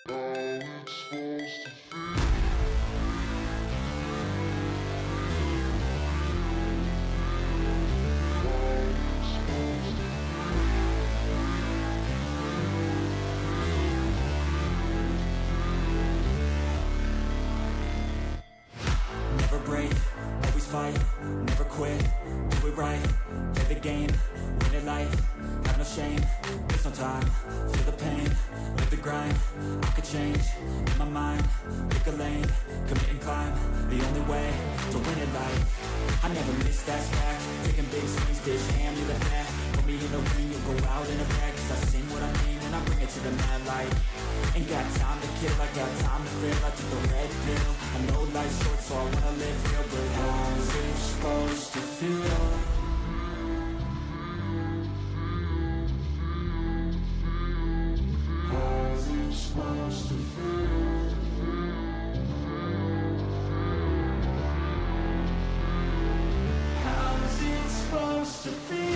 Never break, always fight, never quit, do it right, play the game, win it life, have no shame, there's no time, feel the pain, live the grind, I could change, in my mind, pick a lane, commit and climb, the only way to win it life, I never miss, that's fact, taking big swings, bitch, hand me the bat, put me in the ring, you'll go out in a bag, cause I sing what I mean, and I bring it to the mad light, ain't got time to kill, I got time to feel, I took the red pill, I know life's short, so I wanna live real, but how's it supposed to feel? How's it supposed to feel? How's it supposed to feel?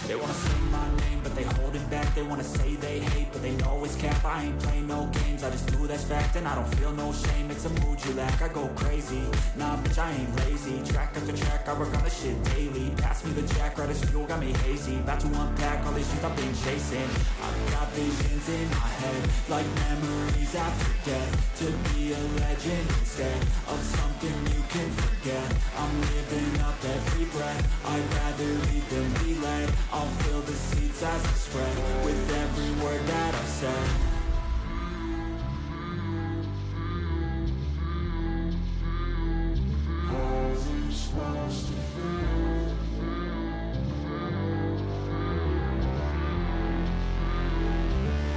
They wanna sing my name, but they holding back. They wanna say they hate, but they know it's cap. I ain't playing no games, I just do that's fact. And I don't feel no shame, it's a mood you lack. I go crazy, nah bitch I ain't lazy. Track after track, I work on this shit daily. Pass me the jack, right as fuel, got me hazy. About to unpack all these shit I've been chasing. I've got visions in my head, like memories after death. To be a legend instead of something you can forget. I'm living up every breath, I'd rather lead than be led. I'll fill the seats as I spread with every word that I've said. How's it supposed to feel?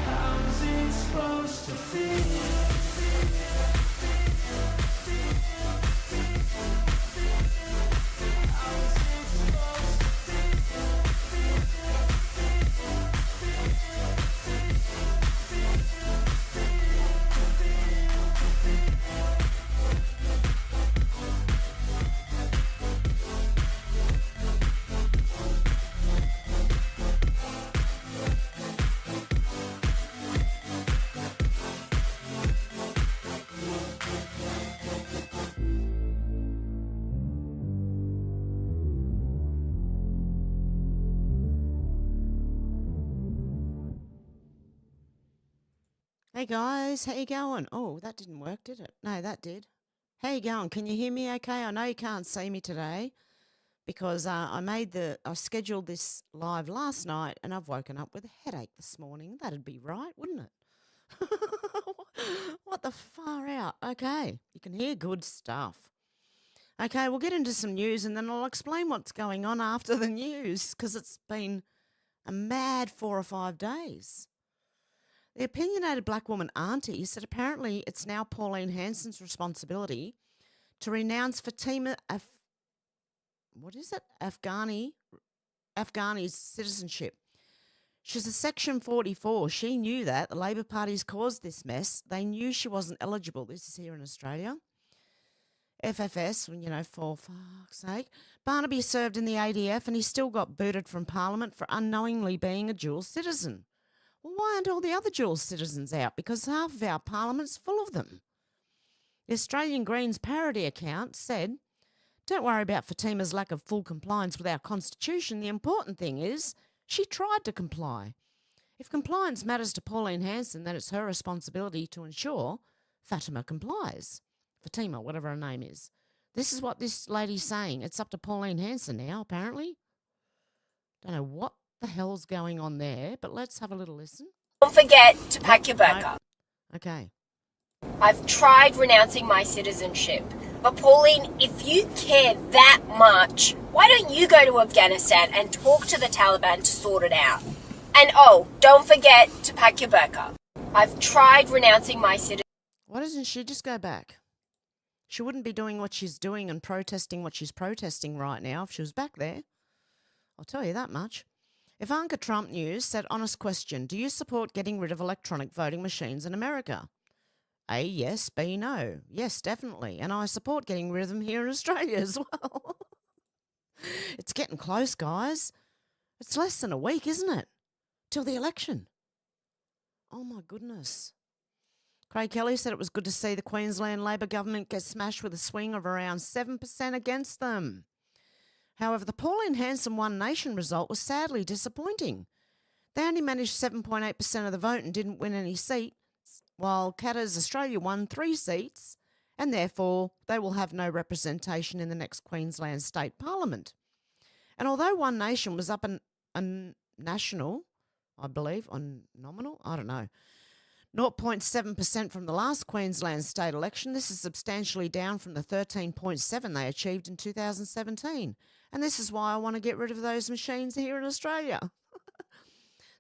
How's it supposed to feel? Hey guys, how you going? Oh, that didn't work, did it? No, that did. How you going? Can you hear me okay? I know you can't see me today because I scheduled this live last night and I've woken up with a headache this morning. That'd be right, wouldn't it? What the far out? Okay, you can hear good stuff. Okay, we'll get into some news and then I'll explain what's going on after the news because it's been a mad 4 or 5 days. The opinionated black woman auntie said apparently it's now Pauline Hanson's responsibility to renounce Fatima Afghani's citizenship. She's a Section 44. She knew that. The Labor Party's caused this mess. They knew she wasn't eligible. This is here in Australia. FFS, for fuck's sake. Barnaby served in the ADF and he still got booted from Parliament for unknowingly being a dual citizen. Well, why aren't all the other dual citizens out? Because half of our parliament's full of them. The Australian Greens parody account said, "Don't worry about Fatima's lack of full compliance with our constitution. The important thing is she tried to comply. If compliance matters to Pauline Hanson, then it's her responsibility to ensure Fatima complies." Fatima, whatever her name is. This is what this lady's saying. It's up to Pauline Hanson now, apparently. Don't know what the hell's going on there, but let's have a little listen. Don't forget to pack your burqa. Okay. I've tried renouncing my citizenship. But Pauline, if you care that much, why don't you go to Afghanistan and talk to the Taliban to sort it out? And don't forget to pack your burqa. I've tried renouncing my citizenship. Why doesn't she just go back? She wouldn't be doing what she's doing and protesting what she's protesting right now if she was back there. I'll tell you that much. Ivanka Trump News said, honest question, do you support getting rid of electronic voting machines in America? A, yes. B, no. Yes, definitely. And I support getting rid of them here in Australia as well. It's getting close, guys. It's less than a week, isn't it? Till the election. Oh, my goodness. Craig Kelly said it was good to see the Queensland Labor government get smashed with a swing of around 7% against them. However, the Pauline Hanson One Nation result was sadly disappointing. They only managed 7.8% of the vote and didn't win any seats, while Katter's Australia won 3 seats, and therefore they will have no representation in the next Queensland State Parliament. And although One Nation was up a national, I believe, on nominal, I don't know, 0.7% from the last Queensland state election, this is substantially down from the 13.7% they achieved in 2017. And this is why I want to get rid of those machines here in Australia.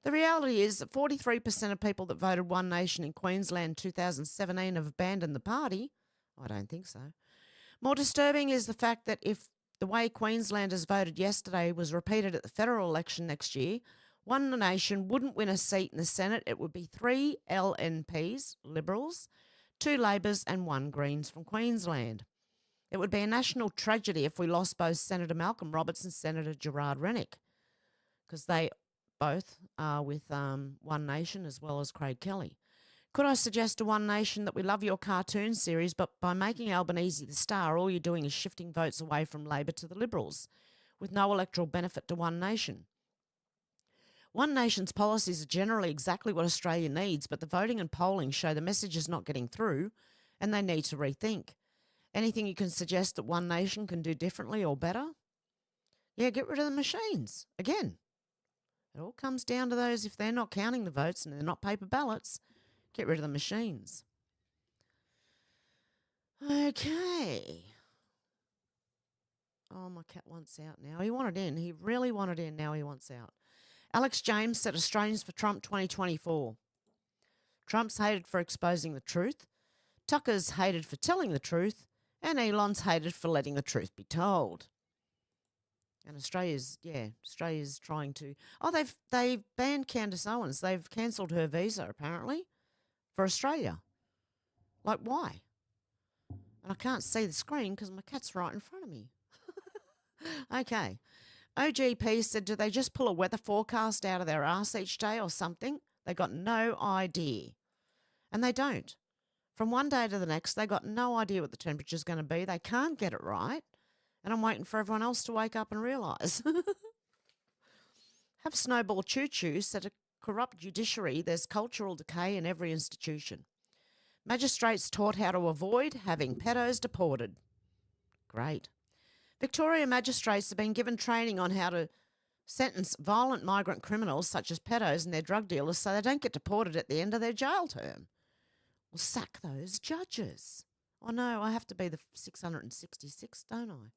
The reality is that 43% of people that voted One Nation in Queensland 2017 have abandoned the party. I don't think so. More disturbing is the fact that if the way Queenslanders voted yesterday was repeated at the federal election next year, One Nation wouldn't win a seat in the Senate. It would be 3 LNPs, Liberals, 2 Labors and 1 Greens from Queensland. It would be a national tragedy if we lost both Senator Malcolm Roberts and Senator Gerard Rennick, because they both are with One Nation as well as Craig Kelly. Could I suggest to One Nation that we love your cartoon series, but by making Albanese the star, all you're doing is shifting votes away from Labor to the Liberals, with no electoral benefit to One Nation. One Nation's policies are generally exactly what Australia needs, but the voting and polling show the message is not getting through, and they need to rethink. Anything you can suggest that One Nation can do differently or better? Yeah, get rid of the machines. Again, it all comes down to those, if they're not counting the votes and they're not paper ballots, get rid of the machines. Okay. Oh, my cat wants out now. He wanted in. He really wanted in. Now he wants out. Alex James said Australians for Trump 2024. Trump's hated for exposing the truth. Tucker's hated for telling the truth. And Elon's hated for letting the truth be told. And Australia's trying to... Oh, they've banned Candace Owens. They've cancelled her visa, apparently, for Australia. Like, why? And I can't see the screen because my cat's right in front of me. Okay. OGP said, do they just pull a weather forecast out of their arse each day or something? They got no idea. And they don't. From one day to the next, they got no idea what the temperature's going to be. They can't get it right. And I'm waiting for everyone else to wake up and realise. Have Snowball Choo Choo said a corrupt judiciary, there's cultural decay in every institution. Magistrates taught how to avoid having pedos deported. Great. Victoria magistrates have been given training on how to sentence violent migrant criminals such as pedos and their drug dealers so they don't get deported at the end of their jail term. Well, sack those judges. Oh, no, I have to be the 666, don't I?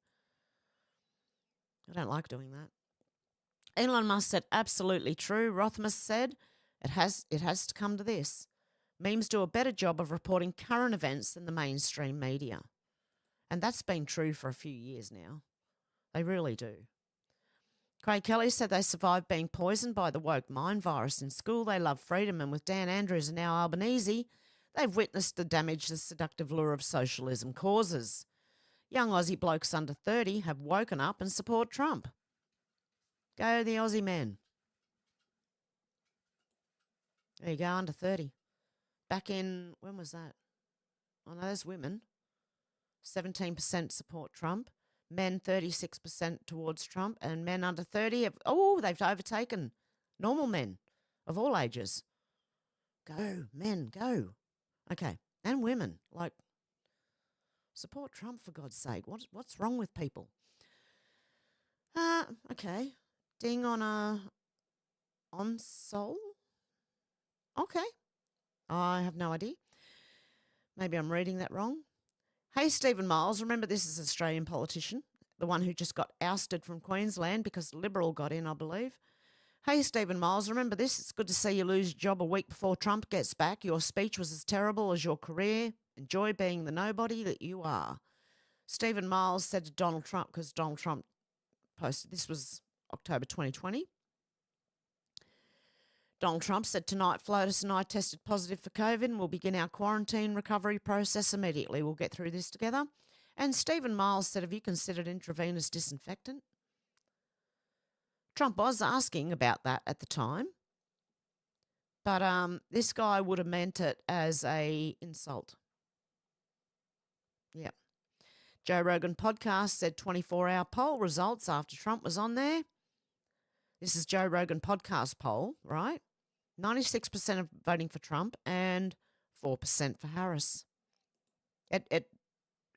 I don't like doing that. Elon Musk said, absolutely true. Rothmus said, it has to come to this. Memes do a better job of reporting current events than the mainstream media. And that's been true for a few years now. They really do. Craig Kelly said they survived being poisoned by the woke mind virus in school. They love freedom, and with Dan Andrews and now Albanese, they've witnessed the damage the seductive lure of socialism causes. Young Aussie blokes under 30 have woken up and support Trump. Go the Aussie men. There you go, under 30. Back in, when was that? Oh, no, there's women. 17% support Trump. Men, 36% towards Trump. And men under 30 they've overtaken normal men of all ages. Go, men, go. Okay, and women, like, support Trump for God's sake. What's wrong with people? Okay. Ding on Sol? Okay. I have no idea. Maybe I'm reading that wrong. Hey, Stephen Miles, remember this is an Australian politician, the one who just got ousted from Queensland because the Liberal got in, I believe. Hey, Stephen Miles, remember this? It's good to see you lose your job a week before Trump gets back. Your speech was as terrible as your career. Enjoy being the nobody that you are. Stephen Miles said to Donald Trump, because Donald Trump posted, this was October 2020. Donald Trump said tonight, Flotus and I tested positive for COVID and we'll begin our quarantine recovery process immediately. We'll get through this together. And Stephen Miles said, have you considered intravenous disinfectant? Trump was asking about that at the time. But this guy would have meant it as a insult. Yeah. Joe Rogan podcast said 24-hour poll results after Trump was on there. This is Joe Rogan podcast poll, right? 96% of voting for Trump and 4% for Harris.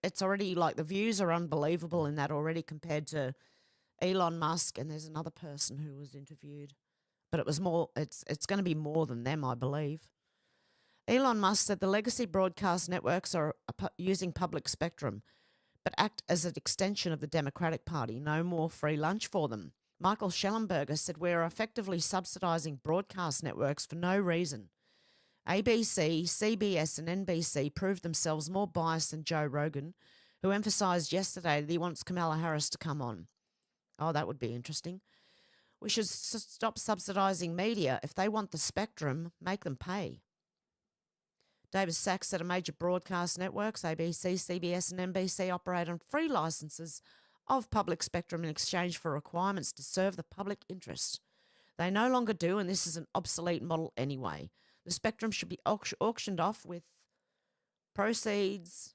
It's already like the views are unbelievable in that already compared to Elon Musk, and there's another person who was interviewed. But it was more, it's going to be more than them, I believe. Elon Musk said the legacy broadcast networks are using public spectrum, but act as an extension of the Democratic Party. No more free lunch for them. Michael Schellenberger said we're effectively subsidising broadcast networks for no reason. ABC, CBS and NBC proved themselves more biased than Joe Rogan, who emphasised yesterday that he wants Kamala Harris to come on. Oh, that would be interesting. We should stop subsidising media. If they want the spectrum, make them pay. David Sachs said a major broadcast networks, ABC, CBS and NBC, operate on free licenses of public spectrum in exchange for requirements to serve the public interest. They no longer do, and this is an obsolete model anyway. The spectrum should be auctioned off with proceeds,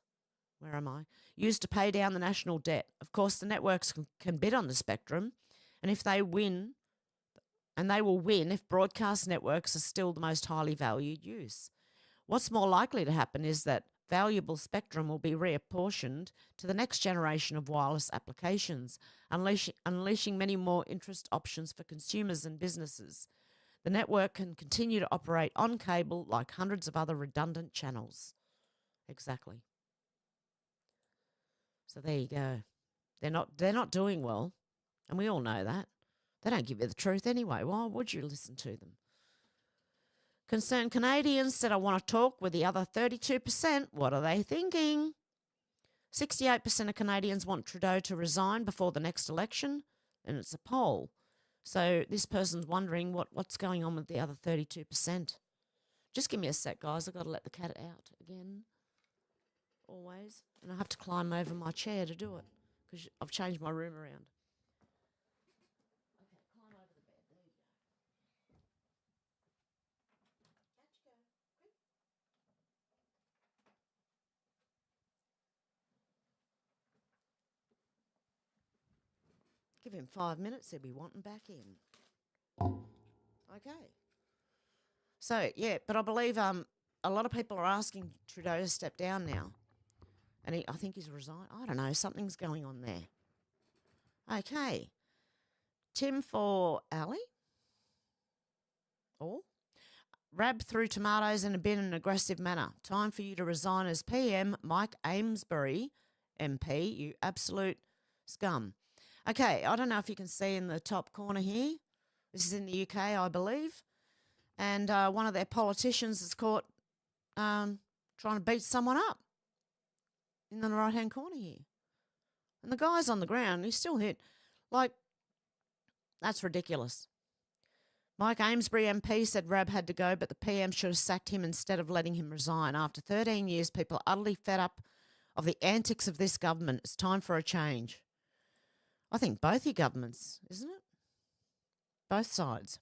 used to pay down the national debt. Of course, the networks can bid on the spectrum, and if they win, and they will win if broadcast networks are still the most highly valued use. What's more likely to happen is that valuable spectrum will be reapportioned to the next generation of wireless applications, unleashing many more interest options for consumers and businesses. The network can continue to operate on cable like hundreds of other redundant channels. Exactly. So there you go. They're not doing well, and we all know that. They don't give you the truth anyway. Why would you listen to them? Concerned Canadians said, I want to talk with the other 32%. What are they thinking? 68% of Canadians want Trudeau to resign before the next election, and it's a poll. So this person's wondering what's going on with the other 32%. Just give me a sec, guys. I've got to let the cat out again. Always. And I have to climb over my chair to do it because I've changed my room around. Okay, climb over the bed. There you go. Out you go. Quick. Give him 5 minutes, he'll be wanting back in. Okay. So, yeah, but I believe a lot of people are asking Trudeau to step down now. And I think he's resigned. I don't know, something's going on there. Okay. Tim for Ali. Or Rab threw tomatoes in a bin in an aggressive manner. Time for you to resign as PM, Mike Amesbury, MP, you absolute scum. Okay, I don't know if you can see in the top corner here. This is in the UK, I believe. And one of their politicians is caught trying to beat someone up in the right-hand corner here. And the guy's on the ground. He's still hit. Like, that's ridiculous. Mike Amesbury MP said Rab had to go, but the PM should have sacked him instead of letting him resign. After 13 years, people are utterly fed up of the antics of this government. It's time for a change. I think both your governments, isn't it? Both sides.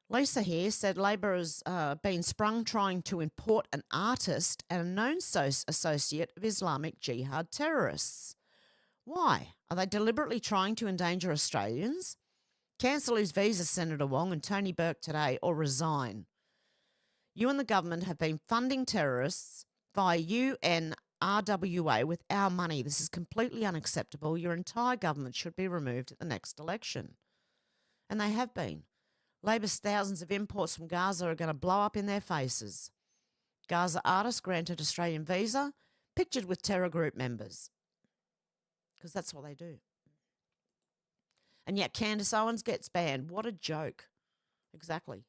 Lisa here said Labor has been sprung trying to import an artist and a known associate of Islamic jihad terrorists. Why? Are they deliberately trying to endanger Australians? Cancel his visa, Senator Wong and Tony Burke today, or resign. You and the government have been funding terrorists via UNRWA with our money. This is completely unacceptable. Your entire government should be removed at the next election. And they have been. Labor's thousands of imports from Gaza are going to blow up in their faces. Gaza artist granted Australian visa, pictured with terror group members. Because that's what they do. And yet Candace Owens gets banned. What a joke. Exactly.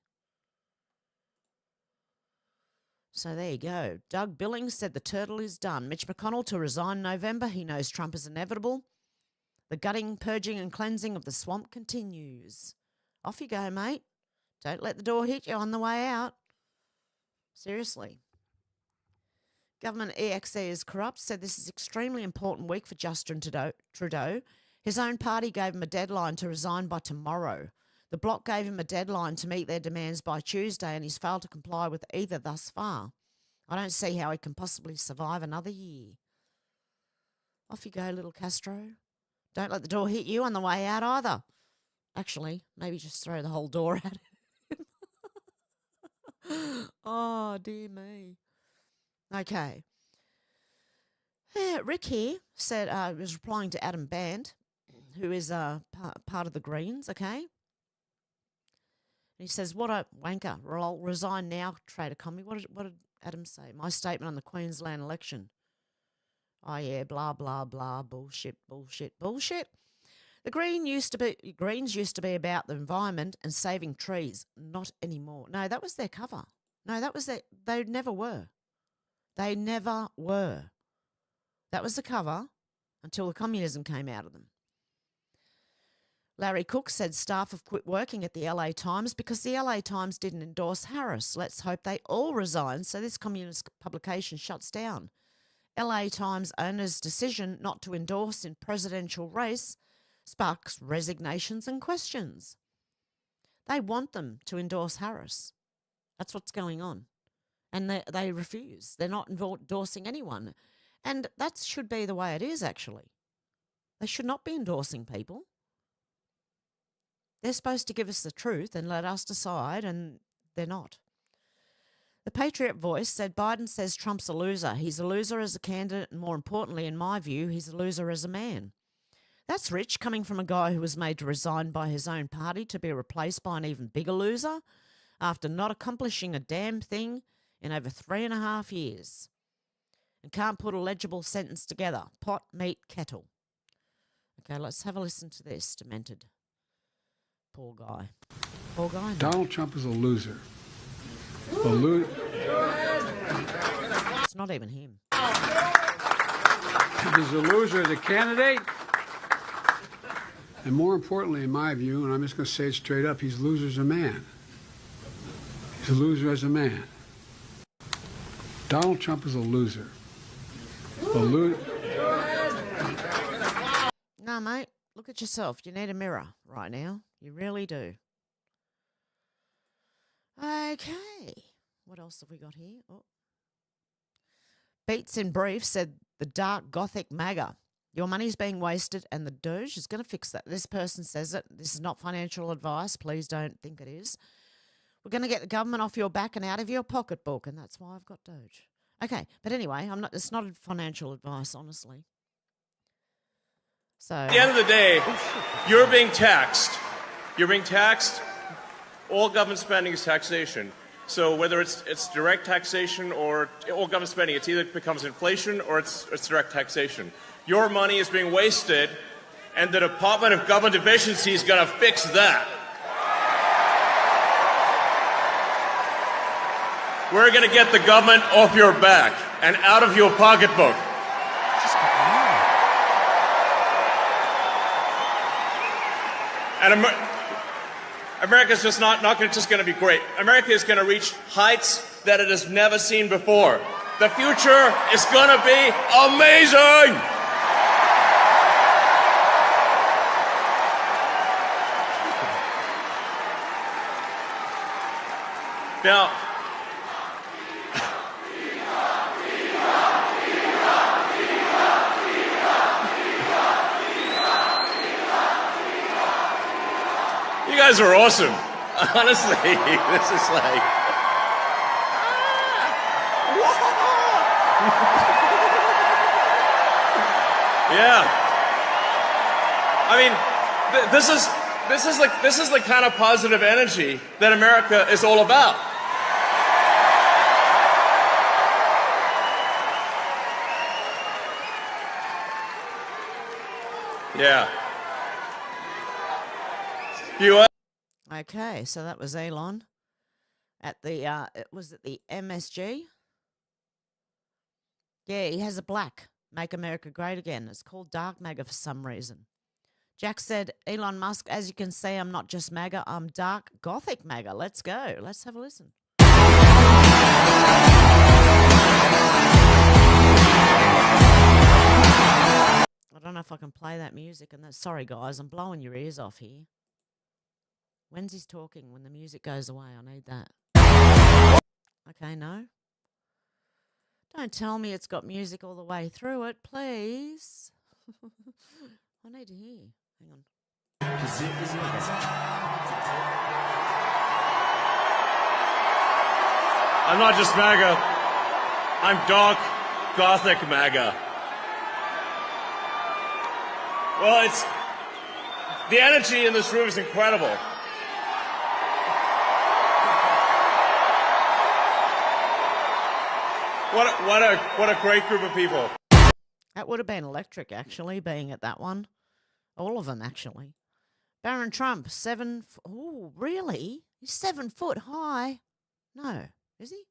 So there you go. Doug Billings said the turtle is done. Mitch McConnell to resign November. He knows Trump is inevitable. The gutting, purging and cleansing of the swamp continues. Off you go, mate. Don't let the door hit you on the way out. Seriously. Government EXE is corrupt, said this is extremely important week for Justin Trudeau. His own party gave him a deadline to resign by tomorrow. The Bloc gave him a deadline to meet their demands by Tuesday, and he's failed to comply with either thus far. I don't see how he can possibly survive another year. Off you go, little Castro. Don't let the door hit you on the way out either. Actually, maybe just throw the whole door at him. Oh, dear me. Okay. Rick here said, was replying to Adam Band, who is part of the Greens, okay? And he says, what a wanker. I'll resign now, traitor commie. What did Adam say? My statement on the Queensland election. Oh, yeah, blah, blah, blah, bullshit, bullshit, bullshit. The Greens used to be about the environment and saving trees. Not anymore. No, that was their cover. No, that was they never were. They never were. That was the cover until the communism came out of them. Larry Cook said staff have quit working at the LA Times because the LA Times didn't endorse Harris. Let's hope they all resign so this communist publication shuts down. LA Times owners' decision not to endorse in presidential race sparks resignations and questions. They want them to endorse Harris. That's what's going on. And they refuse. They're not endorsing anyone. And that should be the way it is, actually. They should not be endorsing people. They're supposed to give us the truth and let us decide, and they're not. The Patriot Voice said Biden says Trump's a loser. He's a loser as a candidate, and more importantly, in my view, he's a loser as a man. That's rich, coming from a guy who was made to resign by his own party to be replaced by an even bigger loser after not accomplishing a damn thing in over 3.5 years. And can't put a legible sentence together. Pot, meat, kettle. Okay, let's have a listen to this, demented. Poor guy. Poor guy. Donald Trump is a loser. It's not even him. He's a loser as a candidate. And more importantly, in my view, and I'm just going to say it straight up, he's a loser as a man. He's a loser as a man. Donald Trump is a loser. No, mate. Look at yourself. You need a mirror right now. You really do. Okay. What else have we got here? Oh. Beats in Brief said the dark gothic MAGA. Your money's being wasted and the Doge is going to fix that. This person says it. This is not financial advice. Please don't think it is. We're going to get the government off your back and out of your pocketbook, and that's why I've got Doge. Okay, but anyway, it's not financial advice, honestly. So at the end of the day, you're being taxed. You're being taxed. All government spending is taxation. So whether it's direct taxation or all government spending, it either becomes inflation or it's direct taxation. Your money is being wasted, and the Department of Government Efficiency is going to fix that. We're going to get the government off your back and out of your pocketbook. And America's just not just going to be great. America is going to reach heights that it has never seen before. The future is going to be amazing. Now, you guys are awesome. Honestly, this is like... Yeah. I mean, this is the kind of positive energy that America is all about. Yeah. Okay, so that was Elon at the it was at the MSG. Yeah, he has a black Make America Great Again. It's called Dark MAGA for some reason. Jack said, Elon Musk, as you can see, I'm not just MAGA, I'm dark gothic MAGA. Let's go. Let's have a listen. I don't know if I can play that music. And sorry, guys, I'm blowing your ears off here. When's he's talking? When the music goes away, I need that. Okay, no. Don't tell me it's got music all the way through it, please. I need to hear. Hang on. I'm not just MAGA. I'm dark, gothic MAGA. Well, the energy in this room is incredible. What a great group of people. That would have been electric, actually, being at that one. All of them, actually. Barron Trump, oh, really? He's 7 foot high. No, is he?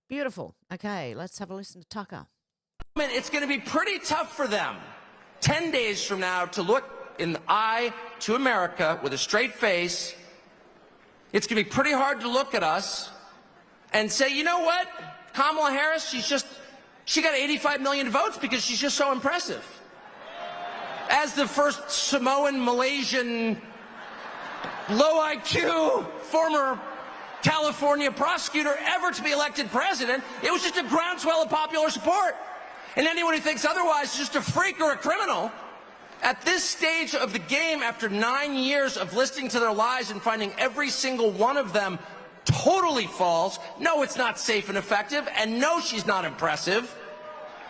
Beautiful. Okay, let's have a listen to Tucker. It's going to be pretty tough for them 10 days from now to look in the eye to America with a straight face. It's going to be pretty hard to look at us and say, you know what? Kamala Harris, she got 85 million votes because she's just so impressive. As the first Samoan, Malaysian, low IQ, former California prosecutor ever to be elected president, it was just a groundswell of popular support. And anyone who thinks otherwise is just a freak or a criminal. At this stage of the game, after 9 years of listening to their lies and finding every single one of them totally false, no, it's not safe and effective, and no, she's not impressive.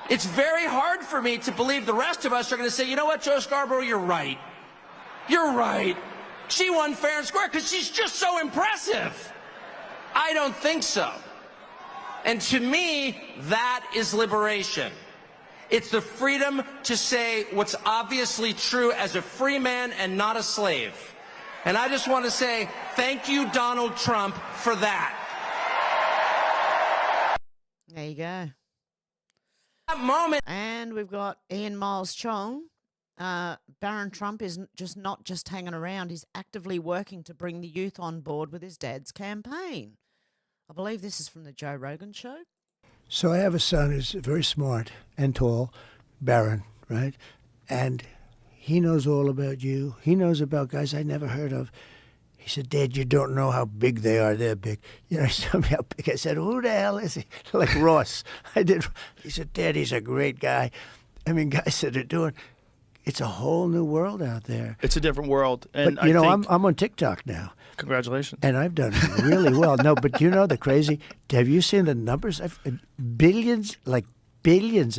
It's very hard for me to believe the rest of us are going to say, you know what, Joe Scarborough, you're right. You're right. She won fair and square because she's just so impressive. I don't think so. And to me, that is liberation. It's the freedom to say what's obviously true as a free man and not a slave. And I just want to say thank you, Donald Trump, for that. There you go. That moment. And we've got Ian Miles Chong. Barron Trump is not just hanging around. He's actively working to bring the youth on board with his dad's campaign. I believe this is from the Joe Rogan show. So I have a son who's very smart and tall, Barron, right? And he knows all about you. He knows about guys I never heard of. He said, Dad, you don't know how big they are. They're big. You know, he told me how big. I said, who the hell is he? Like Ross. I did. He said, Dad, he's a great guy. I mean, guys that are doing, it's a whole new world out there. It's a different world. And but, you know, I'm on TikTok now. Congratulations. And I've done really well. No, but you know the crazy, have you seen the numbers? Billions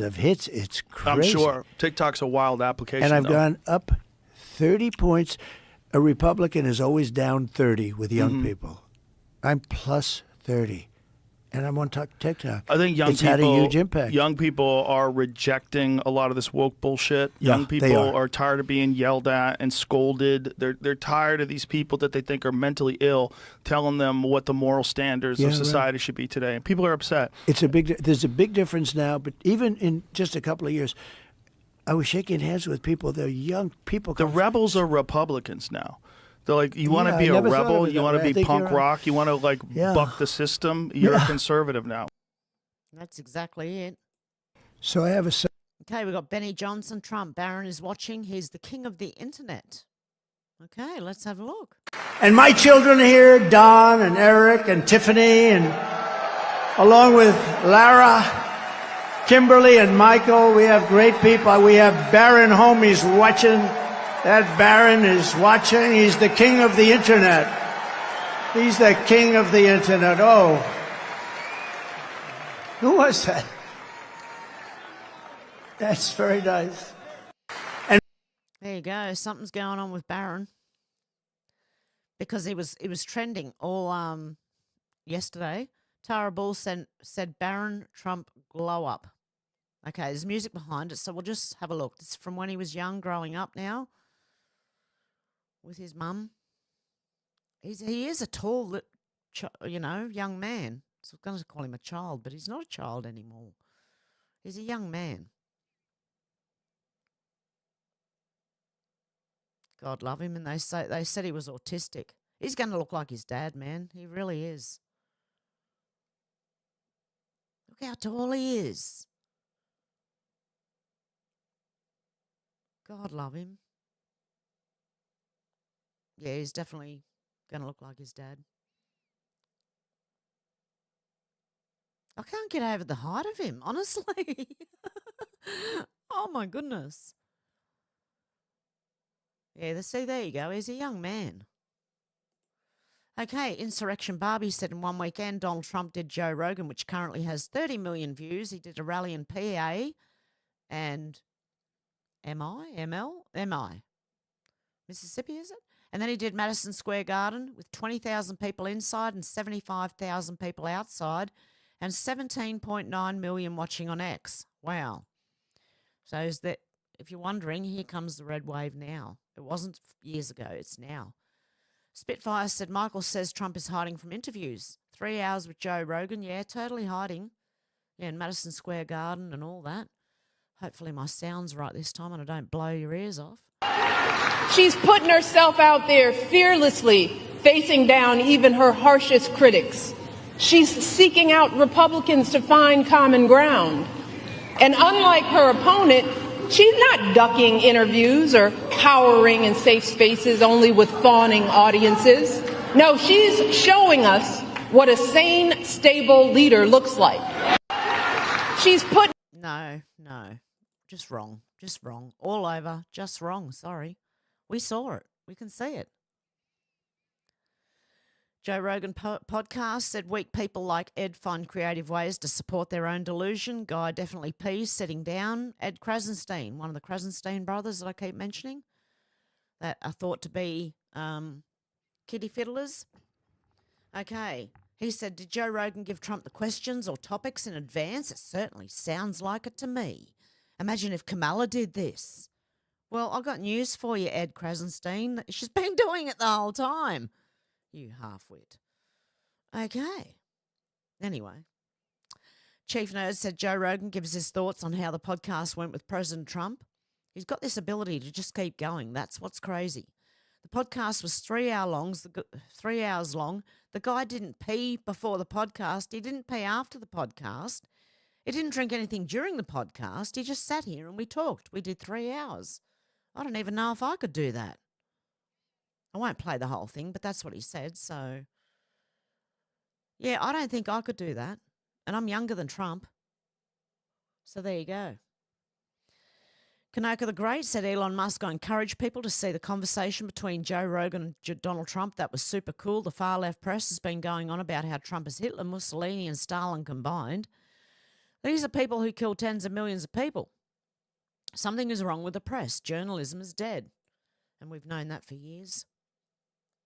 of hits. It's crazy. I'm sure. TikTok's a wild application. And I've gone up 30 points. A Republican is always down 30 with young people. I'm plus 30. And I'm on TikTok. I think it's had a huge impact. Young people are rejecting a lot of this woke bullshit. Young people are tired of being yelled at and scolded. They're tired of these people that they think are mentally ill telling them what the moral standards of society should be today. And people are upset. There's a big difference now, but even in just a couple of years, I was shaking hands with people. They're young people. The rebels are Republicans now. They're like, you want to be a rebel, you want to be punk rock, you want to buck the system, you're a conservative now. That's exactly it. So I have a son. Okay, we've got Benny Johnson, Trump. Barron is watching. He's the king of the internet. Okay, let's have a look. And my children are here, Don and Eric and Tiffany, and along with Lara, Kimberly and Michael, we have great people. We have Barron home, he's watching. That Barron is watching. He's the king of the internet. He's the king of the internet. Oh. Who was that? That's very nice. And there you go. Something's going on with Barron. Because it was trending all yesterday. Tara Bull said Barron Trump glow up. Okay, there's music behind it, so we'll just have a look. This is from when he was young, growing up now. With his mum. He is a tall, young man. So I'm going to call him a child, but he's not a child anymore. He's a young man. God love him. And they said he was autistic. He's going to look like his dad, man. He really is. Look how tall he is. God love him. Yeah, he's definitely going to look like his dad. I can't get over the height of him, honestly. Oh, my goodness. Yeah, see, there you go. He's a young man. Okay, Insurrection Barbie said in one weekend, Donald Trump did Joe Rogan, which currently has 30 million views. He did a rally in PA and MI? Mississippi, is it? And then he did Madison Square Garden with 20,000 people inside and 75,000 people outside and 17.9 million watching on X. Wow. So is that, if you're wondering, here comes the red wave now. It wasn't years ago, it's now. Spitfire said, Michael says Trump is hiding from interviews. 3 hours with Joe Rogan, yeah, totally hiding. Yeah, in Madison Square Garden and all that. Hopefully my sound's right this time and I don't blow your ears off. She's putting herself out there fearlessly, facing down even her harshest critics. She's seeking out Republicans to find common ground. And unlike her opponent, she's not ducking interviews or cowering in safe spaces only with fawning audiences. No, she's showing us what a sane, stable leader looks like. She's put... No. Just wrong. All over. Just wrong. Sorry. We saw it. We can see it. Joe Rogan podcast said weak people like Ed find creative ways to support their own delusion. Guy definitely pees sitting down. Ed Krasenstein, one of the Krasenstein brothers that I keep mentioning, that are thought to be kitty fiddlers. Okay. He said, did Joe Rogan give Trump the questions or topics in advance? It certainly sounds like it to me. Imagine if Kamala did this. Well, I've got news for you, Ed Krasenstein. She's been doing it the whole time. You half-wit. Okay. Anyway. Chief Nerd said Joe Rogan gives his thoughts on how the podcast went with President Trump. He's got this ability to just keep going. That's what's crazy. The podcast was 3 hours long. The guy didn't pee before the podcast. He didn't pee after the podcast. He didn't drink anything during the podcast. He just sat here and we talked. We did 3 hours. I don't even know if I could do that. I won't play the whole thing, but that's what he said. So, yeah, I don't think I could do that. And I'm younger than Trump. So there you go. Kanaka the Great said Elon Musk will encourage people to see the conversation between Joe Rogan and Donald Trump. That was super cool. The far left press has been going on about how Trump is Hitler, Mussolini and Stalin combined. These are people who kill tens of millions of people. Something is wrong with the press. Journalism is dead. And we've known that for years.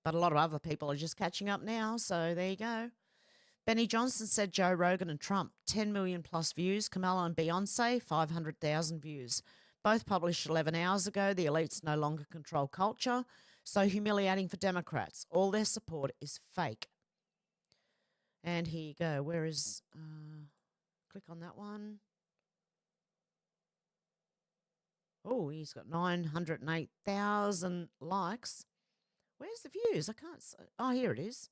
But a lot of other people are just catching up now, so there you go. Benny Johnson said Joe Rogan and Trump, 10 million plus views. Kamala and Beyonce, 500,000 views. Both published 11 hours ago. The elites no longer control culture. So humiliating for Democrats. All their support is fake. And here you go. Where is... click on that one. Oh, he's got 908,000 likes. Where's the views? I can't see. Oh, here it is.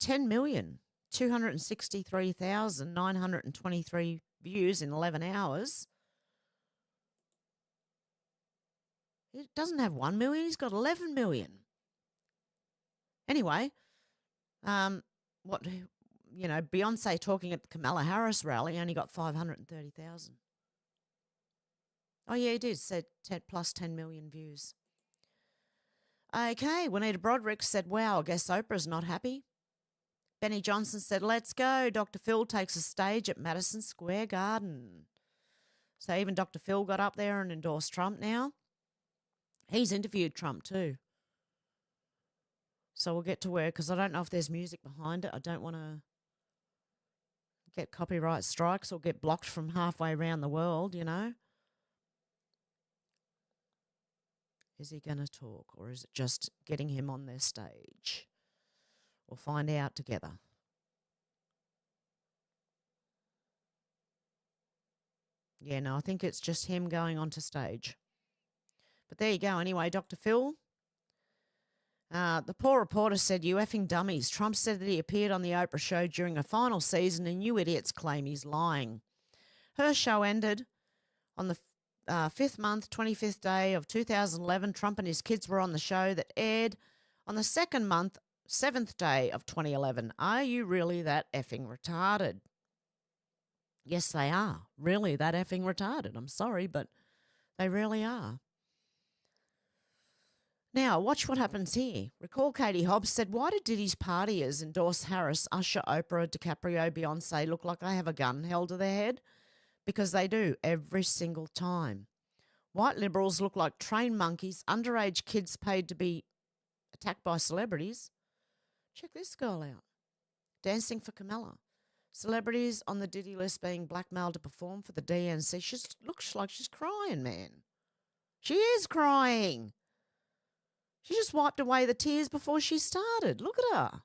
10,263,923 views in 11 hours. It doesn't have 1 million. He's got 11 million. Anyway, Beyonce talking at the Kamala Harris rally only got 530,000. Oh, yeah, he did. Said 10 million views. Okay, Juanita Broderick said, wow, I guess Oprah's not happy. Benny Johnson said, let's go. Dr. Phil takes a stage at Madison Square Garden. So even Dr. Phil got up there and endorsed Trump now. He's interviewed Trump too. So we'll get to where, because I don't know if there's music behind it. I don't want to get copyright strikes or get blocked from halfway around the world, you know. Is he going to talk, or is it just getting him on their stage? We'll find out together. Yeah, no, I think it's just him going onto stage. But there you go. Anyway, Dr. Phil. The poor reporter said, "You effing dummies." Trump said that he appeared on the Oprah show during a final season, and you idiots claim he's lying. Her show ended on the 5th month, 25th day of 2011. Trump and his kids were on the show that aired on the 2nd month, 7th day of 2011. Are you really that effing retarded? Yes, they are. Really that effing retarded. I'm sorry, but they really are. Now, watch what happens here. Recall Katie Hobbs said, "Why did Diddy's partiers endorse Harris, Usher, Oprah, DiCaprio, Beyonce look like they have a gun held to their head? Because they do every single time. White liberals look like trained monkeys, underage kids paid to be attacked by celebrities. Check this girl out. Dancing for Camilla. Celebrities on the Diddy list being blackmailed to perform for the DNC. She looks like she's crying, man. She is crying. She just wiped away the tears before she started. Look at her.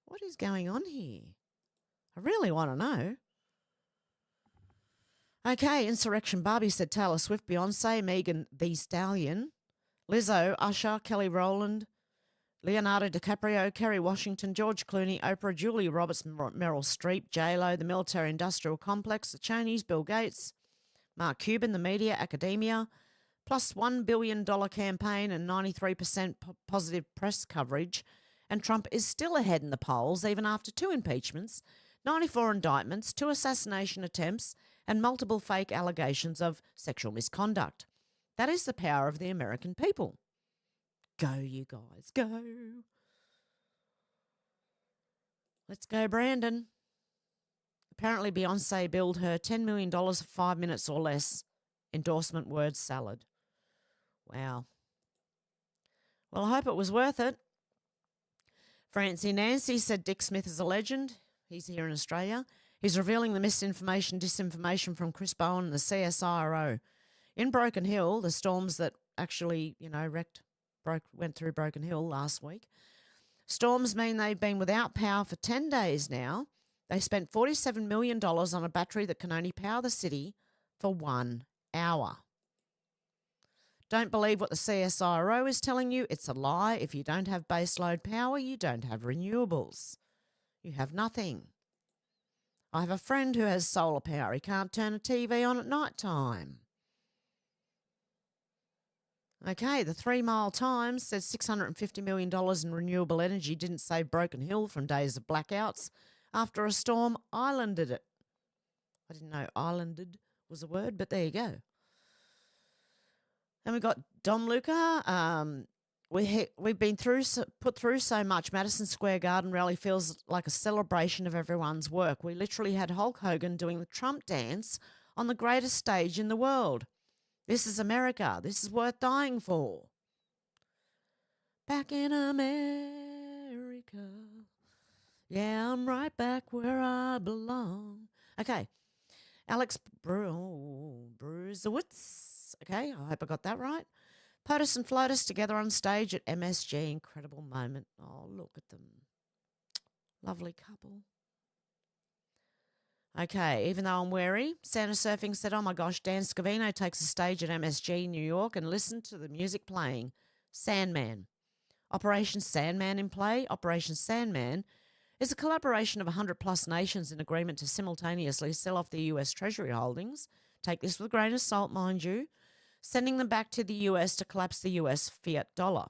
What is going on here? I really want to know. Okay, Insurrection Barbie said Taylor Swift, Beyonce, Megan Thee Stallion, Lizzo, Usher, Kelly Rowland, Leonardo DiCaprio, Kerry Washington, George Clooney, Oprah, Julia Roberts, Meryl Streep, J-Lo, the military-industrial complex, the Chinese, Bill Gates, Mark Cuban, the media, academia, plus $1 billion campaign and 93% positive press coverage, and Trump is still ahead in the polls even after 2 impeachments, 94 indictments, 2 assassination attempts, and multiple fake allegations of sexual misconduct. That is the power of the American people. Go, you guys, go. Let's go, Brandon. Apparently, Beyonce billed her $10 million for 5 minutes or less endorsement word salad. Wow. Well, I hope it was worth it. Francie Nancy said Dick Smith is a legend. He's here in Australia. He's revealing the misinformation, disinformation from Chris Bowen and the CSIRO. In Broken Hill, the storms that actually, went through Broken Hill last week. Storms mean they've been without power for 10 days now. They spent $47 million on a battery that can only power the city for 1 hour. Don't believe what the CSIRO is telling you. It's a lie. If you don't have baseload power, you don't have renewables. You have nothing. I have a friend who has solar power. He can't turn a TV on at night time. Okay, the 3 Mile Times says $650 million in renewable energy didn't save Broken Hill from days of blackouts after a storm islanded it. I didn't know islanded was a word, but there you go. And we got Dom Luca. We've been put through so much. Madison Square Garden rally feels like a celebration of everyone's work. We literally had Hulk Hogan doing the Trump dance on the greatest stage in the world. This is America. This is worth dying for. Back in America. Yeah, I'm right back where I belong. Okay. Alex Bruzewitz. Okay, I hope I got that right. POTUS and FLOTUS together on stage at MSG. Incredible moment. Oh, look at them. Lovely couple. Okay, even though I'm wary, Santa Surfing said, "Oh my gosh, Dan Scavino takes a stage at MSG New York and listen to the music playing. Sandman. Operation Sandman in play. Operation Sandman is a collaboration of 100-plus nations in agreement to simultaneously sell off the US Treasury holdings. Take this with a grain of salt, mind you. Sending them back to the US to collapse the US fiat dollar.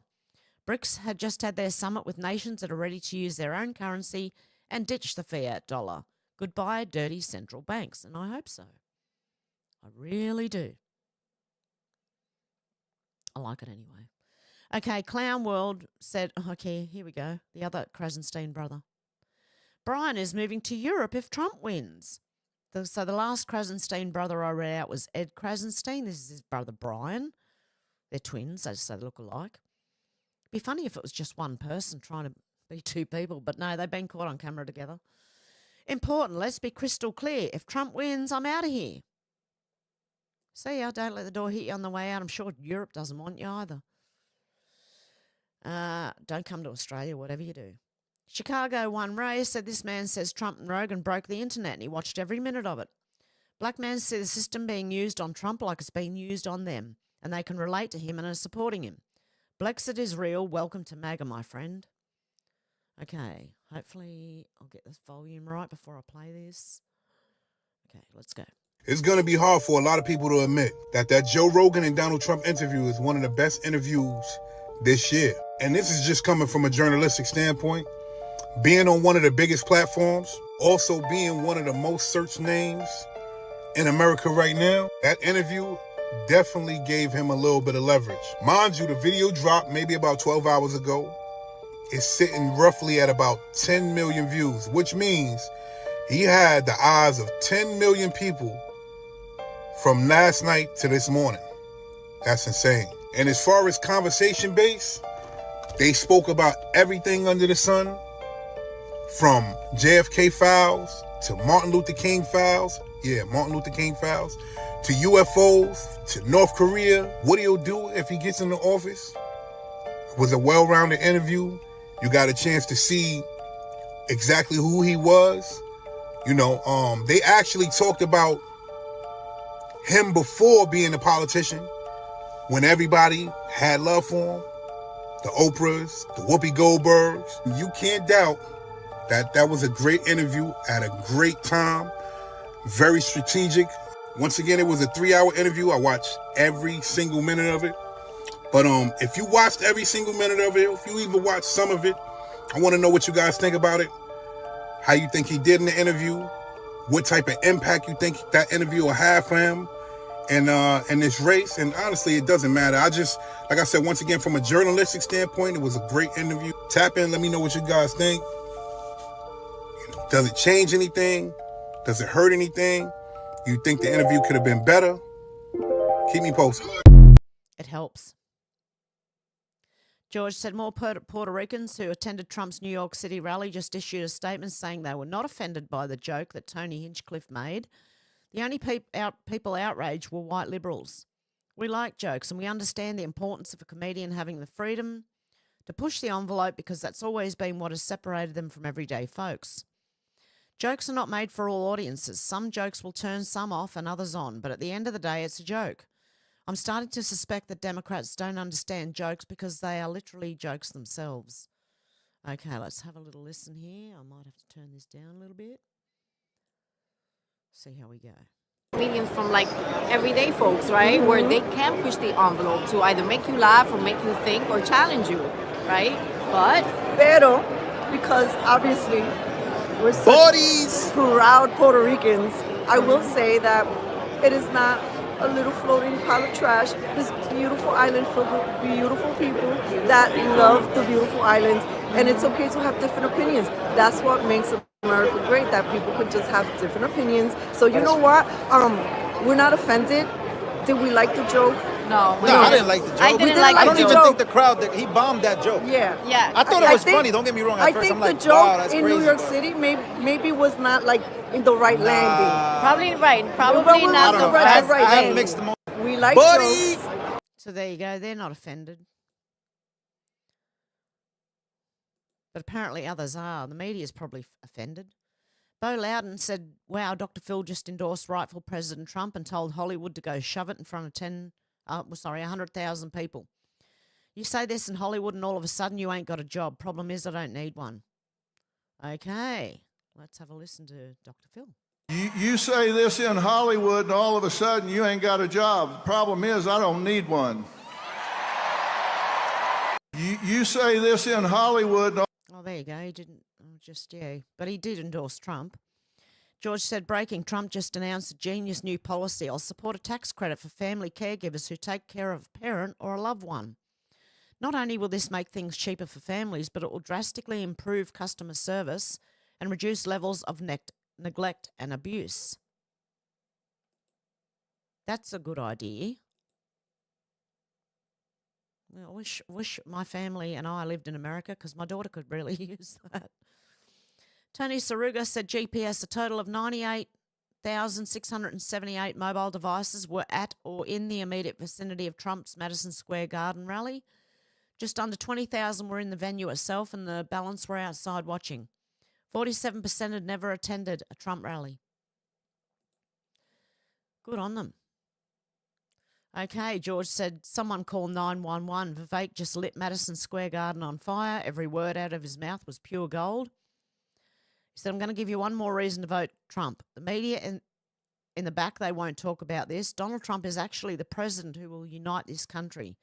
BRICS had just had their summit with nations that are ready to use their own currency and ditch the fiat dollar. Goodbye, dirty central banks." And I hope so. I really do. I like it anyway. Okay, Clown World said, okay, here we go. The other Krasenstein brother. Brian is moving to Europe if Trump wins. So the last Krasenstein brother I read out was Ed Krasenstein. This is his brother Brian. They're twins, so they look alike. It'd be funny if it was just one person trying to be 2 people, but no, they've been caught on camera together. Important, let's be crystal clear. If Trump wins, I'm out of here. See ya, don't let the door hit you on the way out. I'm sure Europe doesn't want you either. Don't come to Australia, whatever you do. Chicago One Ray said, "This man says Trump and Rogan broke the internet and he watched every minute of it. Black men see the system being used on Trump like it's being used on them, and they can relate to him and are supporting him. Brexit is real. Welcome to MAGA, my friend. Okay, hopefully I'll get this volume right before I play this. Okay, let's go. It's going to be hard for a lot of people to admit that Joe Rogan and Donald Trump interview is one of the best interviews this year. And this is just coming from a journalistic standpoint. Being on one of the biggest platforms, also being one of the most searched names in America right now, that interview definitely gave him a little bit of leverage. Mind you, the video dropped maybe about 12 hours ago. It's sitting roughly at about 10 million views, which means he had the eyes of 10 million people from last night to this morning. That's insane. And as far as conversation base, they spoke about everything under the sun, from JFK files to Martin Luther King files. Yeah, Martin Luther King files. To UFOs, to North Korea. What he'll do if he gets into office. It was a well-rounded interview. You got a chance to see exactly who he was. You know, they actually talked about him before being a politician, when everybody had love for him. The Oprahs, the Whoopi Goldbergs. You can't doubt that was a great interview at a great time. Very strategic. Once again, it was a 3-hour interview. I watched every single minute of it. But if you watched every single minute of it, if you even watched some of it, I want to know what you guys think about it. How you think he did in the interview. What type of impact you think that interview will have for him in this race. And honestly, it doesn't matter. Like I said, once again, from a journalistic standpoint, it was a great interview. Tap in, let me know what you guys think. Does it change anything? Does it hurt anything? You think the interview could have been better? Keep me posted. It helps. George said more Puerto Ricans who attended Trump's New York City rally just issued a statement saying they were not offended by the joke that Tony Hinchcliffe made. The only people outraged were white liberals. We like jokes and we understand the importance of a comedian having the freedom to push the envelope because that's always been what has separated them from everyday folks. Jokes are not made for all audiences. Some jokes will turn some off and others on, but at the end of the day, it's a joke. I'm starting to suspect that Democrats don't understand jokes because they are literally jokes themselves. Okay, let's have a little listen here. I might have to turn this down a little bit. See how we go. Comedians from like everyday folks, right? Where they can push the envelope to either make you laugh or make you think or challenge you, right? But Pero, because obviously we're such proud Puerto Ricans, I will say that it is not a little floating pile of trash. This beautiful island filled with beautiful people that love the beautiful islands, and it's okay to have different opinions. That's what makes America great, that people could just have different opinions. So you know what? We're not offended. Did we like the joke? No, I didn't like the joke. I didn't like the I don't joke. even think the crowd, he bombed that joke. Yeah. I thought it was funny, don't get me wrong. At first, I'm like, the joke wow, that's in crazy. New York City maybe was not like in the right landing. Probably right. Probably But not the the right right. I have landing. mixed emotions. We like Buddy! jokes. So there you go. They're not offended. But apparently others are. The media's probably offended. Bo Loudon said, wow, Dr. Phil just endorsed rightful President Trump and told Hollywood to go shove it in front of 100,000 people. You say this in Hollywood and all of a sudden you ain't got a job. Problem is I don't need one. Okay, let's have a listen to Dr. Phil. You say this in Hollywood and all of a sudden you ain't got a job. Problem is I don't need one. You say this in Hollywood. Oh, there you go. He didn't but he did endorse Trump. George said, breaking, Trump just announced a genius new policy. I'll support a tax credit for family caregivers who take care of a parent or a loved one. Not only will this make things cheaper for families, but it will drastically improve customer service and reduce levels of neglect and abuse. That's a good idea. I wish my family and I lived in America because my daughter could really use that. Tony Saruga said GPS, a total of 98,678 mobile devices were at or in the immediate vicinity of Trump's Madison Square Garden rally. Just under 20,000 were in the venue itself and the balance were outside watching. 47% had never attended a Trump rally. Good on them. Okay, George said, someone call 911. Vivek just lit Madison Square Garden on fire. Every word out of his mouth was pure gold. He said, I'm going to give you one more reason to vote Trump. The media in the back, they won't talk about this. Donald Trump is actually the president who will unite this country.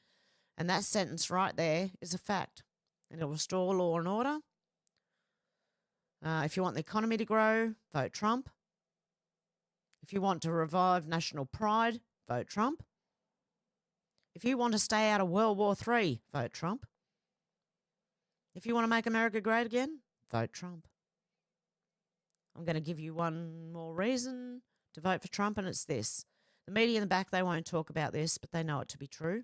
And that sentence right there is a fact. And it'll restore law and order. If you want the economy to grow, vote Trump. If you want to revive national pride, vote Trump. If you want to stay out of World War III, vote Trump. If you want to make America great again, vote Trump. I'm going to give you one more reason to vote for Trump, and it's this. The media in the back, they won't talk about this, but they know it to be true.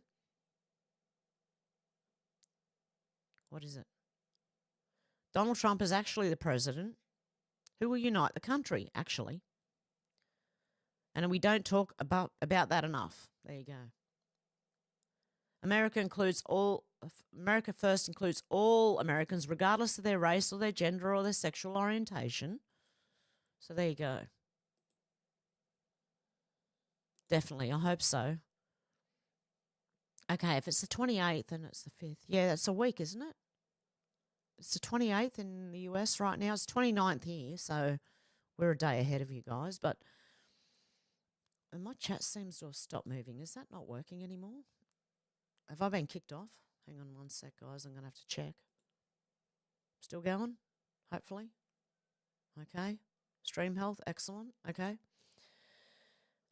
What is it? Donald Trump is actually the president who will unite the country, actually. And we don't talk about that enough. There you go. America first includes all Americans, regardless of their race or their gender or their sexual orientation. So there you go. Definitely, I hope so. Okay, if it's the 28th, then it's the 5th. Yeah, that's a week, isn't it? It's the 28th in the US right now. It's 29th here, so we're a day ahead of you guys. But and my chat seems to have stopped moving. Is that not working anymore? Have I been kicked off? Hang on one sec, guys. I'm going to have to check. Still going? Hopefully. Okay. Stream health. Excellent. Okay.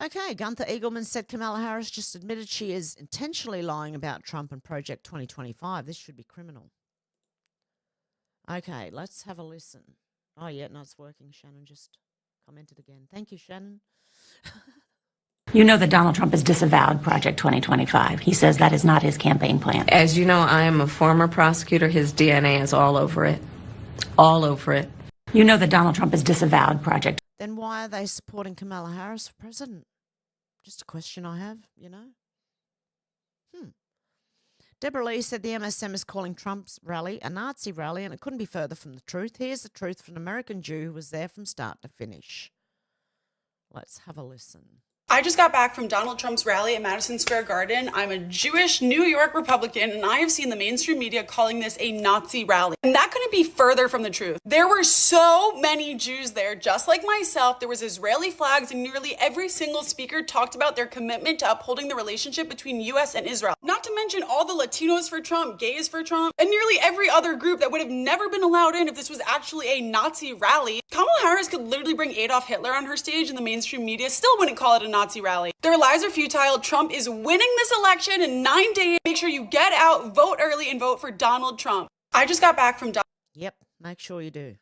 Okay. Gunther Eagleman said Kamala Harris just admitted she is intentionally lying about Trump and Project 2025. This should be criminal. Okay. Let's have a listen. Oh, yeah. No, it's working. Shannon just commented again. Thank you, Shannon. You know that Donald Trump has disavowed Project 2025. He says that is not his campaign plan. As you know, I am a former prosecutor. His DNA is all over it. All over it. You know that Donald Trump has disavowed Project. Then why are they supporting Kamala Harris for president? Just a question I have, you know. Deborah Lee said the MSM is calling Trump's rally a Nazi rally, and it couldn't be further from the truth. Here's the truth from an American Jew who was there from start to finish. Let's have a listen. I just got back from Donald Trump's rally at Madison Square Garden. I'm a Jewish New York Republican, and I have seen the mainstream media calling this a Nazi rally. And that couldn't be further from the truth. There were so many Jews there, just like myself. There was Israeli flags, and nearly every single speaker talked about their commitment to upholding the relationship between U.S. and Israel. Not to mention all the Latinos for Trump, gays for Trump, and nearly every other group that would have never been allowed in if this was actually a Nazi rally. Kamala Harris could literally bring Adolf Hitler on her stage, and the mainstream media still wouldn't call it a Nazi rally. Their lies are futile. Trump is winning this election in 9 days. Make sure you get out, vote early, and vote for Donald Trump. I just got back from... Yep, make sure you do.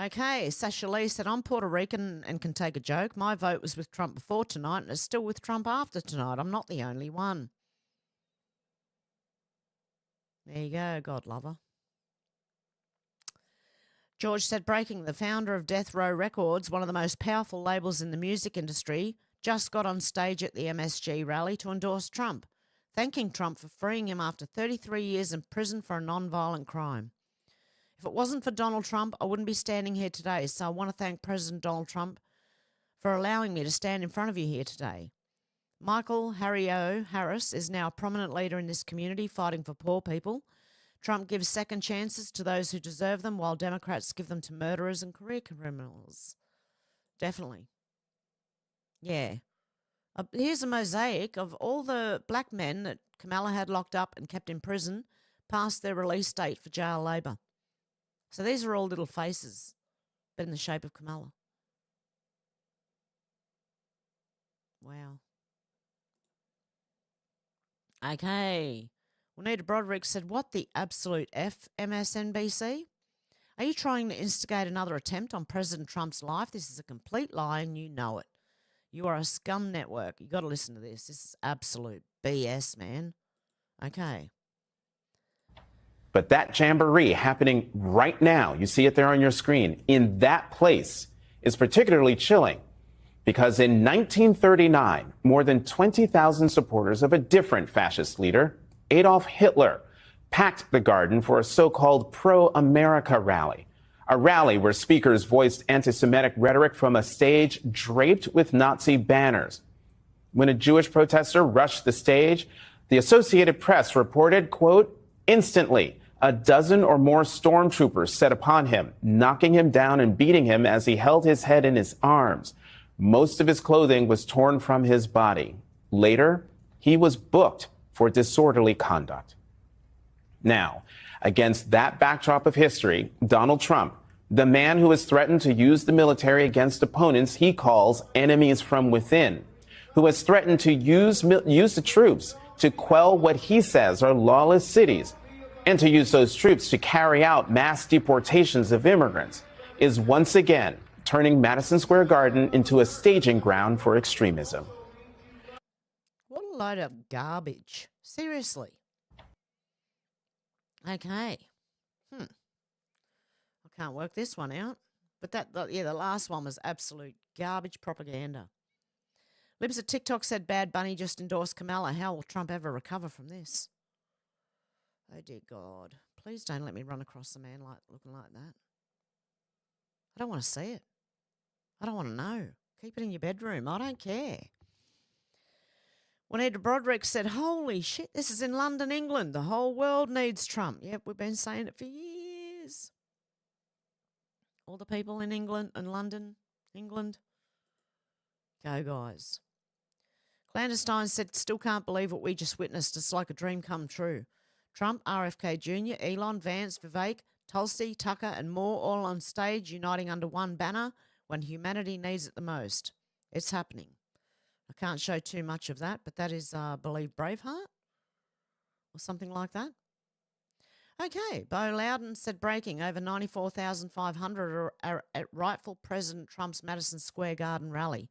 Okay, Sasha Lee said, I'm Puerto Rican and can take a joke. My vote was with Trump before tonight and is still with Trump after tonight. I'm not the only one. There you go, God lover. George said, breaking, the founder of Death Row Records, one of the most powerful labels in the music industry, just got on stage at the MSG rally to endorse Trump, thanking Trump for freeing him after 33 years in prison for a non-violent crime. If it wasn't for Donald Trump, I wouldn't be standing here today, so I want to thank President Donald Trump for allowing me to stand in front of you here today. Michael Harris is now a prominent leader in this community fighting for poor people. Trump gives second chances to those who deserve them, while Democrats give them to murderers and career criminals. Definitely. Yeah. Here's a mosaic of all the black men that Kamala had locked up and kept in prison past their release date for jail labour. So these are all little faces, but in the shape of Kamala. Wow. Okay. Juanita Broderick said, what the absolute F, MSNBC? Are you trying to instigate another attempt on President Trump's life? This is a complete lie and you know it. You are a scum network. You got to listen to this. This is absolute BS, man. Okay. But that jamboree happening right now, you see it there on your screen, in that place is particularly chilling because in 1939, more than 20,000 supporters of a different fascist leader, Adolf Hitler, packed the garden for a so-called pro-America rally, a rally where speakers voiced anti-Semitic rhetoric from a stage draped with Nazi banners. When a Jewish protester rushed the stage, the Associated Press reported, quote, instantly, a dozen or more stormtroopers set upon him, knocking him down and beating him as he held his head in his arms. Most of his clothing was torn from his body. Later, he was booked for disorderly conduct. Now, against that backdrop of history, Donald Trump, the man who has threatened to use the military against opponents he calls enemies from within, who has threatened to use the troops to quell what he says are lawless cities, and to use those troops to carry out mass deportations of immigrants, is once again turning Madison Square Garden into a staging ground for extremism. What a load of garbage. Seriously. Okay. I can't work this one out. But the last one was absolute garbage propaganda. Libs at TikTok said Bad Bunny just endorsed Kamala. How will Trump ever recover from this? Oh, dear God. Please don't let me run across a man looking like that. I don't want to see it. I don't want to know. Keep it in your bedroom. I don't care. Juanita Broderick said, holy shit, this is in London, England. The whole world needs Trump. Yep, we've been saying it for years. All the people in England and London, England. Go, guys. Clandestine said, still can't believe what we just witnessed. It's like a dream come true. Trump, RFK Jr., Elon, Vance, Vivek, Tulsi, Tucker, and more all on stage uniting under one banner when humanity needs it the most. It's happening. I can't show too much of that, but that is, I believe, Braveheart or something like that. Okay, Bo Loudon said breaking over 94,500 are at rightful President Trump's Madison Square Garden rally.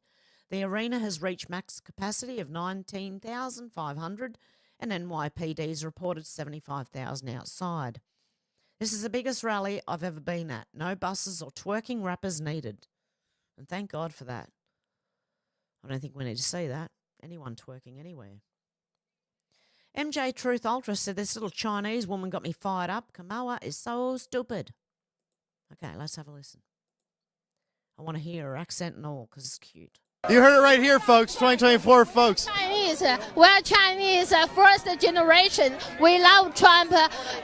The arena has reached max capacity of 19,500 and NYPD's reported 75,000 outside. This is the biggest rally I've ever been at. No buses or twerking rappers needed. And thank God for that. I don't think we need to see that. Anyone twerking anywhere. MJ Truth Ultra said this little Chinese woman got me fired up. Kamala is so stupid. Okay, let's have a listen. I want to hear her accent and all because it's cute. You heard it right here, folks. 2024, folks. Chinese, we're Chinese first generation. We love Trump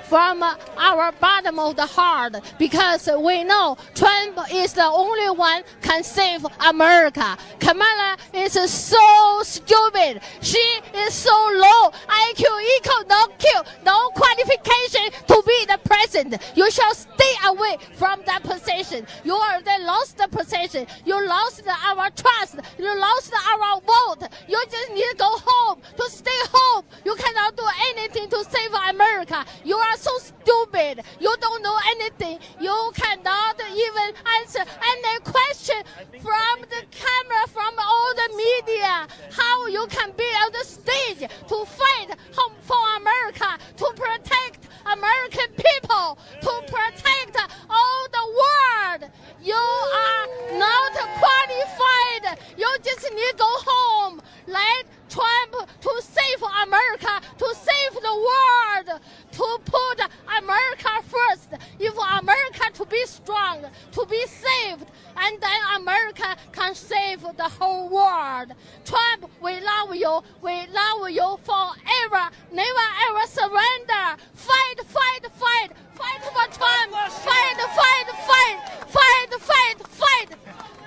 from our bottom of the heart because we know Trump is the only one can save America. Kamala is so stupid. She is so low. IQ equal no Q, no qualification to be the president. You shall stay away from that position. You already lost the position. You lost our trust. You lost our vote. You just need to go home, to stay home. You cannot do anything to save America. You are so stupid. You don't know anything. You cannot even answer any question from the camera, from all the media. How you can be on the stage to fight for America, to protect American people, to protect all the world. You are not qualified. You just need to go home. Let Trump to save America, to save the world, to put America first. If America to be strong, to be saved, and then America can save the whole world. Trump, we love you. We love you forever. Never ever surrender. Fight, fight, fight. Fight for Trump. Fight, fight, fight. Fight, fight, fight.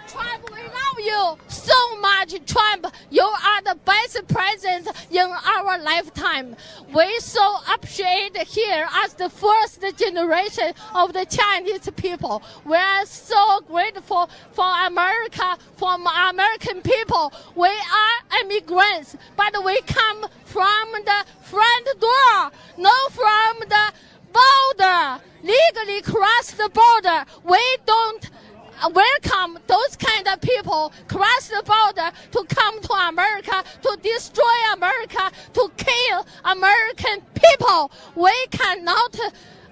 Trump, we love you so much, Trump. You are the best president in our lifetime. We so appreciate here as the first generation of the Chinese people. We are so grateful for America, for American people. We are immigrants, but we come from the front door, not from the border. Legally cross the border. We don't welcome those kind of people cross the border to come to America, to destroy America, to kill American people. We cannot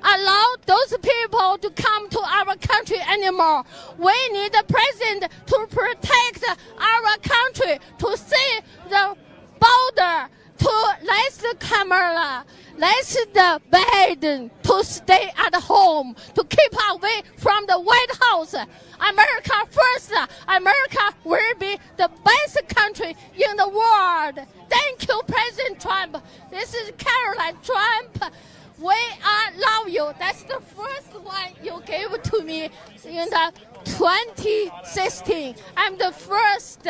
allow those people to come to our country anymore. We need a president to protect our country, to see the border, to let the Kamala Let's the Biden to stay at home, to keep away from the White House. America first. America will be the best country in the world. Thank you, President Trump. This is Caroline Trump. We love you. That's the first one you gave to me in the 2016. I'm the first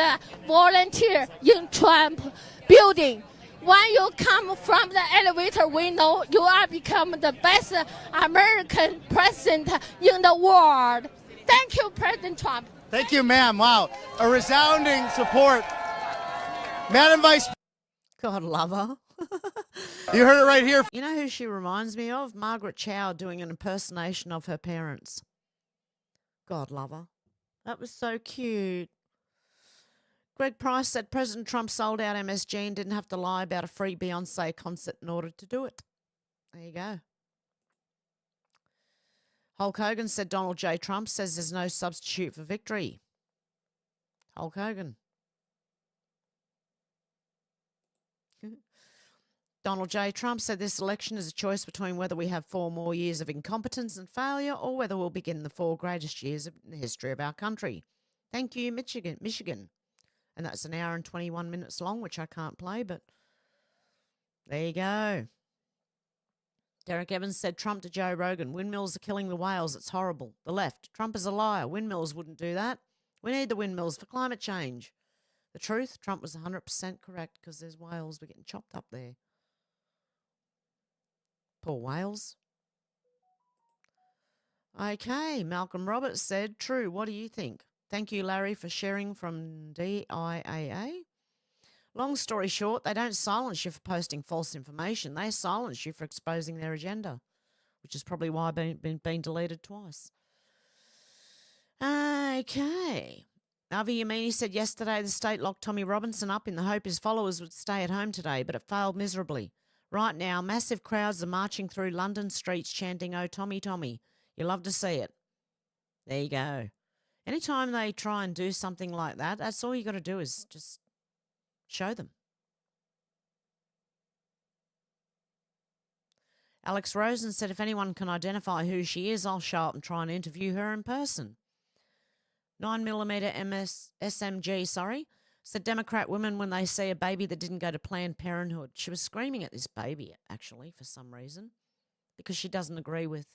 volunteer in Trump building. When you come from the elevator, we know you are become the best American president in the world. Thank you, President Trump. Thank you, ma'am. Wow. A resounding support. Madam Vice. God love her. You heard it right here. You know who she reminds me of? Margaret Chow doing an impersonation of her parents. God love her. That was so cute. Greg Price said President Trump sold out MSG and didn't have to lie about a free Beyonce concert in order to do it. There you go. Hulk Hogan said Donald J. Trump says there's no substitute for victory. Hulk Hogan. Donald J. Trump said this election is a choice between whether we have 4 more years of incompetence and failure or whether we'll begin the 4 greatest years in the history of our country. Thank you, Michigan. And that's an hour and 21 minutes long, which I can't play, but there you go. Derek Evans said Trump to Joe Rogan, windmills are killing the whales, it's horrible. The left, Trump is a liar, windmills wouldn't do that. We need the windmills for climate change. The truth, Trump was 100% correct because there's whales, we're getting chopped up there. Poor whales. Okay, Malcolm Roberts said, true, what do you think? Thank you, Larry, for sharing from DIAA. Long story short, they don't silence you for posting false information. They silence you for exposing their agenda, which is probably why I've been deleted twice. Okay. Avi Yamini said yesterday the state locked Tommy Robinson up in the hope his followers would stay at home today, but it failed miserably. Right now, massive crowds are marching through London streets chanting, "Oh, Tommy, Tommy." You love to see it. There you go. Anytime they try and do something like that, that's all you got to do is just show them. Alex Rosen said, if anyone can identify who she is, I'll show up and try and interview her in person. 9mm SMG, said Democrat women when they see a baby that didn't go to Planned Parenthood. She was screaming at this baby, actually, for some reason, because she doesn't agree with,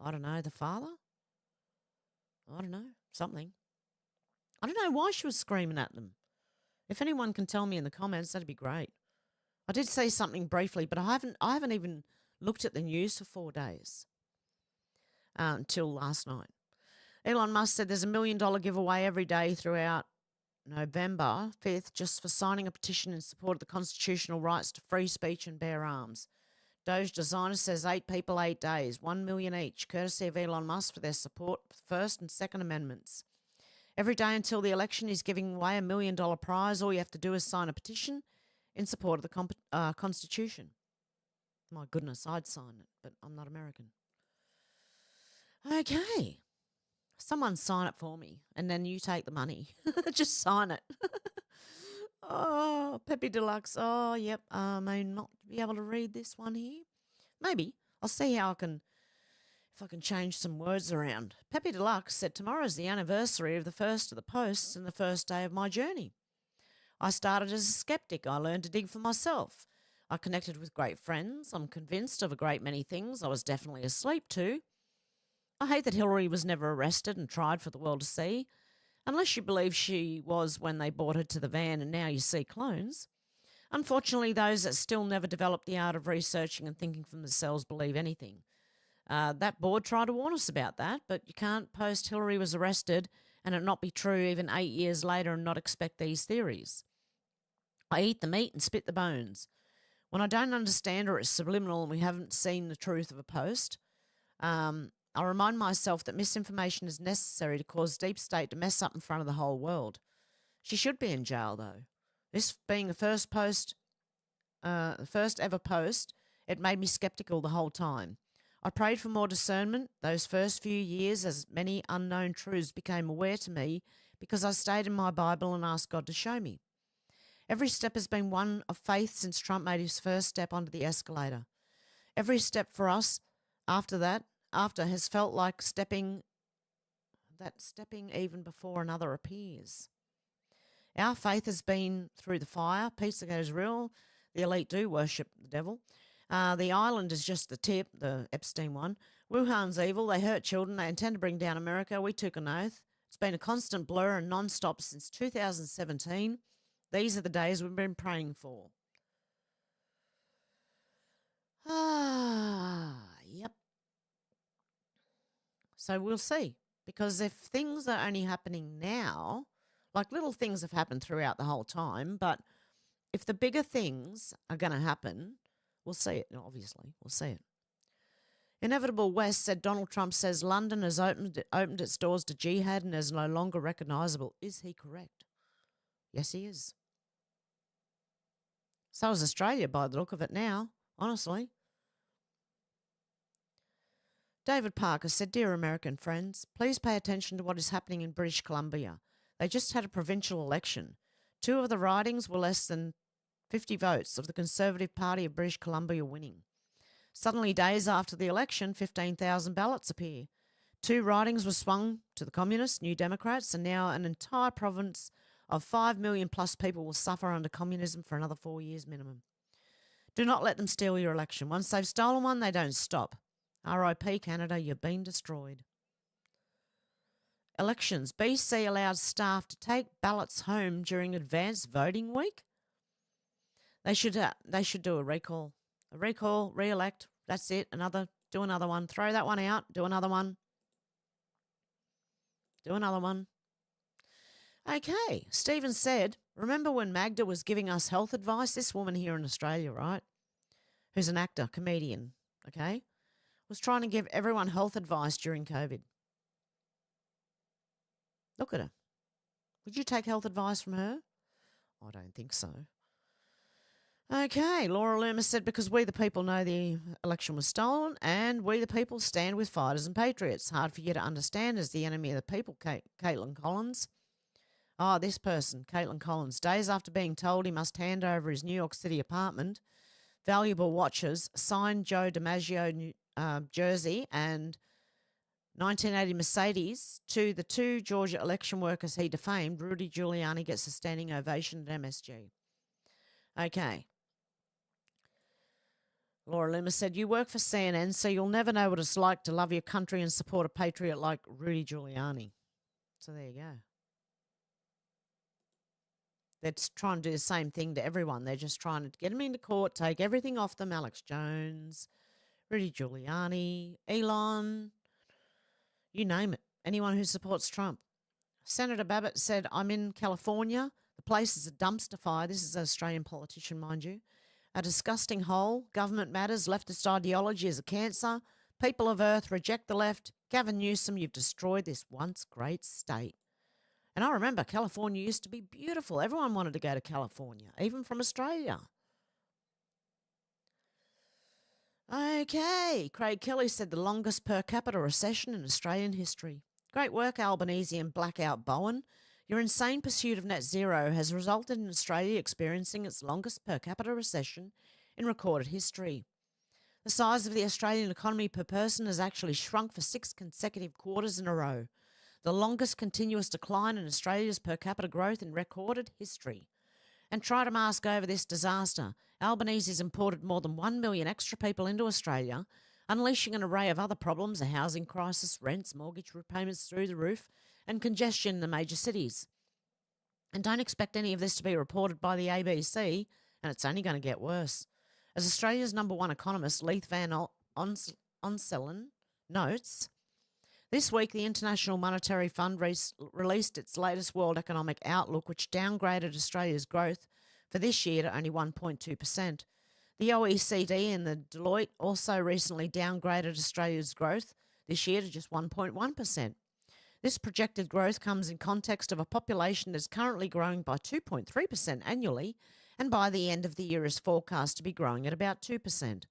I don't know, the father? I don't know, something. I don't know why she was screaming at them. If anyone can tell me in the comments, that'd be great. I did say something briefly, but I haven't even looked at the news for 4 days until last night. Elon Musk said there's $1 million giveaway every day throughout November 5th just for signing a petition in support of the constitutional rights to free speech and bear arms. Doge designer says 8 people, 8 days, 1 million each, courtesy of Elon Musk for their support for the First and Second Amendments. Every day until the election, he's giving away $1 million prize. All you have to do is sign a petition in support of the Constitution. My goodness, I'd sign it, but I'm not American. Okay. Someone sign it for me, and then you take the money. Just sign it. Oh, Pepe Deluxe. Oh, yep. I may not be able to read this one here. Maybe. I'll see how if I can change some words around. Pepe Deluxe said tomorrow's the anniversary of the first of the posts and the first day of my journey. I started as a skeptic. I learned to dig for myself. I connected with great friends. I'm convinced of a great many things I was definitely asleep to. I hate that Hillary was never arrested and tried for the world to see, unless you believe she was when they brought her to the van and now you see clones. Unfortunately, those that still never developed the art of researching and thinking for themselves believe anything. That board tried to warn us about that, but you can't post Hillary was arrested and it not be true even 8 years later and not expect these theories. I eat the meat and spit the bones. When I don't understand or it's subliminal and we haven't seen the truth of a post, I remind myself that misinformation is necessary to cause deep state to mess up in front of the whole world. She should be in jail, though. This being the first ever post, it made me skeptical the whole time. I prayed for more discernment those first few years as many unknown truths became aware to me because I stayed in my Bible and asked God to show me. Every step has been one of faith since Trump made his first step onto the escalator. Every step for us after has felt like stepping even before another appears. Our faith has been through the fire. Pizza goes real. The elite do worship the devil. The island is just the tip, the Epstein one. Wuhan's evil. They hurt children. They intend to bring down America. We took an oath. It's been a constant blur and non-stop since 2017. These are the days we've been praying for. Yep. So we'll see. Because if things are only happening now, like little things have happened throughout the whole time, but if the bigger things are going to happen, we'll see it, obviously. We'll see it. Inevitable West said Donald Trump says London has opened its doors to jihad and is no longer recognisable. Is he correct? Yes, he is. So is Australia by the look of it now, honestly. David Parker said, Dear American friends, please pay attention to what is happening in British Columbia. They just had a provincial election. 2 of the ridings were less than 50 votes of the Conservative Party of British Columbia winning. Suddenly, days after the election, 15,000 ballots appear. 2 ridings were swung to the Communists, New Democrats, and now an entire province of 5 million plus people will suffer under communism for another 4 years minimum. Do not let them steal your election. Once they've stolen one, they don't stop. RIP Canada, you've been destroyed. Elections. BC allows staff to take ballots home during advanced voting week. They should do a recall. A recall, re-elect, that's it. Do another one. Throw that one out. Do another one. Do another one. Okay, Stephen said, remember when Magda was giving us health advice? This woman here in Australia, right, who's an actor, comedian, okay, was trying to give everyone health advice during COVID. Look at her. Would you take health advice from her? I don't think so. Okay, Laura Loomis said, because we the people know the election was stolen and we the people stand with fighters and patriots. Hard for you to understand as the enemy of the people, Caitlin Collins. Oh, this person, Caitlin Collins, days after being told he must hand over his New York City apartment, valuable watches, signed Joe DiMaggio jersey and 1980 Mercedes to the 2 Georgia election workers he defamed, Rudy Giuliani gets a standing ovation at MSG. Okay. Laura Loomis said, you work for CNN, so you'll never know what it's like to love your country and support a patriot like Rudy Giuliani. So there you go. They're trying to do the same thing to everyone. They're just trying to get them into court, take everything off them. Alex Jones, Rudy Giuliani, Elon, you name it. Anyone who supports Trump. Senator Babbitt said, I'm in California. The place is a dumpster fire. This is an Australian politician, mind you. A disgusting hole. Government matters. Leftist ideology is a cancer. People of Earth reject the left. Gavin Newsom, you've destroyed this once great state. And I remember California used to be beautiful. Everyone wanted to go to California, even from Australia. Okay, Craig Kelly said the longest per capita recession in Australian history. Great work, Albanese and Blackout Bowen. Your insane pursuit of net zero has resulted in Australia experiencing its longest per capita recession in recorded history. The size of the Australian economy per person has actually shrunk for 6 consecutive quarters in a row, the longest continuous decline in Australia's per capita growth in recorded history. And try to mask over this disaster, Albanese has imported more than 1 million extra people into Australia, unleashing an array of other problems, a housing crisis, rents, mortgage repayments through the roof, and congestion in the major cities. And don't expect any of this to be reported by the ABC, and it's only going to get worse. As Australia's #1 economist, Leith Van Onselen, notes, this week the International Monetary Fund released its latest World Economic Outlook, which downgraded Australia's growth for this year to only 1.2%. The OECD and the Deloitte also recently downgraded Australia's growth this year to just 1.1%. This projected growth comes in context of a population that is currently growing by 2.3% annually, and by the end of the year is forecast to be growing at about 2%.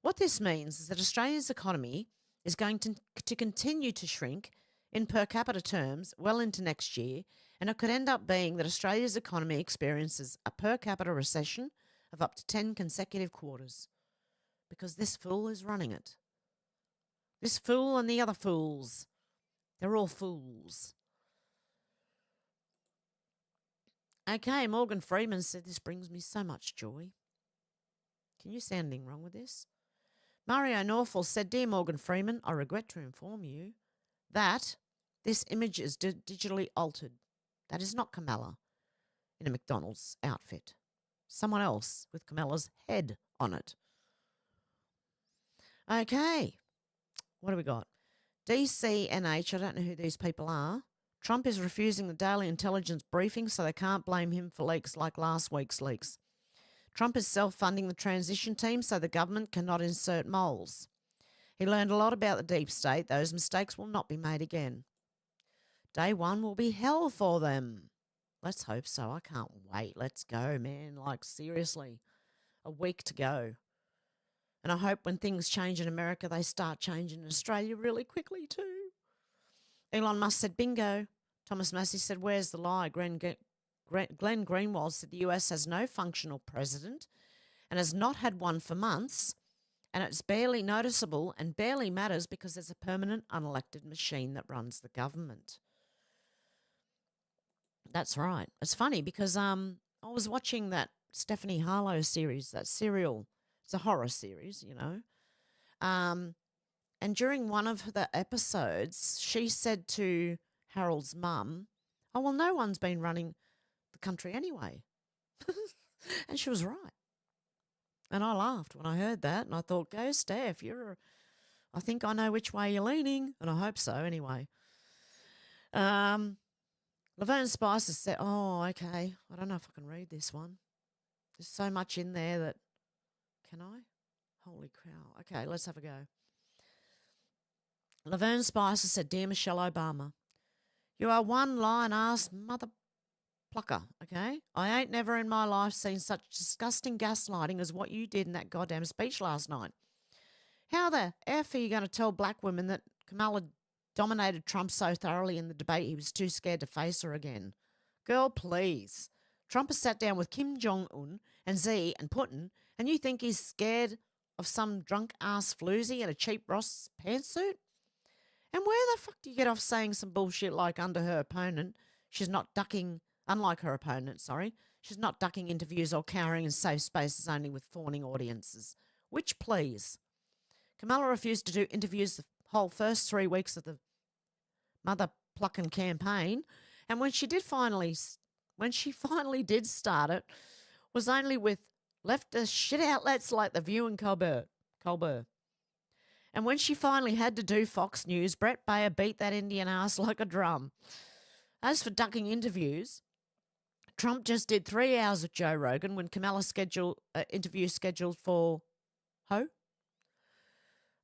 What this means is that Australia's economy is going to continue to shrink in per capita terms well into next year, and it could end up being that Australia's economy experiences a per capita recession of up to 10 consecutive quarters. because this fool is running it. This fool and the other fools. They're all fools. Okay, Morgan Freeman said, this brings me so much joy. Can you see anything wrong with this? Mario Norfolk said, Dear Morgan Freeman, I regret to inform you that this image is digitally altered. That is not Kamala in a McDonald's outfit. Someone else with Kamala's head on it. Okay, what do we got? DCNH, I don't know who these people are. Trump is refusing the daily intelligence briefing, so they can't blame him for leaks like last week's leaks. Trump is self-funding the transition team so the government cannot insert moles. He learned a lot about the deep state. Those mistakes will not be made again. Day one will be hell for them. Let's hope so. I can't wait. Let's go, man. Like, seriously, a week to go. And I hope when things change in America, they start changing in Australia really quickly too. Elon Musk said, bingo. Thomas Massey said, where's the lie? Glenn Greenwald said the US has no functional president and has not had one for months, and it's barely noticeable and barely matters because there's a permanent unelected machine that runs the government. That's right. It's funny because I was watching that Stephanie Harlow series, that serial. It's a horror series, you know. And during one of the episodes, she said to Harold's mum, oh, well, no one's been running the country anyway. And she was right. And I laughed when I heard that, and I thought, go, Steph, I think I know which way you're leaning, and I hope so anyway. Laverne Spicer said, oh, okay, I don't know if I can read this one. There's so much in there that, can I? Holy cow. Okay, let's have a go. Laverne Spicer said, Dear Michelle Obama, you are one lying-ass mother plucker, okay? I ain't never in my life seen such disgusting gaslighting as what you did in that goddamn speech last night. How the F are you going to tell black women that Kamala dominated Trump so thoroughly in the debate he was too scared to face her again? Girl, please. Trump has sat down with Kim Jong-un and Xi and Putin, and you think he's scared of some drunk-ass floozy in a cheap Ross pantsuit? And where the fuck do you get off saying some bullshit like under her opponent, she's not ducking, unlike her opponent, she's not ducking interviews or cowering in safe spaces only with fawning audiences? Which, please? Kamala refused to do interviews the whole first 3 weeks of the mother-plucking campaign, and when she finally did start it, was only with leftist shit outlets like The View and Colbert. And when she finally had to do Fox News, Brett Baer beat that Indian ass like a drum. As for ducking interviews, Trump just did 3 hours with Joe Rogan when Kamala interview scheduled for Ho?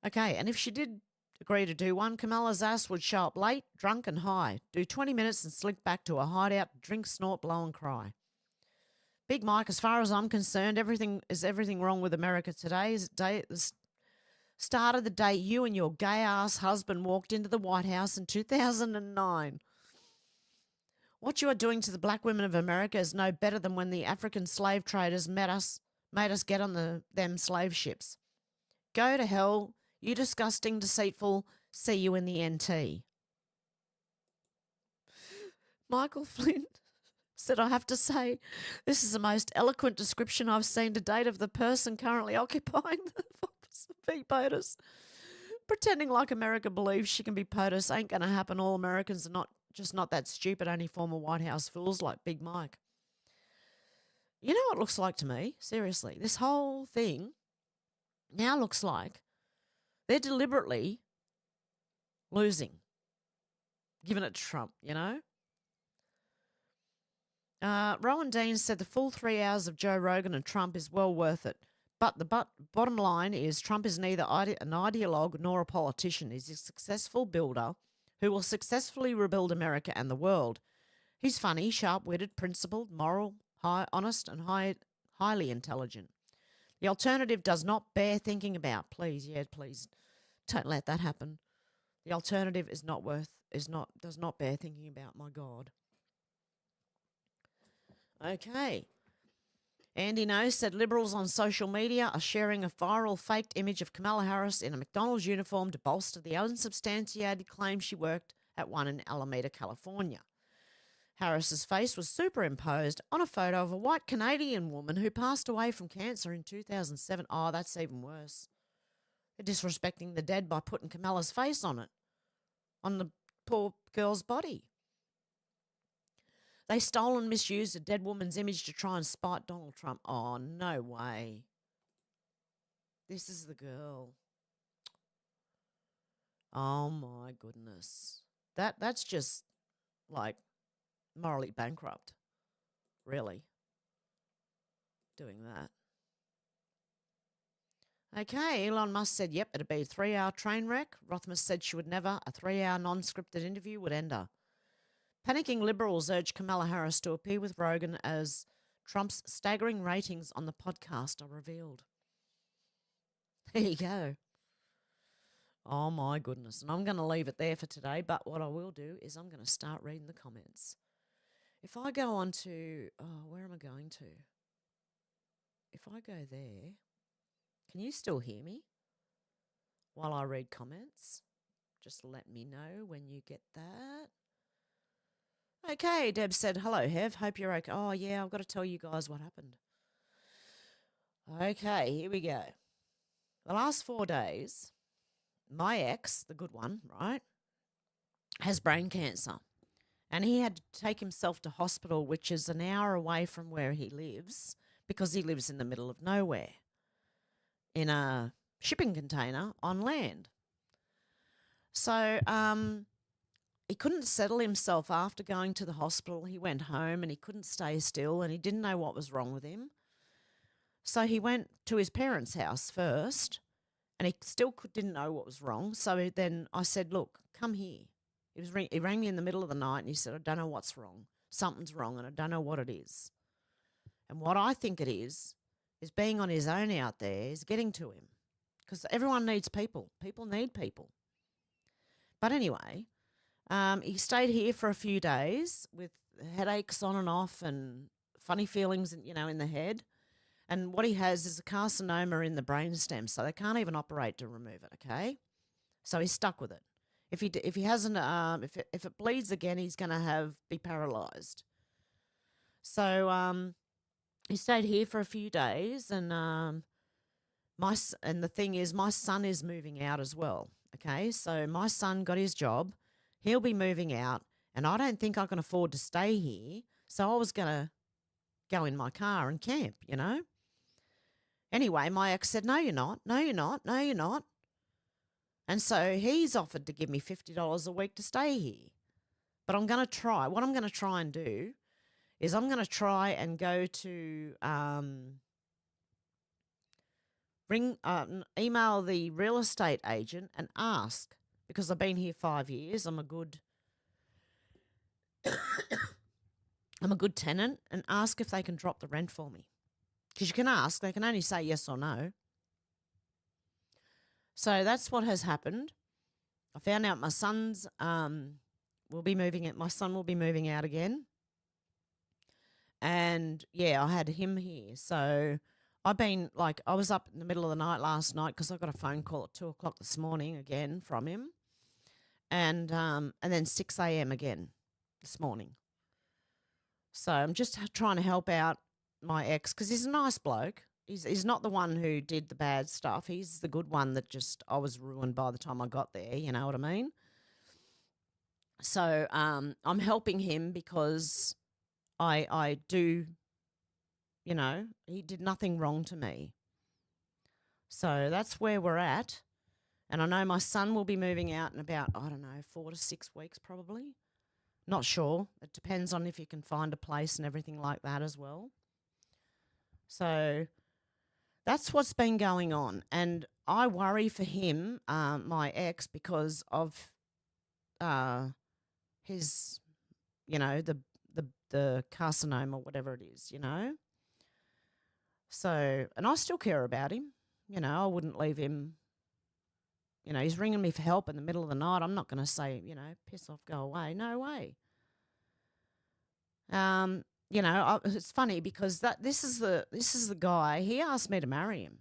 Okay, and if she did agree to do one, Kamala's ass would show up late, drunk and high, do 20 minutes and slink back to a hideout, drink, snort, blow and cry. Big Mike, as far as I'm concerned, everything wrong with America today is the start of the day you and your gay-ass husband walked into the White House in 2009. What you are doing to the black women of America is no better than when the African slave traders made us get on them slave ships. Go to hell, you disgusting, deceitful, see you in the NT. Michael Flynn said, I have to say, this is the most eloquent description I've seen to date of the person currently occupying the office of Pete POTUS. Pretending like America believes she can be POTUS ain't going to happen. All Americans are not that stupid, only former White House fools like Big Mike. You know what it looks like to me? Seriously, this whole thing now looks like they're deliberately losing, giving it to Trump, you know? Rowan Dean said the full 3 hours of Joe Rogan and Trump is well worth it. But the bottom line is Trump is neither an ideologue nor a politician. He's a successful builder who will successfully rebuild America and the world. He's funny, sharp-witted, principled, moral, honest, and highly intelligent. The alternative does not bear thinking about. Please, don't let that happen. The alternative does not bear thinking about, my God. Okay. Andy Knows said Liberals on social media are sharing a viral faked image of Kamala Harris in a McDonald's uniform to bolster the unsubstantiated claim she worked at one in Alameda, California. Harris's face was superimposed on a photo of a white Canadian woman who passed away from cancer in 2007. Oh, that's even worse. They're disrespecting the dead by putting Kamala's face on it, on the poor girl's body. They stole and misused a dead woman's image to try and spite Donald Trump. Oh, no way. This is the girl. Oh, my goodness. That's just, like, morally bankrupt, really, doing that. Okay, Elon Musk said, yep, it'd be a 3-hour train wreck. Rothmus said she would never. A 3-hour non-scripted interview would end her. Panicking Liberals urge Kamala Harris to appear with Rogan as Trump's staggering ratings on the podcast are revealed. There you go. Oh, my goodness. And I'm going to leave it there for today, but what I will do is I'm going to start reading the comments. If I go on to, where am I going to? If I go there, can you still hear me while I read comments? Just let me know when you get that. Okay, Deb said, hello, Hev. Hope you're okay. Oh, yeah, I've got to tell you guys what happened. Okay, here we go. The last 4 days, my ex, the good one, right, has brain cancer. And he had to take himself to hospital, which is an hour away from where he lives, because he lives in the middle of nowhere, in a shipping container on land. So he couldn't settle himself after going to the hospital. He went home and he couldn't stay still and he didn't know what was wrong with him. So he went to his parents' house first and he still didn't know what was wrong. So then I said, look, come here. He rang me in the middle of the night and he said, I don't know what's wrong. Something's wrong and I don't know what it is. And what I think it is being on his own out there is getting to him. Because everyone needs people. People need people. But anyway, he stayed here for a few days with headaches on and off and funny feelings, in the head. And what he has is a carcinoma in the brainstem, so they can't even operate to remove it, okay? So he's stuck with it. If he hasn't, if it bleeds again, he's going to be paralysed. So he stayed here for a few days, and the thing is, my son is moving out as well. Okay, so my son got his job, he'll be moving out, and I don't think I can afford to stay here. So I was going to go in my car and camp, Anyway, my ex said, no, you're not. No, you're not. No, you're not. And so he's offered to give me $50 a week to stay here. But I'm going to try. What I'm going to try and do is I'm going to try and go to email the real estate agent and ask, because I've been here 5 years, I'm a good tenant, and ask if they can drop the rent for me. Because you can ask, they can only say yes or no. So that's what has happened. I found out my son's will be moving it. My son will be moving out again. And yeah, I had him here. So I was up in the middle of the night last night because I got a phone call at 2:00 this morning again from him. And then 6 a.m. again this morning. So I'm just trying to help out my ex because he's a nice bloke. He's not the one who did the bad stuff. He's the good one that I was ruined by the time I got there, you know what I mean? So I'm helping him because I do, he did nothing wrong to me. So that's where we're at. And I know my son will be moving out in about, 4 to 6 weeks probably. Not sure. It depends on if you can find a place and everything like that as well. So that's what's been going on. And I worry for him, my ex, because of his, the carcinoma, whatever it is, So, and I still care about him. I wouldn't leave him. He's ringing me for help in the middle of the night. I'm not going to say, piss off, go away. No way. you know, it's funny because this is the guy. He asked me to marry him,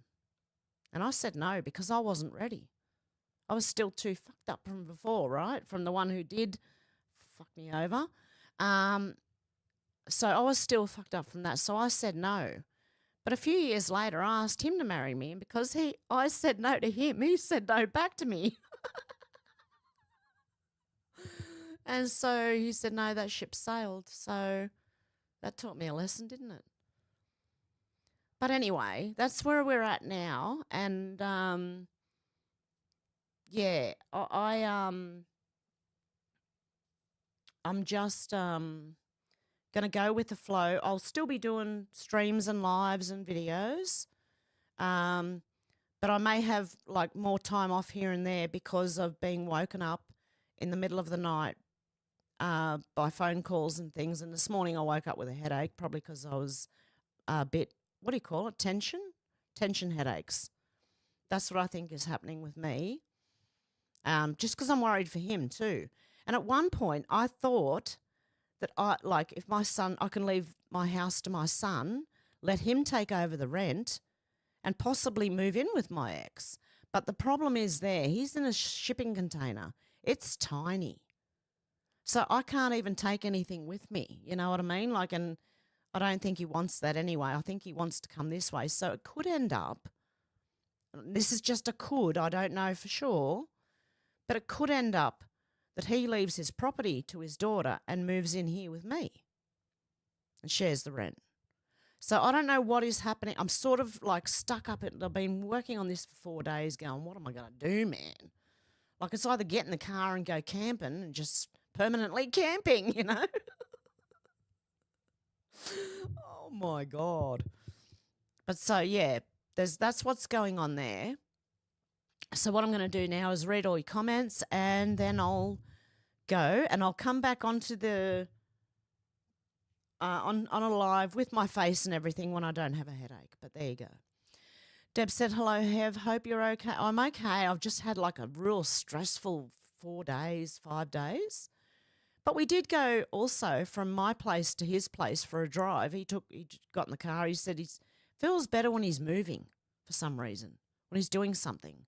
and I said no because I wasn't ready. I was still too fucked up from before, right? From the one who did fuck me over. So I was still fucked up from that. So I said no. But a few years later, I asked him to marry me, and because I said no to him, he said no back to me. And so he said, no, that ship sailed. So that taught me a lesson, didn't it? But anyway, that's where we're at now. And yeah, I'm just going to go with the flow. I'll still be doing streams and lives and videos. But I may have like more time off here and there because of being woken up in the middle of the night by phone calls and things. And this morning I woke up with a headache, probably because I was a bit, what do you call it, tension headaches. That's what I think is happening with me, just because I'm worried for him too. And at one point I thought that if my son, I can leave my house to my son, let him take over the rent and possibly move in with my ex. But the problem is he's in a shipping container. It's tiny. So I can't even take anything with me. You know what I mean? And I don't think he wants that anyway. I think he wants to come this way. So it could end up, this is just a could, I don't know for sure, but it could end up that he leaves his property to his daughter and moves in here with me and shares the rent. So I don't know what is happening. I'm sort of like stuck up. I've been working on this for 4 days going, what am I going to do, man? Like it's either get in the car and go camping and just permanently camping, you know? Oh, my God. But so, yeah, that's what's going on there. So what I'm going to do now is read all your comments and then I'll go and I'll come back onto the on a live with my face and everything when I don't have a headache. But there you go. Deb said, hello, Hev. Hope you're okay. I'm okay. I've just had like a real stressful 4 days, 5 days. But we did go also from my place to his place for a drive. He got in the car. He said he feels better when he's moving for some reason, when he's doing something,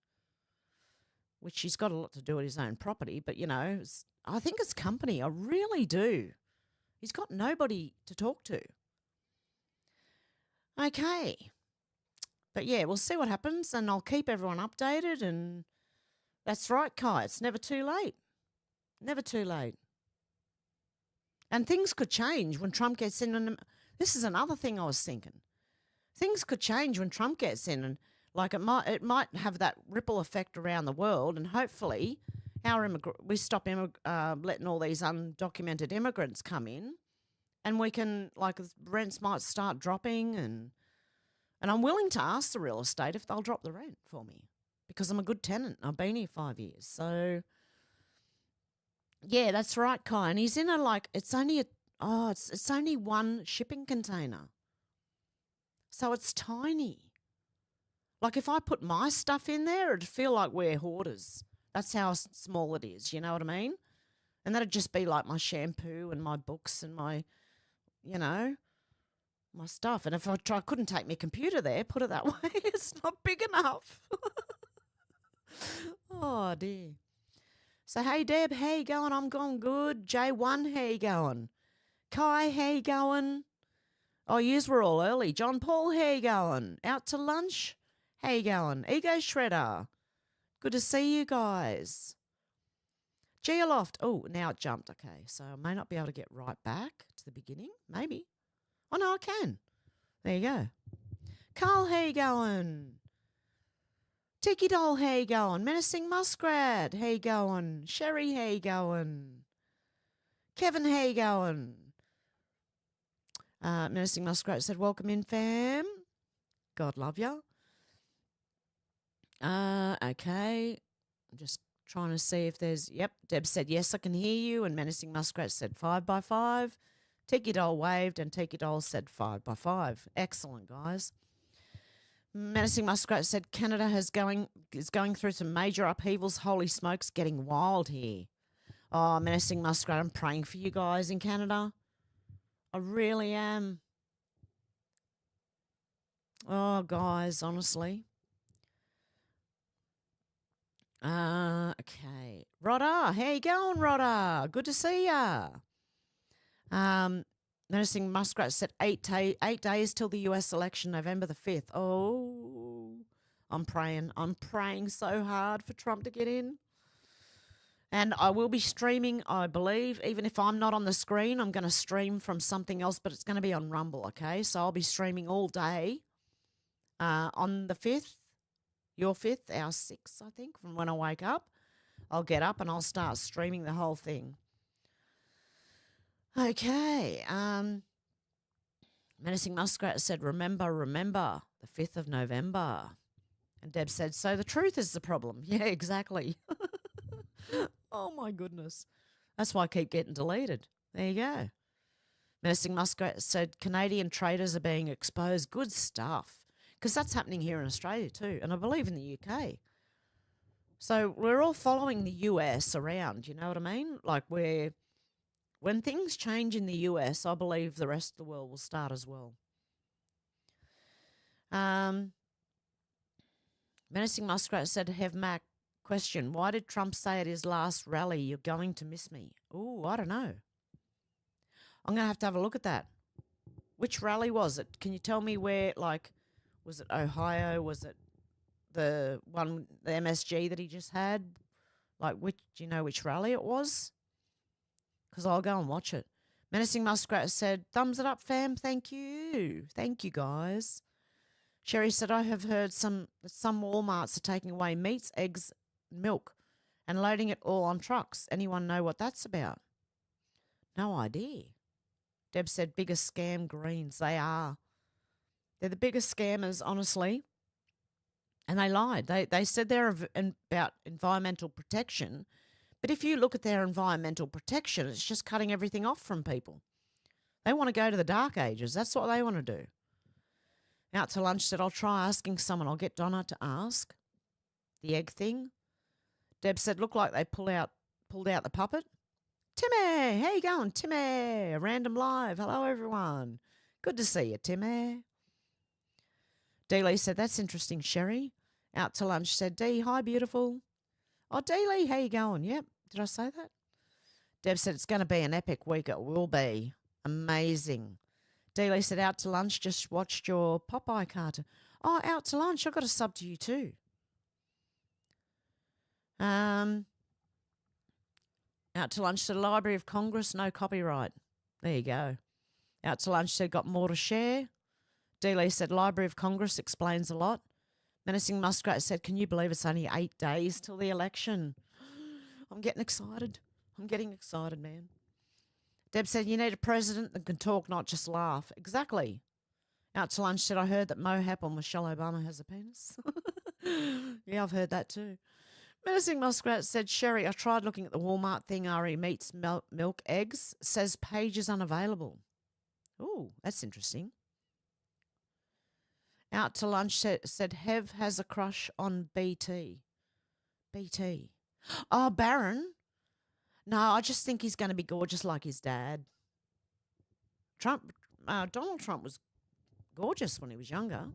which he's got a lot to do at his own property. But, you know, I think it's company. I really do. He's got nobody to talk to. Okay. But, yeah, we'll see what happens and I'll keep everyone updated. And that's right, Kai. It's never too late. Never too late. And things could change when Trump gets in. And this is another thing I was thinking. Things could change when Trump gets in, and like it might have that ripple effect around the world. And hopefully, we stop letting all these undocumented immigrants come in, and we can rents might start dropping. And I'm willing to ask the real estate if they'll drop the rent for me because I'm a good tenant. I've been here 5 years, so. Yeah, that's right, Kai. And he's in it's only one shipping container. So it's tiny. Like if I put my stuff in there, it'd feel like we're hoarders. That's how small it is, you know what I mean? And that'd just be like my shampoo and my books and my, you know, my stuff. And if I couldn't take my computer there, put it that way, it's not big enough. Oh, dear. So, hey, Deb, how you going? I'm going good. J1, how you going? Kai, how you going? Oh, yous were all early. John Paul, how you going? Out to lunch? How you going? Ego Shredder. Good to see you guys. Geoloft. Oh, now it jumped. Okay, so I may not be able to get right back to the beginning. Maybe. Oh, no, I can. There you go. Carl, how you going? Tiki Doll, how you going? Menacing Muskrat, how you going? Sherry, how you going? Kevin, how you going? Menacing Muskrat said, welcome in, fam. God love you. Okay. I'm just trying to see if there's, yep, Deb said, yes, I can hear you. And Menacing Muskrat said 5x5. Tiki Doll waved and Tiki Doll said 5x5. Excellent, guys. Menacing Muskrat said Canada is going through some major upheavals. Holy smokes, getting wild here. Oh, Menacing Muskrat, I'm praying for you guys in Canada. I really am. Oh, guys, honestly. Okay. Rodder, how you going, Rodder? Good to see ya. Noticing Muskrat said 8 days till the US election, November the 5th. Oh, I'm praying. I'm praying so hard for Trump to get in. And I will be streaming, I believe. Even if I'm not on the screen, I'm going to stream from something else, but it's going to be on Rumble, okay? So I'll be streaming all day on the 5th, your 5th, our 6th, I think, from when I wake up. I'll get up and I'll start streaming the whole thing. Okay. Menacing Muskrat said, remember, the 5th of November. And Deb said, so the truth is the problem. Yeah, exactly. Oh, my goodness. That's why I keep getting deleted. There you go. Menacing Muskrat said, Canadian traders are being exposed. Good stuff. Because that's happening here in Australia too, and I believe in the UK. So we're all following the US around, you know what I mean? Like when things change in the US, I believe the rest of the world will start as well. Menacing Muskrat said, Hev Mac, question, why did Trump say at his last rally, you're going to miss me? Ooh, I don't know. I'm going to have a look at that. Which rally was it? Can you tell me where, like, was it Ohio? Was it the one, the MSG that he just had? Like, do you know which rally it was? Because I'll go and watch it. Menacing Muskrat said, thumbs it up, fam. Thank you. Thank you, guys. Sherry said, I have heard some Walmarts are taking away meats, eggs, milk, and loading it all on trucks. Anyone know what that's about? No idea. Deb said, biggest scam, Greens. They are. They're the biggest scammers, honestly. And they lied. They said they're about environmental protection. But if you look at their environmental protection, it's just cutting everything off from people. They want to go to the dark ages. That's what they want to do. Out to lunch said, I'll try asking someone. I'll get Donna to ask. The egg thing. Deb said, look like they pulled out the puppet. Timmy, how you going, Timmy? Random Live. Hello, everyone. Good to see you, Timmy. Dee Lee said, that's interesting, Sherry. Out to lunch said, Dee, hi, beautiful. Oh, Dee Lee, how you going? Yep. Did I say that? Deb said, it's going to be an epic week. It will be. Amazing. Dee Lee said, out to lunch, just watched your Popeye cartoon. Oh, out to lunch. I've got a sub to you too. Out to lunch said, Library of Congress, no copyright. There you go. Out to lunch said, got more to share. Dee Lee said, Library of Congress explains a lot. Menacing Muskrat said, can you believe it's only 8 days till the election? I'm getting excited. I'm getting excited, man. Deb said, you need a president that can talk, not just laugh. Exactly. Out to lunch said, I heard that Mohap or Michelle Obama has a penis. Yeah, I've heard that too. Menacing Muskrat said, Sherry, I tried looking at the Walmart thing, RE meats, milk, eggs. Says page is unavailable. Ooh, that's interesting. Out to lunch said Hev has a crush on BT. BT. Oh, Barron. No, I just think he's going to be gorgeous like his dad. Donald Trump was gorgeous when he was younger.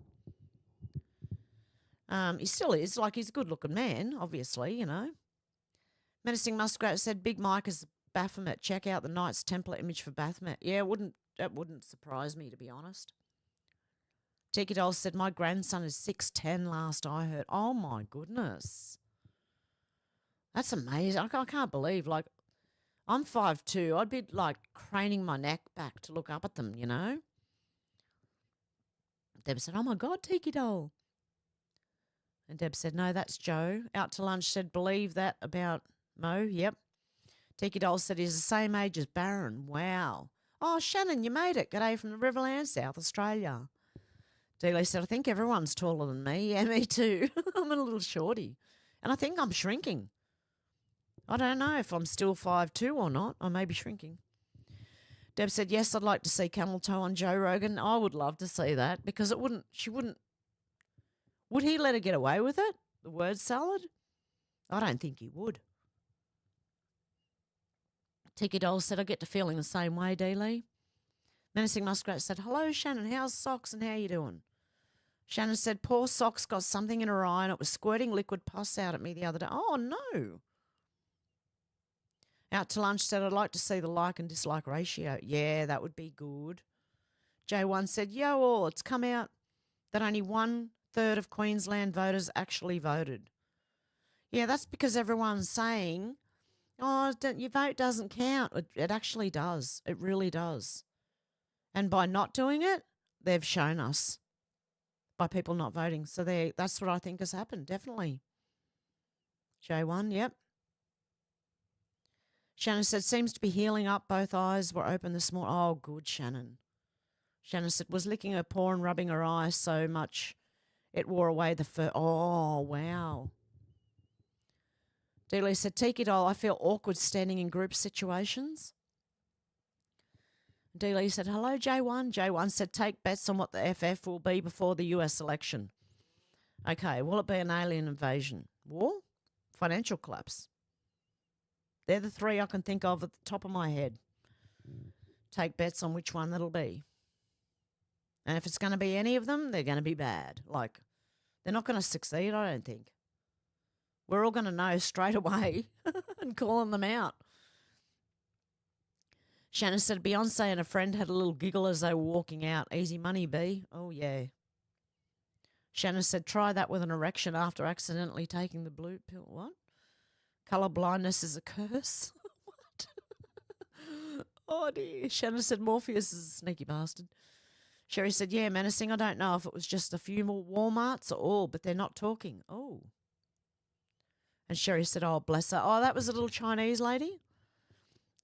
He still is. Like, he's a good-looking man, obviously, you know. Menacing Muskrat said, Big Mike is Baphomet. Check out the Knights Templar image for Baphomet. Yeah, that wouldn't surprise me, to be honest. Tiki Doll said, my grandson is 6'10", last I heard. Oh, my goodness. That's amazing. I can't believe, like, I'm 5'2". I'd be, like, craning my neck back to look up at them, you know. Deb said, oh, my God, Tiki Doll. And Deb said, no, that's Joe. Out to lunch said, believe that about Mo. Yep. Tiki Doll said, he's the same age as Barron. Wow. Oh, Shannon, you made it. G'day from the Riverland, South Australia. Dealey said, I think everyone's taller than me. Yeah, me too. I'm a little shorty. And I think I'm shrinking. I don't know if I'm still 5'2" or not. I may be shrinking. Deb said, yes, I'd like to see Camel Toe on Joe Rogan. I would love to see that because she wouldn't. Would he let her get away with it? The word salad? I don't think he would. Tiki Doll said, I get to feeling the same way, Dealey. Menacing Muskrat said, hello, Shannon, how's Socks and how you doing? Shannon said, poor Socks got something in her eye and it was squirting liquid pus out at me the other day. Oh, no. Out to lunch said, I'd like to see the like and dislike ratio. Yeah, that would be good. J1 said, yo, all, it's come out that only 1/3 of Queensland voters actually voted. Yeah, that's because everyone's saying, oh, your vote doesn't count. It actually does. It really does. And by not doing it, they've shown us by people not voting. So that's what I think has happened, definitely. J1, yep. Shannon said, seems to be healing up. Both eyes were open this morning. Oh, good, Shannon. Shannon said, was licking her paw and rubbing her eye so much it wore away the fur. Oh, wow. Dealey said, Tiki doll, I feel awkward standing in group situations. Dealey said, hello, J1. J1 said, take bets on what the FF will be before the US election. Okay, will it be an alien invasion? War? Financial collapse? They're the three I can think of at the top of my head. Take bets on which one that'll be. And if it's going to be any of them, they're going to be bad. Like, they're not going to succeed, I don't think. We're all going to know straight away and calling them out. Shannon said, Beyonce and a friend had a little giggle as they were walking out. Easy money, B. Oh, yeah. Shannon said, try that with an erection after accidentally taking the blue pill. What? Colour blindness is a curse? What? Oh, dear. Shannon said, Morpheus is a sneaky bastard. Sherry said, yeah, menacing. I don't know if it was just a few more Walmarts or all, but they're not talking. Oh. And Sherry said, oh, bless her. Oh, that was a little Chinese lady?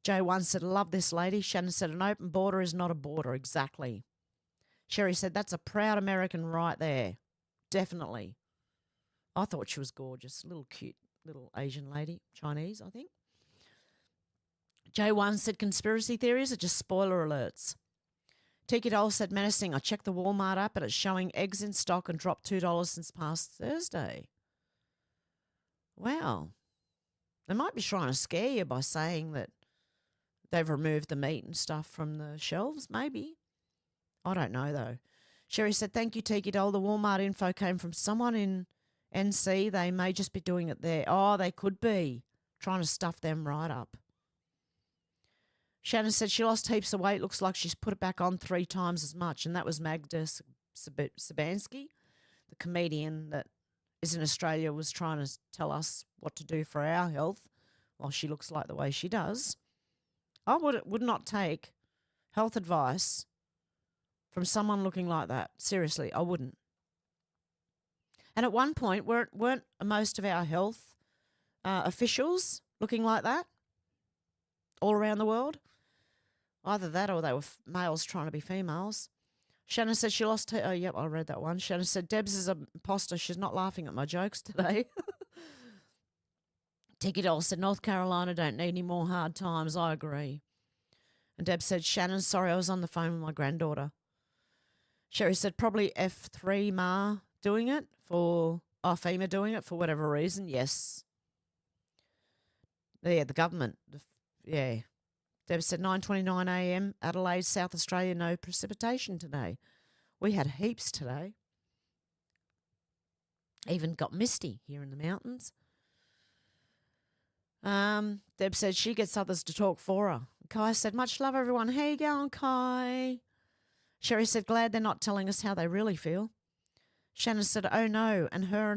J1 said, love this lady. Shannon said, an open border is not a border. Exactly. Sherry said, that's a proud American right there. Definitely. I thought she was gorgeous. Little cute little Asian lady. Chinese, I think. J1 said, conspiracy theories are just spoiler alerts. Tiki Doll said, menacing. I checked the Walmart app and it's showing eggs in stock and dropped $2 since past Thursday. Wow. They might be trying to scare you by saying that they've removed the meat and stuff from the shelves, maybe. I don't know, though. Sherry said, thank you, Tiki Doll. The Walmart info came from someone in NC. They may just be doing it there. Oh, they could be trying to stuff them right up. Shannon said she lost heaps of weight. Looks like she's put it back on 3 times as much. And that was Magda Sabansky, the comedian that is in Australia, was trying to tell us what to do for our health while she looks like the way she does. I would not take health advice from someone looking like that. Seriously, I wouldn't. And at one point, weren't most of our health officials looking like that all around the world? Either that or they were males trying to be females. Shannon said she lost her... Oh, yep, I read that one. Shannon said, Debs is an imposter. She's not laughing at my jokes today. Tiki Doll said, North Carolina don't need any more hard times. I agree. And Deb said, Shannon, sorry, I was on the phone with my granddaughter. Sherry said, probably F3 Ma doing it for... Oh, FEMA doing it for whatever reason. Yes. Yeah, the government. Yeah. Deb said 9:29 a.m. Adelaide, South Australia, no precipitation today. We had heaps today. Even got misty here in the mountains. Deb said she gets others to talk for her. Kai said, much love, everyone. How you going, Kai? Sherry said, glad they're not telling us how they really feel. Shannon said, oh no, and her.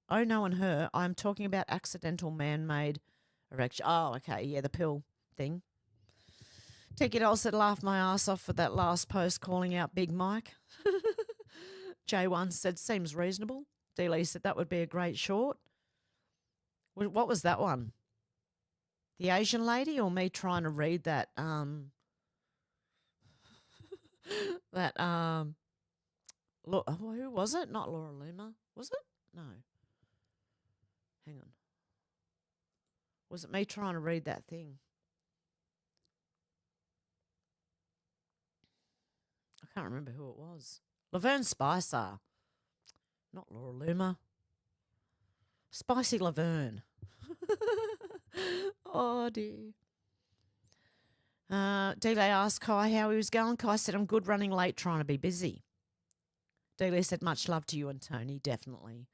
Oh no, and her. I'm talking about accidental man-made erection. Oh, okay, yeah, the pill thing. Tiki Doll said, laugh my ass off for that last post calling out Big Mike. J1 said, seems reasonable. D-Lee said, that would be a great short. What was that one? The Asian lady or me trying to read that, who was it? Not Laura Loomer. Was it? No. Hang on. Was it me trying to read that thing? I can't remember who it was. Laverne Spicer. Not Laura Loomer. Spicy Laverne. Oh, dear. Delay asked Kai how he was going. Kai said, I'm good, running late, trying to be busy. Delay said, much love to you and Tony, definitely.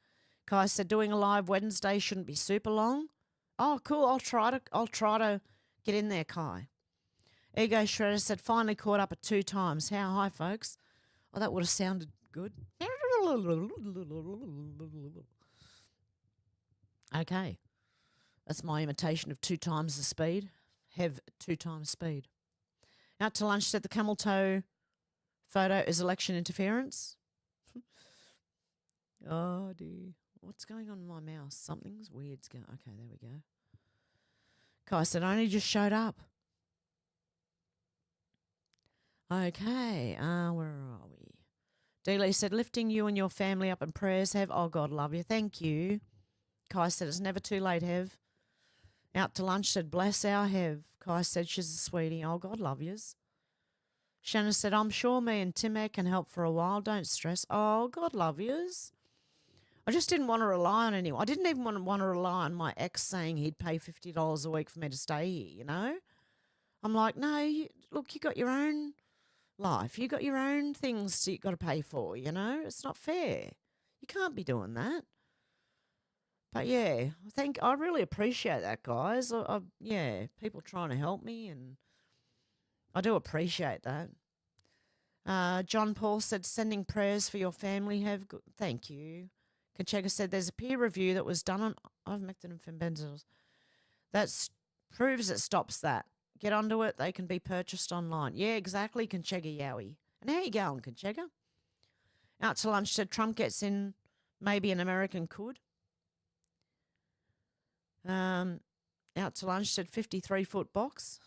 Kai said, doing a live Wednesday shouldn't be super long. Oh, cool. I'll try to get in there, Kai. Ego Shredder said, finally caught up at 2 times. How high, folks? Oh, that would have sounded good. Okay. That's my imitation of 2 times the speed. Have 2 times speed. Out to lunch said the camel toe photo is election interference. Oh, dear. What's going on in my mouse? Something's weird's going. Okay, there we go. Kai said, I only just showed up. Okay, where are we? Dealey said, lifting you and your family up in prayers, Hev. Oh, God love you. Thank you. Kai said, it's never too late, Hev. Out to lunch said, bless our Hev. Kai said, she's a sweetie. Oh, God love yous. Shannon said, I'm sure me and Tim can help for a while. Don't stress. Oh, God love yous. I just didn't want to rely on anyone. I didn't even want to rely on my ex saying he'd pay $50 a week for me to stay here, you know? I'm like, no, look, you got your own life. You got your own things you got to pay for, you know? It's not fair. You can't be doing that. But yeah, I really appreciate that, guys. Yeah, people trying to help me, and I do appreciate that. John Paul said, sending prayers for your family. Thank you. Kachega said, there's a peer review that was done on ivermectin and fenbendazole. That proves it stops that. Get onto it. They can be purchased online. Yeah, exactly, Kachega Yowie. And how you going, Kachega? Out to lunch said, Trump gets in, maybe an American could. Out to lunch said 53-foot box.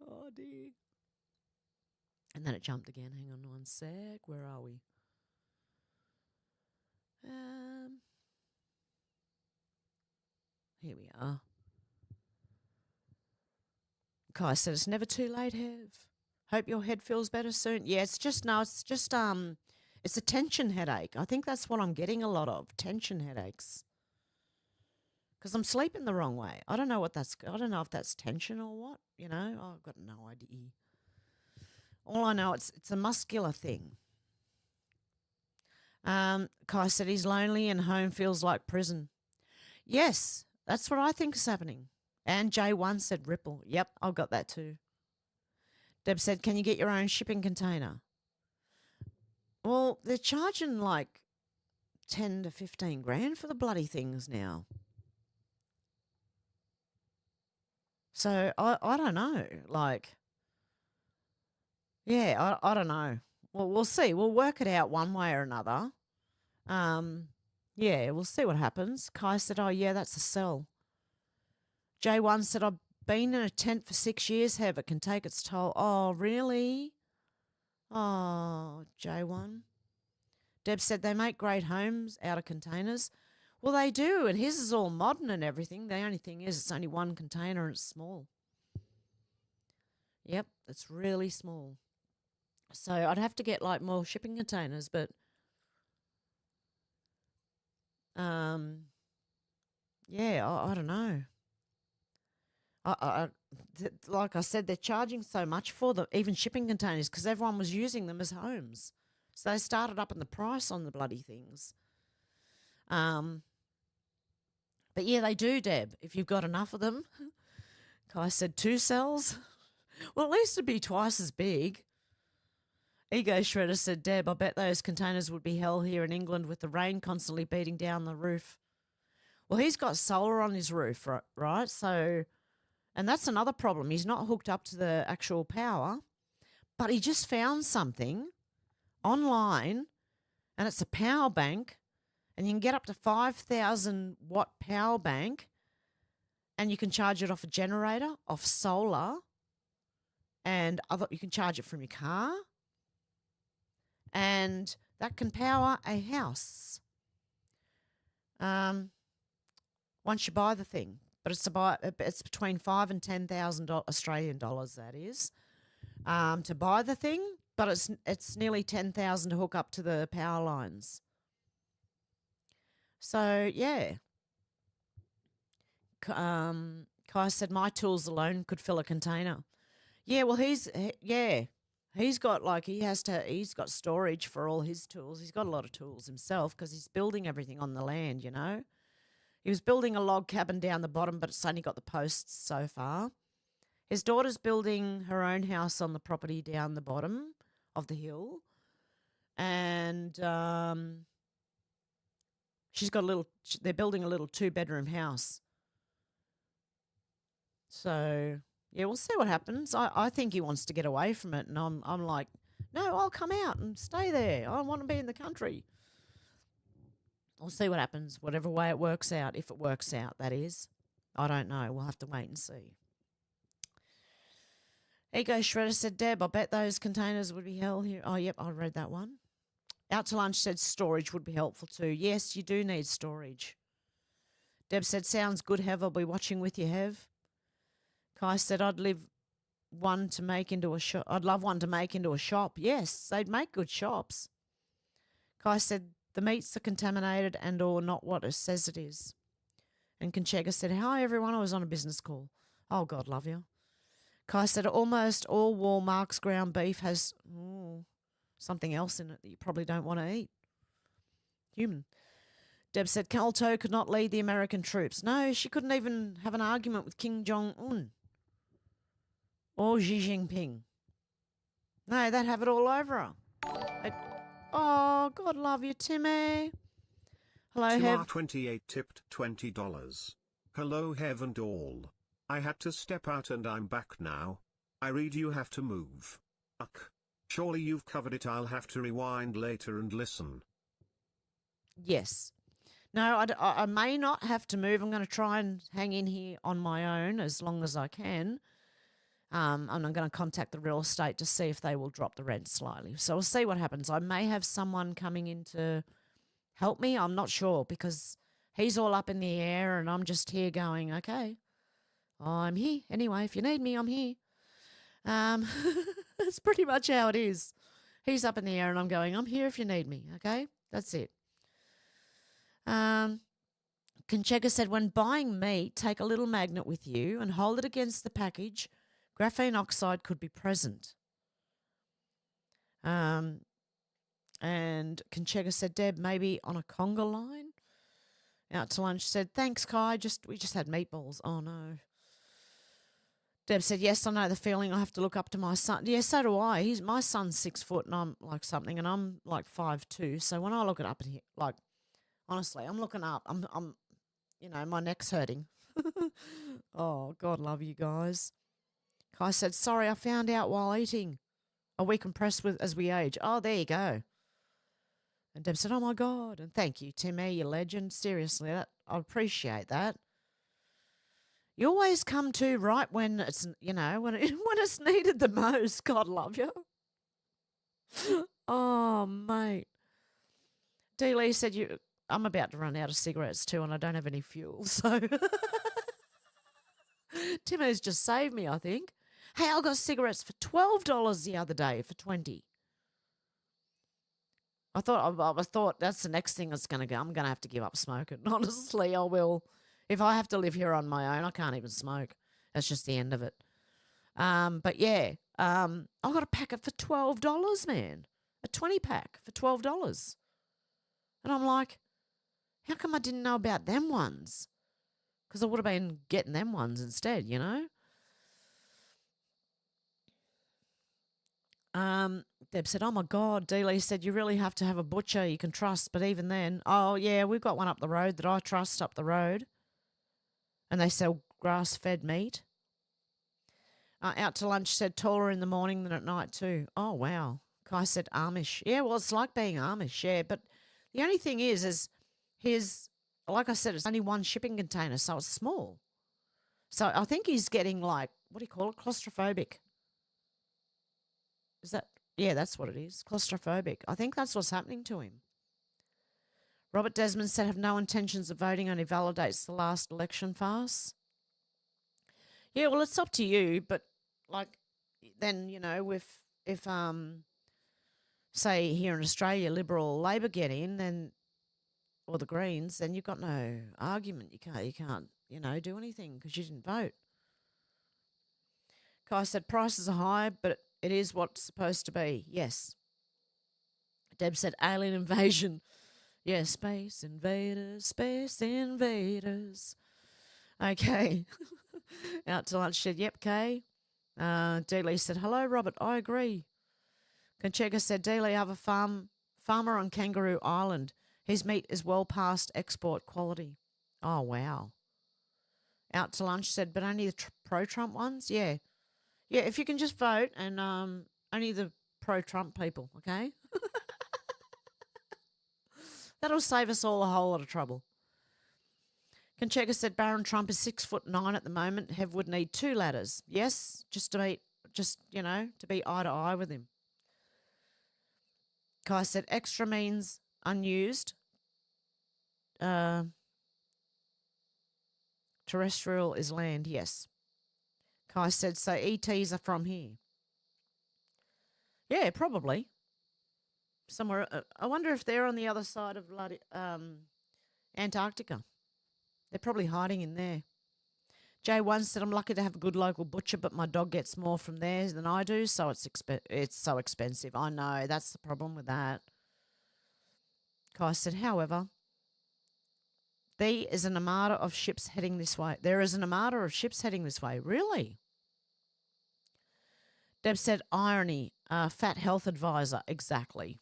Oh, dear. And then it jumped again. Hang on one sec. Where are we? Here we are. Kai said it's never too late, Hev. Hope your head feels better soon. Yeah, it's just it's a tension headache. I think that's what I'm getting a lot of, tension headaches. Because I'm sleeping the wrong way. I don't know if that's tension or what, you know. I've got no idea. All I know, it's a muscular thing. Kai said he's lonely and home feels like prison. Yes, that's what I think is happening. And J1 said ripple. Yep, I've got that too. Deb said, can you get your own shipping container? Well, they're charging like 10 to 15 grand for the bloody things now. So I don't know. Like, yeah, I don't know. Well, we'll see. We'll work it out one way or another. Yeah, we'll see what happens. Kai said, oh, yeah, that's a sell. J1 said, I've been in a tent for 6 years, Hev. It can take its toll. Oh, really? Oh, J1. Deb said they make great homes out of containers. Well, they do, and his is all modern and everything. The only thing is it's only one container and it's small. Yep, it's really small. So I'd have to get like more shipping containers, but yeah, I don't know. Like I said, they're charging so much for them, even shipping containers, because everyone was using them as homes. So they started upping the price on the bloody things. But yeah, they do, Deb, if you've got enough of them. Kai said 2 cells. Well, at least it'd be twice as big. Ego Shredder said, Deb, I bet those containers would be hell here in England with the rain constantly beating down the roof. Well, he's got solar on his roof, right? So, and that's another problem. He's not hooked up to the actual power, but he just found something online, and it's a power bank, and you can get up to 5,000 watt power bank, and you can charge it off a generator, off solar, and you can charge it from your car, and that can power a house. Once you buy the thing, but it's between $5,000 and $10,000 Australian dollars. That is to buy the thing, but it's nearly $10,000 to hook up to the power lines. So yeah, Kai said my tools alone could fill a container. Yeah, well, he's got he's got storage for all his tools. He's got a lot of tools himself because he's building everything on the land, you know. He was building a log cabin down the bottom, but it's only got the posts so far. His daughter's building her own house on the property down the bottom of the hill. And they're building a little 2-bedroom house. So, yeah, we'll see what happens. I think he wants to get away from it. And I'm like, no, I'll come out and stay there. I want to be in the country. We'll see what happens, whatever way it works out, if it works out, that is. I don't know. We'll have to wait and see. Ego Shredder said, Deb, I bet those containers would be held here. Oh, yep, I read that one. Out to Lunch said storage would be helpful too. Yes, you do need storage. Deb said, sounds good, Hev. I'll be watching with you, Hev. Kai said, I'd love one to make into a shop. Yes, they'd make good shops. Kai said, the meats are contaminated and or not what it says it is. And Conchega said, hi, everyone. I was on a business call. Oh, God love you. Kai said, almost all Walmart's ground beef has something else in it that you probably don't want to eat. Human. Deb said, Kalto could not lead the American troops. No, she couldn't even have an argument with Kim Jong-un or Xi Jinping. No, they'd have it all over her. Oh, God love you, Timmy. Hello, Hev. TR28 tipped $20. Hello, Hev and all. I had to step out and I'm back now. I read you have to move. Surely you've covered it. I'll have to rewind later and listen. Yes. No, I may not have to move. I'm going to try and hang in here on my own as long as I can. And I'm going to contact the real estate to see if they will drop the rent slightly. So we'll see what happens. I may have someone coming in to help me. I'm not sure because he's all up in the air and I'm just here going, okay, I'm here. Anyway, if you need me, I'm here. That's pretty much how it is. He's up in the air and I'm going, I'm here if you need me. Okay, that's it. Conchega said, when buying meat, take a little magnet with you and hold it against the package. Graphene oxide could be present. And Conchega said, Deb, maybe on a conga line? Out to Lunch said, thanks, Kai. We just had meatballs. Oh, no. Deb said, yes, I know the feeling. I have to look up to my son. Yeah, so do I. My son's 6 foot and I'm like something and I'm like 5'2". So when I look it up, like, honestly, I'm looking up. I'm, my neck's hurting. Oh, God love you guys. Kai said, sorry, I found out while eating. Are we compressed as we age? Oh, there you go. And Deb said, oh, my God. And thank you, Timmy, you legend. Seriously, I appreciate that. You always come to right when it's, when it's needed the most. God love you. Oh, mate. D. Lee said, I'm about to run out of cigarettes too, and I don't have any fuel. So Timo's just saved me, I think. Hey, I got cigarettes for $12 the other day for $20. I thought that's the next thing that's going to go. I'm going to have to give up smoking. Honestly, I will. If I have to live here on my own, I can't even smoke. That's just the end of it. But yeah, I got a packet for $12, man. A 20-pack for $12. And I'm like, how come I didn't know about them ones? Because I would have been getting them ones instead, Deb said, oh, my God. Dealey said, you really have to have a butcher you can trust. But even then, oh, yeah, we've got one up the road that I trust up the road. And they sell grass-fed meat. Out to Lunch said, taller in the morning than at night too. Oh, wow. Kai said Amish. Yeah, well, it's like being Amish, yeah. But the only thing is his, like I said, it's only one shipping container, so it's small. So I think he's getting like, what do you call it, claustrophobic. Is that, yeah, that's what it is, claustrophobic. I think that's what's happening to him. Robert Desmond said, have no intentions of voting, only validates the last election farce. Yeah, well, it's up to you, but like then, if say here in Australia, Liberal or Labor get in, then, or the Greens, then you've got no argument. You can't, do anything because you didn't vote. Kai said, prices are high, but it is what's supposed to be. Yes. Deb said, alien invasion. Yeah, space invaders, space invaders. Okay. Out to lunch said, yep, Kay. Dealey said, hello, Robert, I agree. Conchega said, Dealey, I have a farmer on Kangaroo Island. His meat is well past export quality. Oh, wow. Out to lunch said, but only the pro-Trump ones? Yeah. Yeah, if you can just vote and only the pro-Trump people, okay? That'll save us all a whole lot of trouble. Conchega said Barron Trump is 6'9" at the moment. Hev would need 2 ladders. Yes, just to be eye to eye with him. Kai said extra means unused. Terrestrial is land, yes. Kai said, so ETs are from here. Yeah, probably. Somewhere. I wonder if they're on the other side of Antarctica. They're probably hiding in there. J1 said, I'm lucky to have a good local butcher, but my dog gets more from there than I do, so it's so expensive. I know, that's the problem with that. Kai said, however, there is an armada of ships heading this way. There is an armada of ships heading this way. Really? Deb said, irony, fat health advisor. Exactly.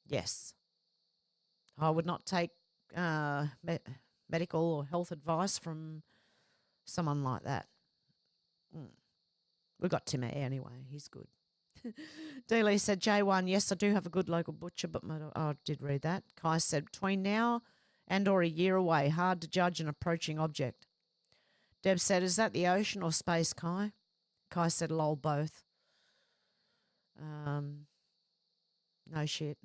Yes. I would not take medical or health advice from someone like that. We've got Tim anyway. He's good. Dealey said, J1, yes, I do have a good local butcher, but I did read that. Kai said, between now and or a year away, hard to judge an approaching object. Deb said, is that the ocean or space, Kai? Kai said, lol, both. No shit.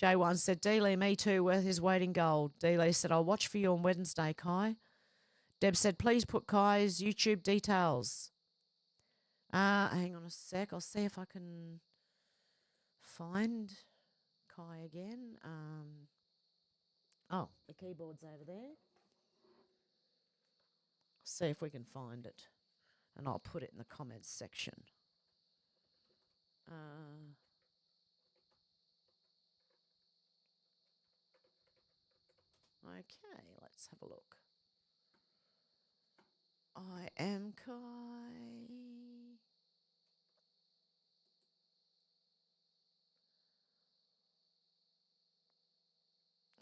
J1 said, Dealey, me too, worth his weight in gold. Dealey said, I'll watch for you on Wednesday, Kai. Deb said, please put Kai's YouTube details. Hang on a sec. I'll see if I can find Kai again. Oh, the keyboard's over there. I'll see if we can find it. And I'll put it in the comments section. Okay, let's have a look. I am Kai.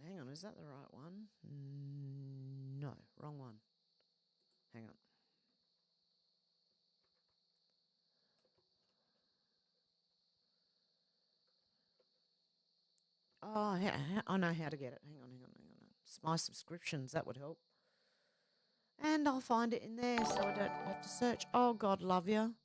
Hang on, is that the right one? No, wrong one. Hang on. Oh, I know how to get it. Hang on. It's my subscriptions. That would help. And I'll find it in there so I don't have to search. Oh, God love you.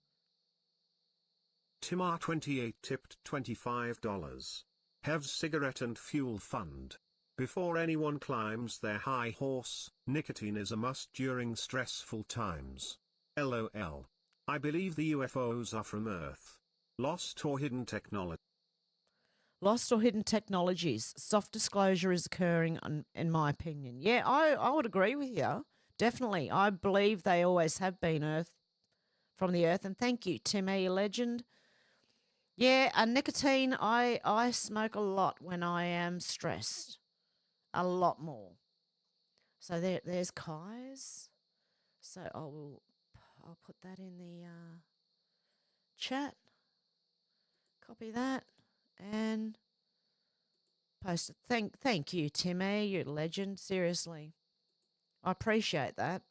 Timar28 tipped $25. Hev's cigarette and fuel fund. Before anyone climbs their high horse, nicotine is a must during stressful times. LOL. I believe the UFOs are from Earth. Lost or hidden technology. Lost or hidden technologies. Soft disclosure is occurring, in my opinion. Yeah, I would agree with you. Definitely. I believe they always have been from the Earth. And thank you, Tim E. Legend. Yeah, nicotine, I smoke a lot when I am stressed. A lot more. So there's Kai's. So I'll put that in the chat. Copy that. And post it. Thank you, Timmy. You're a legend. Seriously. I appreciate that.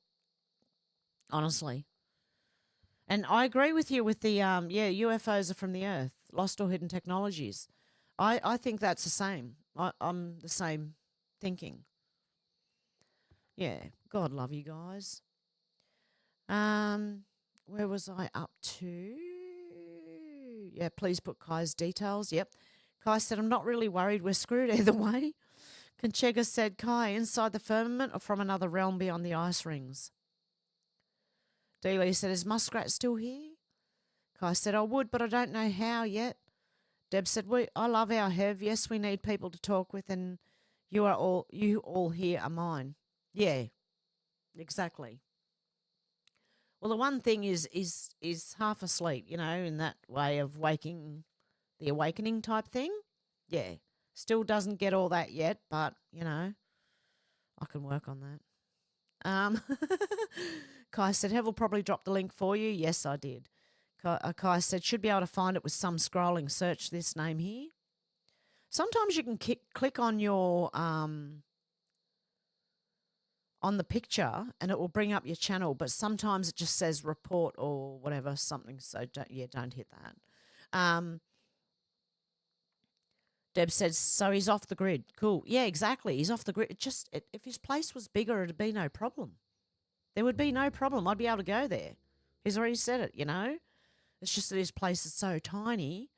Honestly. And I agree with you with the, UFOs are from the Earth. Lost or hidden technologies. I think that's the same. I'm the same thinking. Yeah. God love you guys. Where was I up to? Yeah, please put Kai's details. Yep. Kai said, I'm not really worried. We're screwed either way. Conchega said, Kai, inside the firmament or from another realm beyond the ice rings? Dealey said, is Muskrat still here? Kai said, I would, but I don't know how yet. Deb said, I love our Hev. Yes, we need people to talk with, and you all here are mine. Yeah, exactly. Well, the one thing is half asleep, in that way of the awakening type thing. Yeah. Still doesn't get all that yet, but, I can work on that. Kai said, Hev will probably drop the link for you. Yes, I did. Kai said, should be able to find it with some scrolling. Search this name here. Sometimes you can click on your on the picture and it will bring up your channel, but sometimes it just says report or whatever, something. So don't hit that. Deb says, so he's off the grid. Cool. Yeah, exactly. He's off the grid. If his place was bigger, it'd be no problem. There would be no problem. I'd be able to go there. He's already said it, It's just that his place is so tiny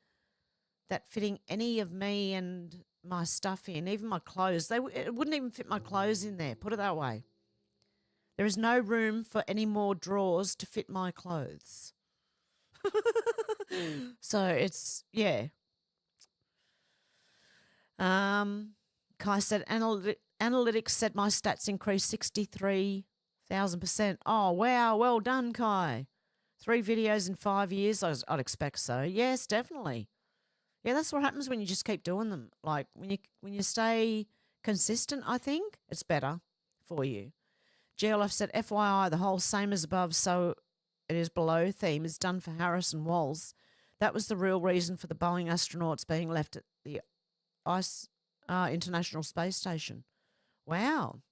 that fitting any of me and my stuff in, even my clothes, it wouldn't even fit my clothes in there. Put it that way. There is no room for any more drawers to fit my clothes. So it's, yeah. Kai said, analytics said my stats increased 63,000%. Oh, wow. Well done, Kai. 3 videos in 5 years. I'd expect so. Yes, definitely. Yeah, that's what happens when you just keep doing them. Like when you stay consistent, I think it's better for you. GLF said, FYI, the whole same as above, so it is below theme is done for Harrison Walls. That was the real reason for the Boeing astronauts being left at the International Space Station. Wow.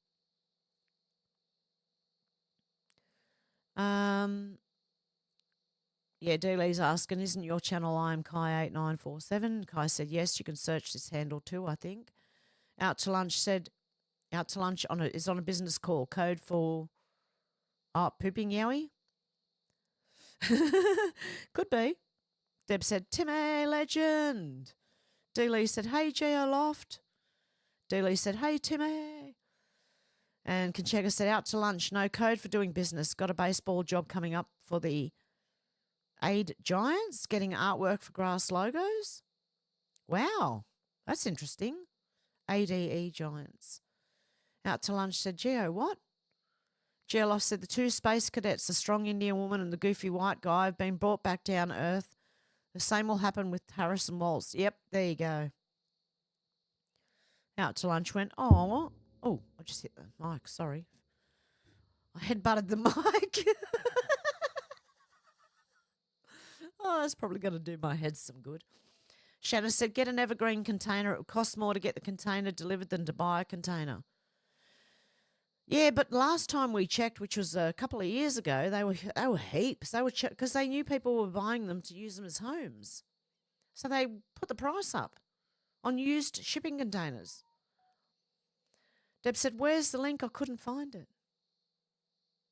Yeah, Dealey's asking, isn't your channel I am Kai8947? Kai said, yes, you can search this handle too, I think. Out to lunch is on a business call. Code for pooping yowie? Could be. Deb said, Timmy, legend. Dealey said, hey, Geo Loft. Dealey said, hey, Timmy. And Conchega said, out to lunch. No code for doing business. Got a baseball job coming up for the Aid Giants, getting artwork for grass logos. Wow, that's interesting. ADE Giants. Out to lunch said, Geo, what? Geoloff said, the 2 space cadets, the strong Indian woman and the goofy white guy, have been brought back down to Earth. The same will happen with Harrison Walls. Yep, there you go. Out to lunch went, I just hit the mic, sorry. I headbutted the mic. That's probably going to do my head some good. Shanna said, get an evergreen container. It would cost more to get the container delivered than to buy a container. Yeah, but last time we checked, which was a couple of years ago, they were heaps. They were because they knew people were buying them to use them as homes. So they put the price up on used shipping containers. Deb said, where's the link? I couldn't find it.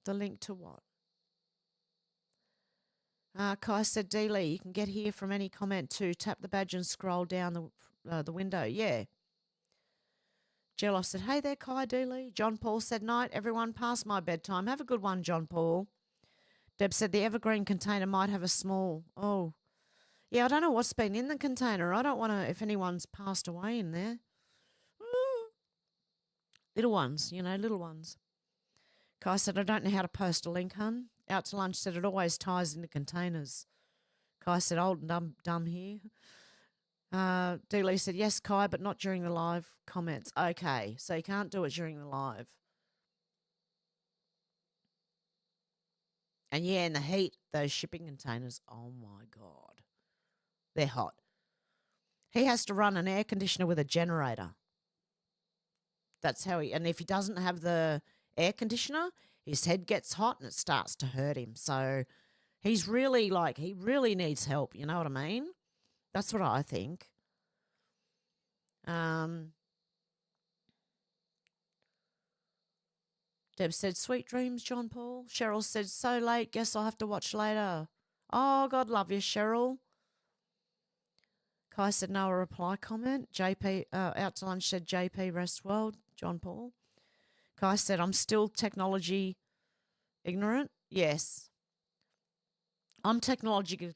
The link to what? Kai said, D. Lee, you can get here from any comment too. Tap the badge and scroll down the window. Yeah. Geloff said, hey there, Kai, D. Lee. John Paul said, night, everyone, past my bedtime. Have a good one, John Paul. Deb said, the evergreen container might have a small... Oh. Yeah, I don't know what's been in the container. I don't want to, if anyone's passed away in there. Little ones, little ones. Kai said, I don't know how to post a link, hun. Out to lunch said, it always ties into containers. Kai said, old and dumb here. D. Lee said, yes, Kai, but not during the live comments. Okay, so you can't do it during the live. And yeah, in the heat, those shipping containers, oh my God. They're hot. He has to run an air conditioner with a generator. That's how and if he doesn't have the air conditioner, his head gets hot and it starts to hurt him. So he's really he really needs help. You know what I mean? That's what I think. Deb said, sweet dreams, John Paul. Cheryl said, so late, guess I'll have to watch later. Oh, God love you, Cheryl. Kai said, no reply comment. JP, out to lunch said, JP, rest well, John Paul. Kai said, I'm still technology ignorant. Yes. I'm technologically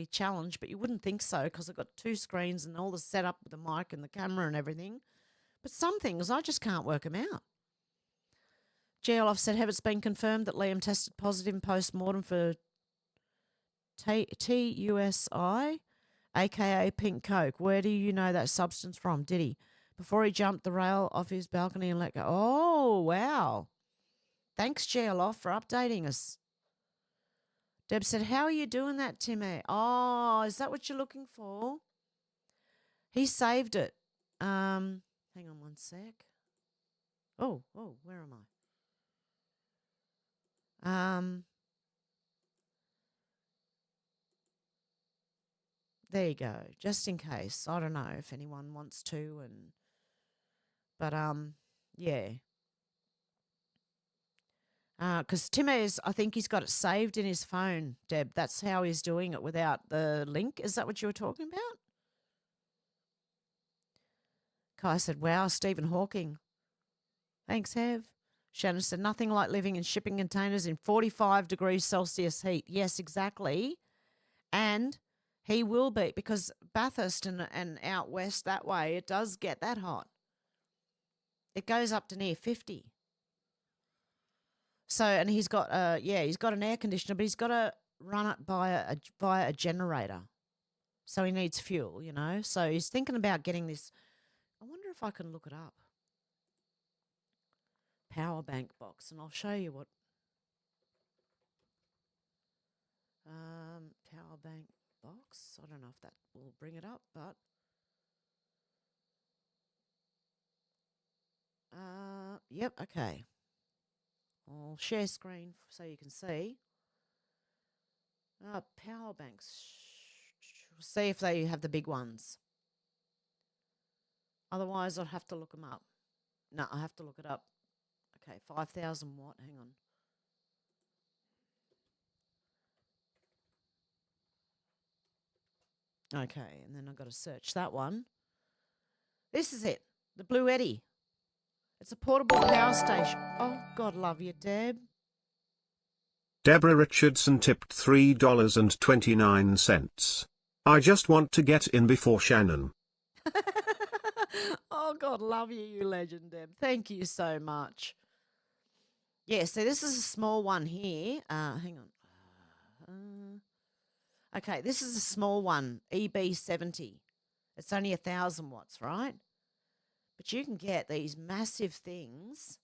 challenged, but you wouldn't think so because I've got 2 screens and all the setup with the mic and the camera and everything. But some things, I just can't work them out. GLF said, have it's been confirmed that Liam tested positive in post-mortem for TUSI, a.k.a. pink coke. Where do you know that substance from? Did he? Before he jumped the rail off his balcony and let go. Oh, wow. Thanks, GLF, for updating us. Deb said, how are you doing that, Timmy? Oh, is that what you're looking for? He saved it. Hang on one sec. Oh, where am I? There you go. Just in case. I don't know if anyone wants to, but yeah. Because Timmy's, I think he's got it saved in his phone, Deb. That's how he's doing it without the link. Is that what you were talking about? Kai said, wow, Stephen Hawking. Thanks, Hev. Shannon said, nothing like living in shipping containers in 45 degrees Celsius heat. Yes, exactly. And he will be, because Bathurst and out west that way, it does get that hot. It goes up to near 50. So, and he's got he's got an air conditioner, but he's got to run it via a generator. So he needs fuel, you know. So he's thinking about getting this. I wonder if I can look it up. Power bank box, and I'll show you what. Power bank box. I don't know if that will bring it up, but yep, okay. I'll share screen so you can see. Power banks. We'll see if they have the big ones. Otherwise, I'll have to look them up. No, I have to look it up. Okay, 5,000 watt. Hang on. Okay, and then I've got to search that one. This is it, the Blue Eddy. It's a portable power station. Oh, God love you, Deb. Deborah Richardson tipped $3.29. I just want to get in before Shannon. Oh, God love you, you legend, Deb. Thank you so much. Yeah, so this is a small one here. Hang on. Okay, this is a small one, EB70. It's only 1,000 watts, right? But you can get these massive things,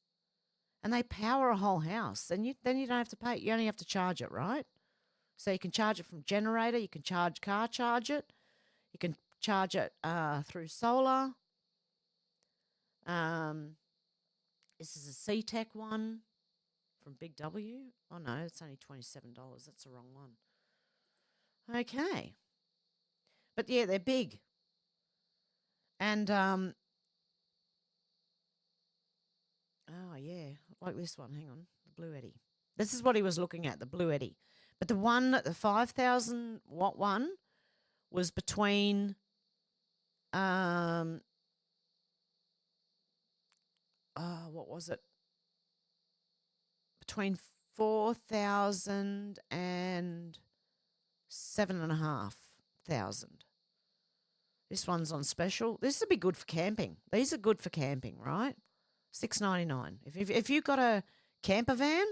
and they power a whole house. And then you don't have to pay. You only have to charge it, right? So you can charge it from generator. You can car charge it. You can charge it through solar. This is a C-Tech one from Big W. Oh, no, it's only $27. That's the wrong one. Okay. But, yeah, they're big. And, oh, yeah, like this one. Hang on, the Blue Eddy. This is what he was looking at, the Blue Eddy. But the 5,000 watt one was between what was it? Between 4,000 and 7,500. This one's on special. This would be good for camping. These are good for camping, right? $6.99. If you've got a camper van,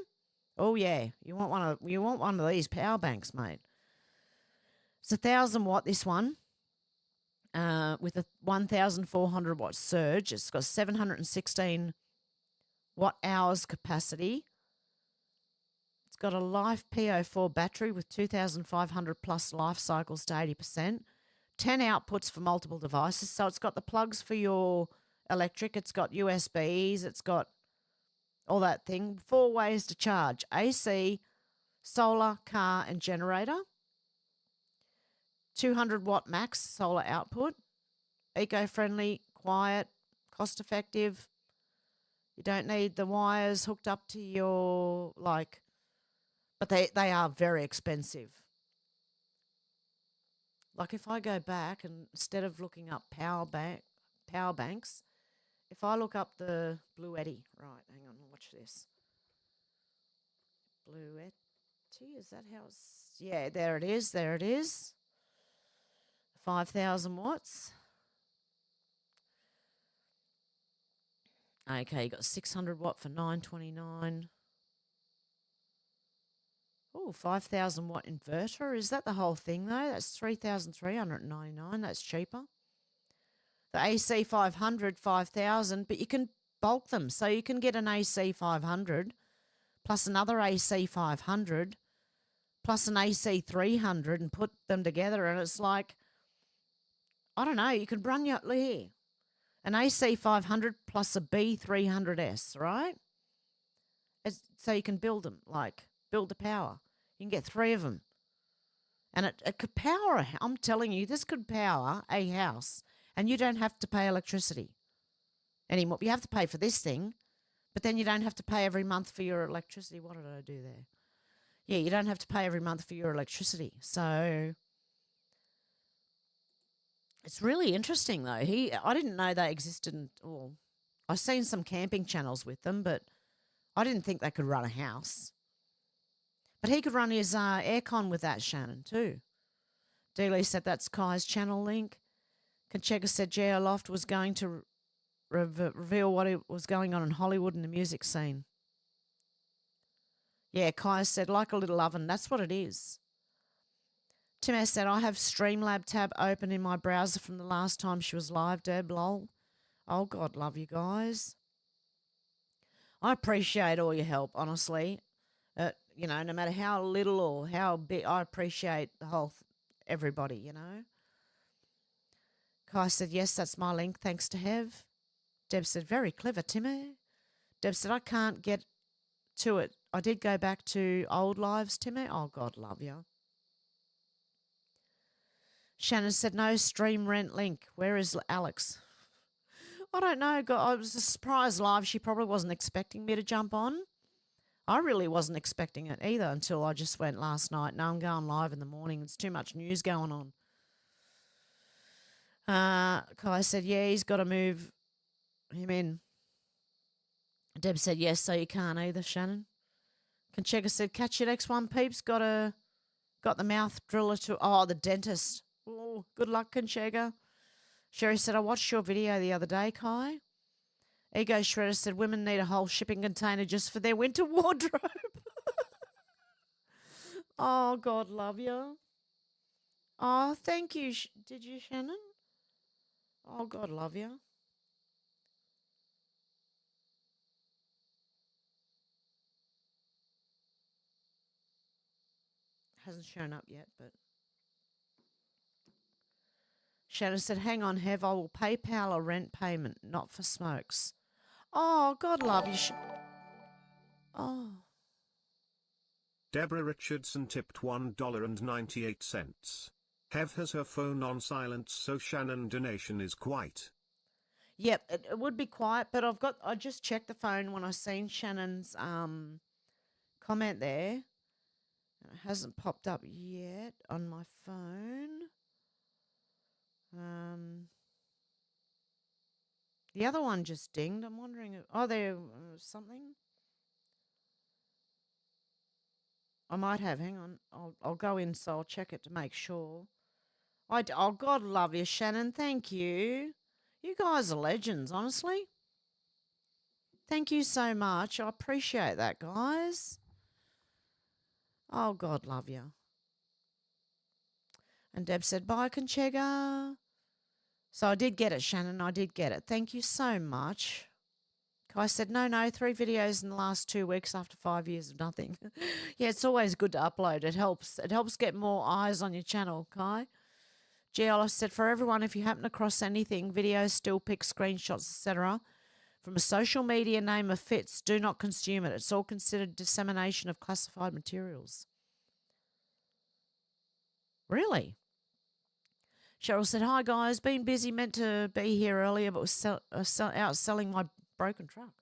oh yeah, you want one of these power banks, mate. It's 1,000 watt. This one, with a 1,400 watt surge. It's got 716 watt hours capacity. It's got a Life PO4 battery with 2,500 plus life cycles to 80%. 10 outputs for multiple devices. So it's got the plugs for your electric. It's got USBs. It's got all that thing. 4 ways to charge: AC, solar, car, and generator. 200 watt max solar output. Eco-friendly, quiet, cost-effective. You don't need the wires hooked up to your, but they are very expensive. Like if I go back and instead of looking up power banks, if I look up the Blue Eddy, right, hang on, watch this. Blue Eddy, is that how it's, yeah, there it is. 5,000 watts. Okay, you got 600 watt for $9.29. Oh, 5,000 watt inverter. Is that the whole thing though? That's $3,399. That's cheaper. The AC 500, 5,000, but you can bulk them. So you can get an AC 500 plus another AC 500 plus an AC 300 and put them together, and it's like, I don't know, you could run your here. An AC 500 plus a B300S, right? So you can build them, like build the power. You can get 3 of them. And it could power, I'm telling you, this could power a house, and you don't have to pay electricity anymore. You have to pay for this thing, but then you don't have to pay every month for your electricity. What did I do there? Yeah, you don't have to pay every month for your electricity. So it's really interesting, though. I didn't know they existed. Well, I've seen some camping channels with them, but I didn't think they could run a house. But he could run his aircon with that, Shannon, too. Dealey said that's Kai's channel link. Conchega said Geo Loft was going to reveal what was going on in Hollywood in the music scene. Yeah, Kai said, like a little oven. That's what it is. Tim S. said, I have Streamlab tab open in my browser from the last time she was live, Deb, lol. Oh, God love you guys. I appreciate all your help, honestly. You know, no matter how little or how big, I appreciate the whole everybody, you know. Kai said, yes, that's my link, thanks to Hev. Deb said, very clever, Timmy. Deb said, I can't get to it. I did go back to old lives, Timmy. Oh, God love you. Shannon said, no stream rent link. Where is Alex? I don't know. I was a surprise live. She probably wasn't expecting me to jump on. I really wasn't expecting it either until I just went last night. Now I'm going live in the morning. There's too much news going on. Kai said, yeah, he's got to move him in. Deb said, yes, so you can't either, Shannon. Conchega said, catch your next one, peeps. Got the mouth driller to, the dentist. Oh, good luck, Conchega. Sherry said, I watched your video the other day, Kai. Ego Shredder said, women need a whole shipping container just for their winter wardrobe. Oh, God love you. Oh, thank you. Did you, Shannon? Oh, God love you. Hasn't shown up yet, but. Shannon said, hang on, Hev, I will PayPal a rent payment, not for smokes. Oh, God love you. Oh. Deborah Richardson tipped $1.98. Hev has her phone on silent, so Shannon donation is quiet. Yep, it would be quiet, but I just checked the phone when I seen Shannon's comment there. It hasn't popped up yet on my phone. The other one just dinged. I'm wondering there was something. I might have. Hang on. I'll go in, so I'll check it to make sure. Oh, God love you, Shannon. Thank you. You guys are legends, honestly. Thank you so much. I appreciate that, guys. Oh, God love you. And Deb said, bye, Conchega. So I did get it, Shannon. I did get it. Thank you so much. Kai said, no, 3 videos in the last 2 weeks after 5 years of nothing. Yeah, it's always good to upload. It helps. It helps get more eyes on your channel, Kai. GL said, for everyone, if you happen across anything, videos, still pics, screenshots, etc., from a social media name of fits, do not consume it. It's all considered dissemination of classified materials. Really? Cheryl said, hi, guys. Been busy, meant to be here earlier, but was out selling my broken truck.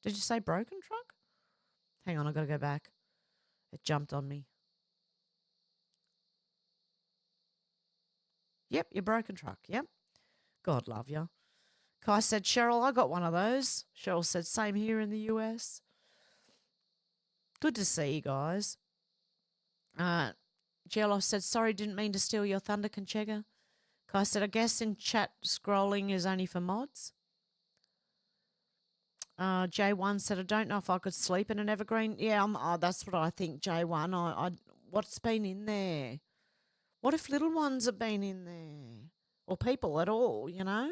Did you say broken truck? Hang on, I've got to go back. It jumped on me. Yep, your broken truck. Yep. God love you. Kai said, Cheryl, I got one of those. Cheryl said, same here in the US. Good to see you guys. Jello said, sorry, didn't mean to steal your thunder, Conchega. Kai said, I guess in chat scrolling is only for mods. J1 said, I don't know if I could sleep in an evergreen. Yeah, that's what I think, J1. What's been in there? What if little ones have been in there? Or people at all, you know?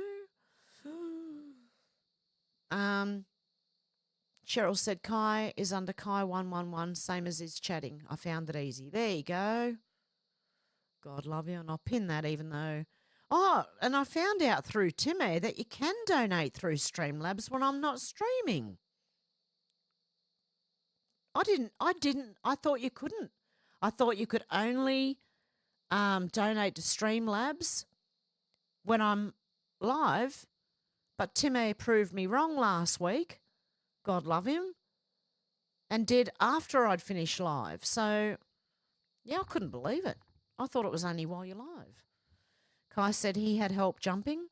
Cheryl said, Kai is under Kai111, same as his chatting. I found it easy. There you go. God love you. And I'll pin that even though... Oh, and I found out through Timmy that you can donate through Streamlabs when I'm not streaming. I thought you couldn't. I thought you could only donate to Streamlabs when I'm live, but Timmy proved me wrong last week. God love him. And did after I'd finished live. So, yeah, I couldn't believe it. I thought it was only while you're live. Kai said he had help jumping.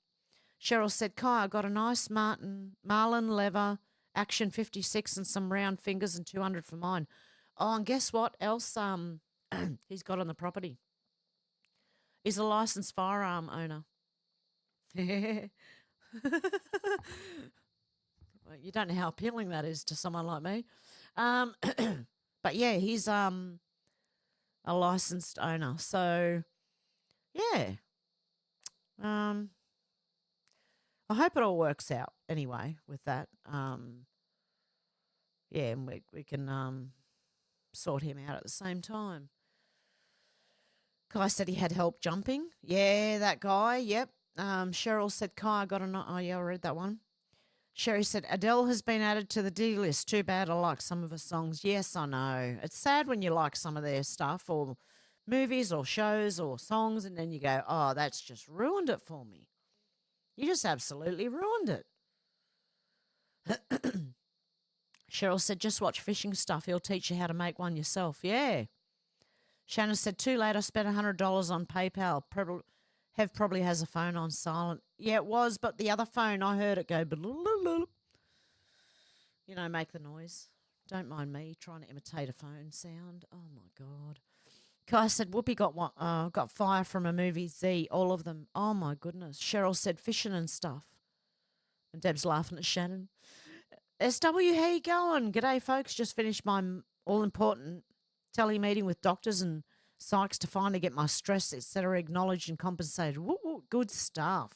Cheryl said, Kai, I got a nice Marlin leather Action 56 and some round fingers and 200 for mine. Oh, and guess what else he's got on the property? He's a licensed firearm owner. Well, you don't know how appealing that is to someone like me. But yeah, he's a licensed owner. So, yeah. I hope it all works out anyway with that. Yeah, and we can sort him out at the same time. Kai said he had help jumping. Yeah, that guy, yep. Cheryl said, Kai, I got oh yeah, I read that one. Sherry said, Adele has been added to the D list. Too bad I like some of her songs. Yes, I know. It's sad when you like some of their stuff or movies or shows or songs and then you go, oh, that's just ruined it for me. You just absolutely ruined it. Cheryl said, just watch fishing stuff. He'll teach you how to make one yourself. Yeah. Shannon said, too late. I spent $100 on PayPal. Hev probably has a phone on silent. Yeah, it was, but the other phone, I heard it go, you know, make the noise. Don't mind me trying to imitate a phone sound. Oh, my God. Kai said, Whoopi got fire from a movie, Z, all of them. Oh, my goodness. Cheryl said, fishing and stuff. And Deb's laughing at Shannon. SW, how you going? G'day, folks. Just finished my all-important tele-meeting with doctors and psychs to finally get my stress, etc., acknowledged and compensated. Woo, good stuff.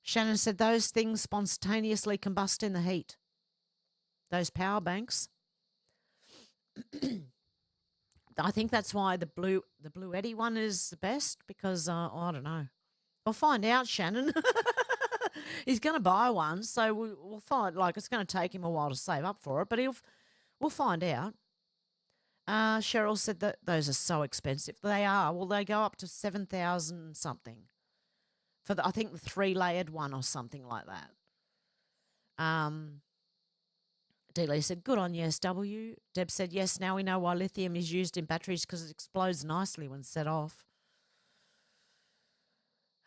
Shannon said those things spontaneously combust in the heat. Those power banks. I think that's why the Blue Eddy one is the best because, I don't know. We'll find out, Shannon. He's going to buy one, so we'll find, like, it's going to take him a while to save up for it, but we'll find out. Cheryl said that those are so expensive. They are. Well, they go up to 7,000 something for I think the 3-layered one or something like that. D-Lee said, good on you, SW. Deb said, yes, now we know why lithium is used in batteries because it explodes nicely when set off.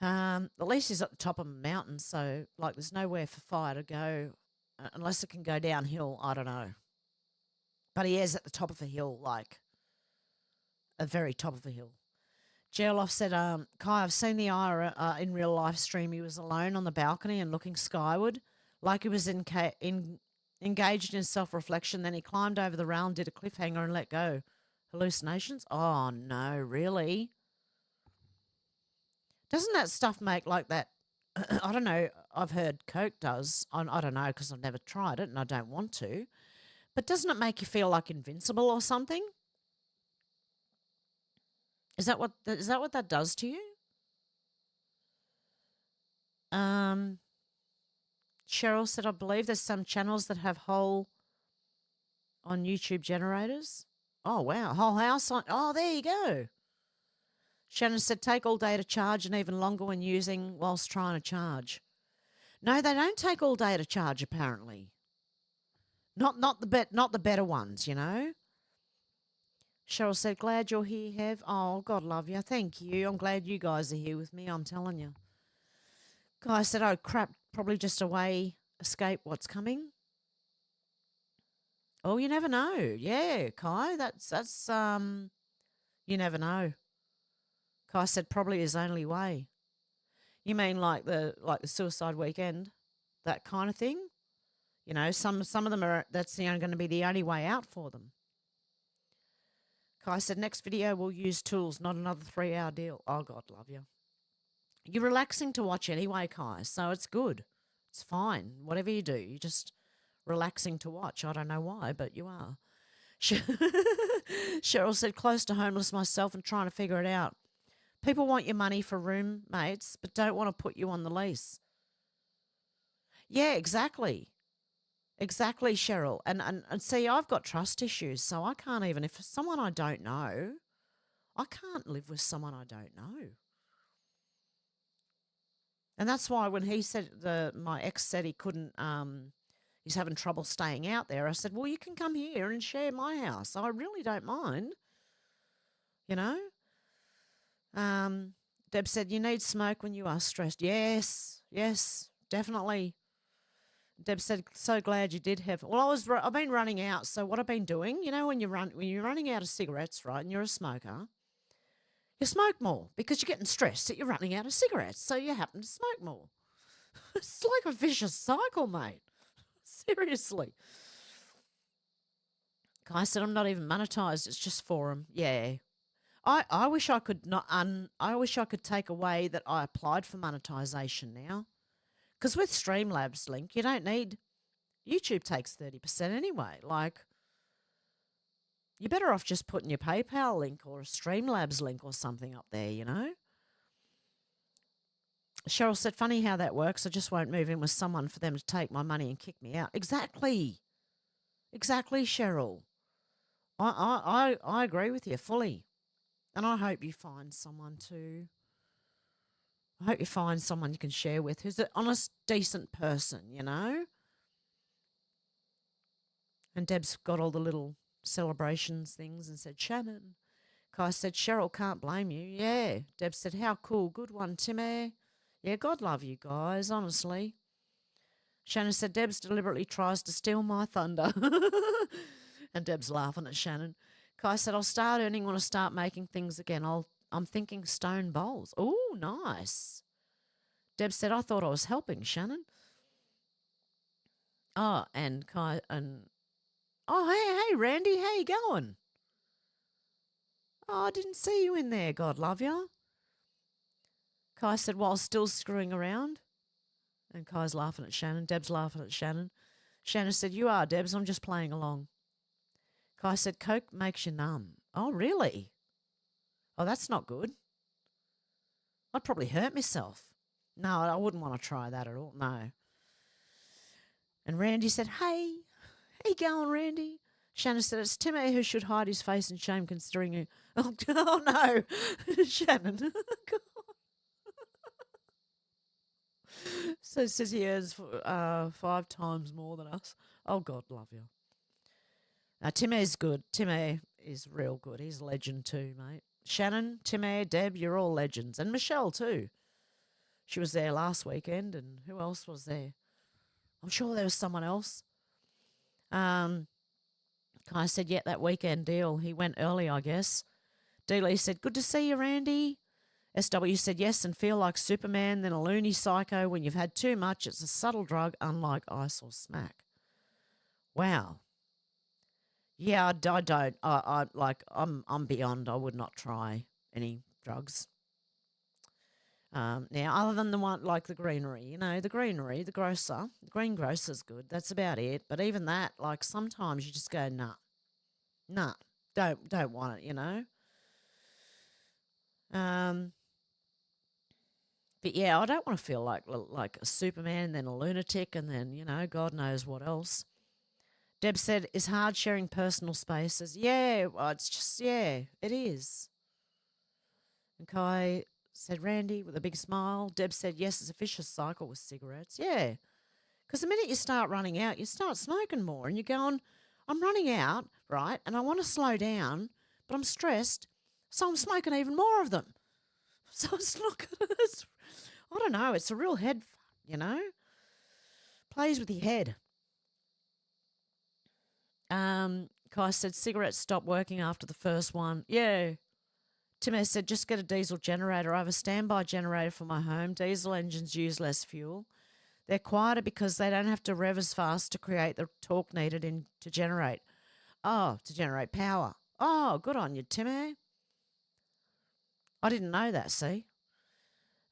At least he's at the top of a mountain, so, like, there's nowhere for fire to go unless it can go downhill. I don't know. But he is at the top of a hill, like a very top of a hill. Gerloff said, Kai, I've seen the Ira in real live stream. He was alone on the balcony and looking skyward like he was engaged in self-reflection. Then he climbed over the rail and did a cliffhanger and let go. Hallucinations? Oh, no, really? Doesn't that stuff make like that? I don't know. I've heard Coke does. I don't know because I've never tried it and I don't want to. But doesn't it make you feel like invincible or something? Is that what that does to you? Cheryl said, I believe there's some channels that have whole on YouTube generators. Oh, wow. Whole house on. Oh, there you go. Shannon said, take all day to charge and even longer when using whilst trying to charge. No, they don't take all day to charge, apparently. Not the better ones, you know. Cheryl said, glad you're here, Hev. Oh, God love you. Thank you. I'm glad you guys are here with me, I'm telling you. Guy said, oh, crap, probably just a way escape what's coming. Oh, you never know. Yeah, Kai, that's you never know. Kai said, probably his only way. You mean like the suicide weekend, that kind of thing? You know, some of them are, that's going to be the only way out for them. Kai said, next video we'll use tools, not another 3-hour deal. Oh, God love you. You're relaxing to watch anyway, Kai, so it's good. It's fine. Whatever you do, you're just relaxing to watch. I don't know why, but you are. Cheryl said, close to homeless myself and trying to figure it out. People want your money for roommates, but don't want to put you on the lease. Yeah, exactly. Exactly, Cheryl. And see, I've got trust issues, so I can't even, if someone I don't know, I can't live with someone I don't know. And that's why when he said, my ex said he couldn't, he's having trouble staying out there, I said, well, you can come here and share my house. I really don't mind, you know. Deb said, you need smoke when you are stressed. Yes, definitely. Deb said, so glad you did have. Well, I've been running out. So what I've been doing, you know, when you're running out of cigarettes, right, and you're a smoker, you smoke more because you're getting stressed that you're running out of cigarettes. So you happen to smoke more. It's like a vicious cycle, mate. Seriously. Kai said, I'm not even monetized. It's just forum. Yeah. I wish I could I wish I could take away that I applied for monetization now. Because with Streamlabs link, you don't need, YouTube takes 30% anyway. Like, you're better off just putting your PayPal link or a Streamlabs link or something up there, you know? Cheryl said, funny how that works. I just won't move in with someone for them to take my money and kick me out. Exactly. Exactly, Cheryl. I agree with you fully. And I hope you find someone to... I hope you find someone you can share with who's an honest, decent person, you know? And Deb's got all the little celebrations things and said, Shannon. Kai said, Cheryl, can't blame you. Yeah. Deb said, how cool. Good one, Timmy. Yeah, God love you guys, honestly. Shannon said, Deb's deliberately tries to steal my thunder. And Deb's laughing at Shannon. Kai said, I'll start earning when I start making things again. I'm thinking stone bowls. Oh, nice. Deb said, I thought I was helping, Shannon. Oh, and Kai and hey, Randy, how you going? Oh, I didn't see you in there, God love you. Kai said, while still screwing around. And Kai's laughing at Shannon. Deb's laughing at Shannon. Shannon said, you are, Debs, I'm just playing along. Kai said, Coke makes you numb. Oh, really? Oh, that's not good. I'd probably hurt myself. No, I wouldn't want to try that at all, no. And Randy said, hey, how you going, Randy? Shannon said, it's Timmy who should hide his face in shame considering you. Oh no, Shannon. God. So it says he earns 5 times more than us. Oh, God, love you. Timmy's good. Timmy is real good. He's a legend too, mate. Shannon, Timmy, Deb, you're all legends. And Michelle too. She was there last weekend, and who else was there? I'm sure there was someone else. Kai said, yeah, that weekend deal. He went early, I guess. D-Lee said, good to see you, Randy. SW said, yes, and feel like Superman, then a loony psycho. When you've had too much, it's a subtle drug, unlike ice or smack. Wow. Yeah, I don't. I'm beyond. I would not try any drugs. Now, other than the one like the greenery, you know, the greenery, the grocer, the green grocer's good. That's about it. But even that, like sometimes you just go, nah, don't want it, you know. But yeah, I don't want to feel like a Superman, then a lunatic, and then, you know, God knows what else. Deb said, is hard sharing personal spaces. Yeah, well, it's just, yeah, it is. And Kai said, Randy, with a big smile. Deb said, yes, it's a vicious cycle with cigarettes. Yeah, because the minute you start running out, you start smoking more, and you're going, I'm running out, right, and I want to slow down, but I'm stressed, so I'm smoking even more of them. So it's not good. I don't know. It's a real head, you know. Plays with your head. Kai said, cigarettes stop working after the first one. Yeah. Timmy said, just get a diesel generator. I have a standby generator for my home. Diesel engines use less fuel. They're quieter because they don't have to rev as fast to create the torque needed to generate power. Oh, good on you, Timmy. I didn't know that, see?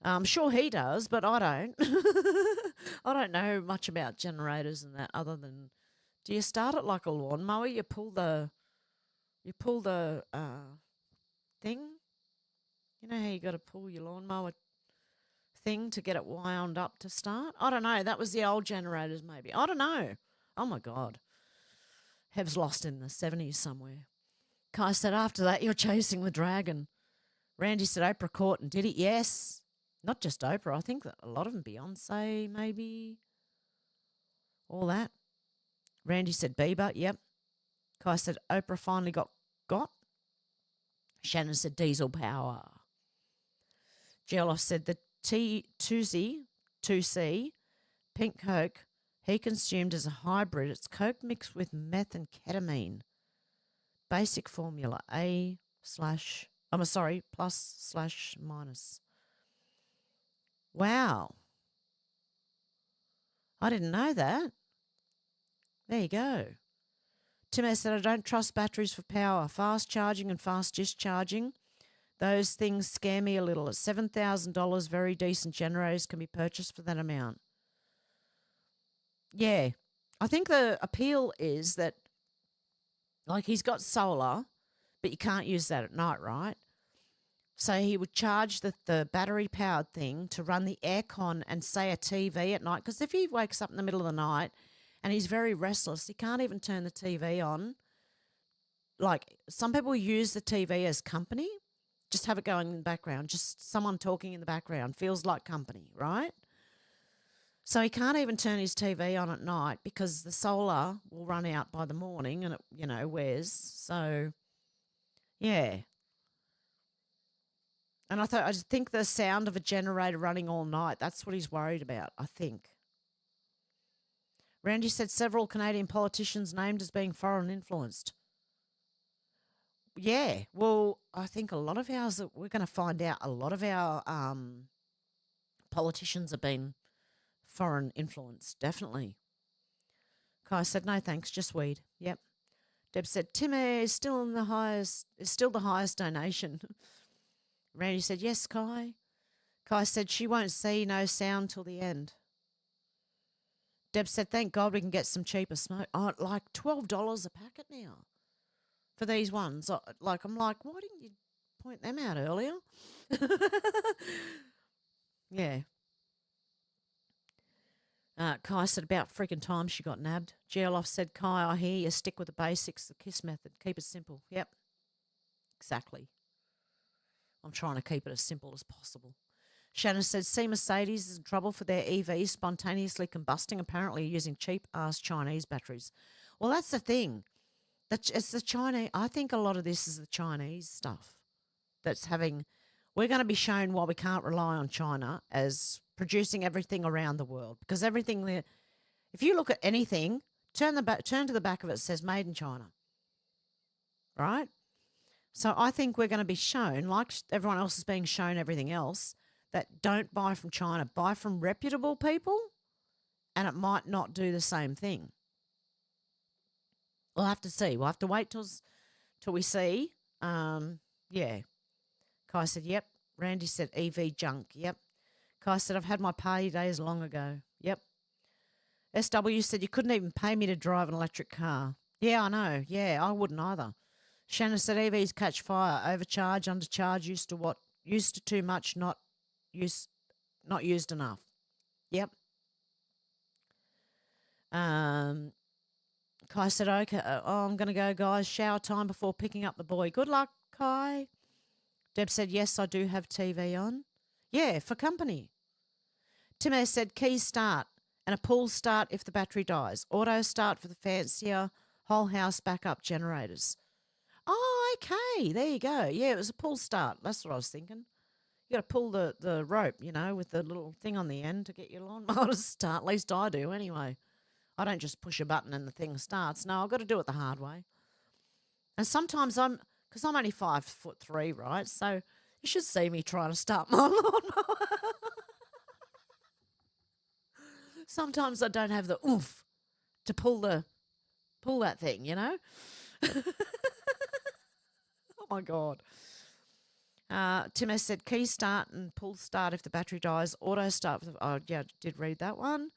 I'm sure he does, but I don't. I don't know much about generators and that other than, do you start it like a lawnmower? You pull the thing. You know how you got to pull your lawnmower thing to get it wound up to start? I don't know. That was the old generators maybe. I don't know. Oh, my God. Hev's lost in the 70s somewhere. Kai said, after that, you're chasing the dragon. Randy said, Oprah caught and did it. Yes. Not just Oprah. I think that a lot of them, Beyonce maybe, all that. Randy said Bieber. Yep. Kai said, Oprah finally got. Shannon said diesel power. Geloff said the T2C, pink Coke he consumed as a hybrid. It's Coke mixed with meth and ketamine. Basic formula plus/minus. Wow. I didn't know that. There you go. Tim said, I don't trust batteries for power. Fast charging and fast discharging. Those things scare me a little. At $7,000, very decent generators can be purchased for that amount. Yeah. I think the appeal is that, like, he's got solar, but you can't use that at night, right? So he would charge the battery-powered thing to run the aircon and, say, a TV at night. Because if he wakes up in the middle of the night and he's very restless, he can't even turn the TV on. Like, some people use the TV as company. Just have it going in the background. Just someone talking in the background. Feels like company, right? So he can't even turn his TV on at night because the solar will run out by the morning and it, wears. So, yeah. And I just think the sound of a generator running all night, that's what he's worried about, I think. Randy said several Canadian politicians named as being foreign influenced. Yeah, well, I think a lot of ours, we're going to find out a lot of our politicians have been foreign influenced, definitely. Kai said, no thanks, just weed. Yep. Deb said, Timmy is still the highest donation. Randy said, yes, Kai. Kai said, she won't see no sound till the end. Deb said, thank God we can get some cheaper smoke. Oh, like $12 a packet now for these ones. I'm like, why didn't you point them out earlier? Yeah. Kai said, about freaking time she got nabbed. Geloff said, Kai, I hear you. Stick with the basics, the KISS method. Keep it simple. Yep. Exactly. I'm trying to keep it as simple as possible. Shannon said, see Mercedes is in trouble for their EVs spontaneously combusting, apparently using cheap-ass Chinese batteries. Well, that's the thing. It's the Chinese. I think a lot of this is the Chinese stuff that's having. We're going to be shown why we can't rely on China as producing everything around the world, because everything there. If you look at anything, turn to the back of it, it says made in China. Right? So I think we're going to be shown, like everyone else is being shown everything else, that don't buy from China, buy from reputable people, and it might not do the same thing. We'll have to see. We'll have to wait till we see. Yeah. Kai said, yep. Randy said, EV junk. Yep. Kai said, I've had my party days long ago. Yep. SW said, you couldn't even pay me to drive an electric car. Yeah, I know. Yeah, I wouldn't either. Shannon said, EVs catch fire, overcharge, undercharge, used to too much, not used enough. Yep. Kai said, okay, I'm going to go, guys. Shower time before picking up the boy. Good luck, Kai. Deb said, yes, I do have TV on. Yeah, for company. Timmy said, key start and a pull start if the battery dies. Auto start for the fancier whole house backup generators. Oh, okay. There you go. Yeah, it was a pull start. That's what I was thinking. You got to pull the rope, with the little thing on the end to get your lawnmower to start. At least I do anyway. I don't just push a button and the thing starts. No, I've got to do it the hard way. And sometimes because I'm only 5'3", right? So you should see me trying to start my lawnmower. Sometimes I don't have the oomph to pull that thing, you know? Oh, my God. Tim S. said, key start and pull start if the battery dies. Auto start. Oh, yeah, I did read that one.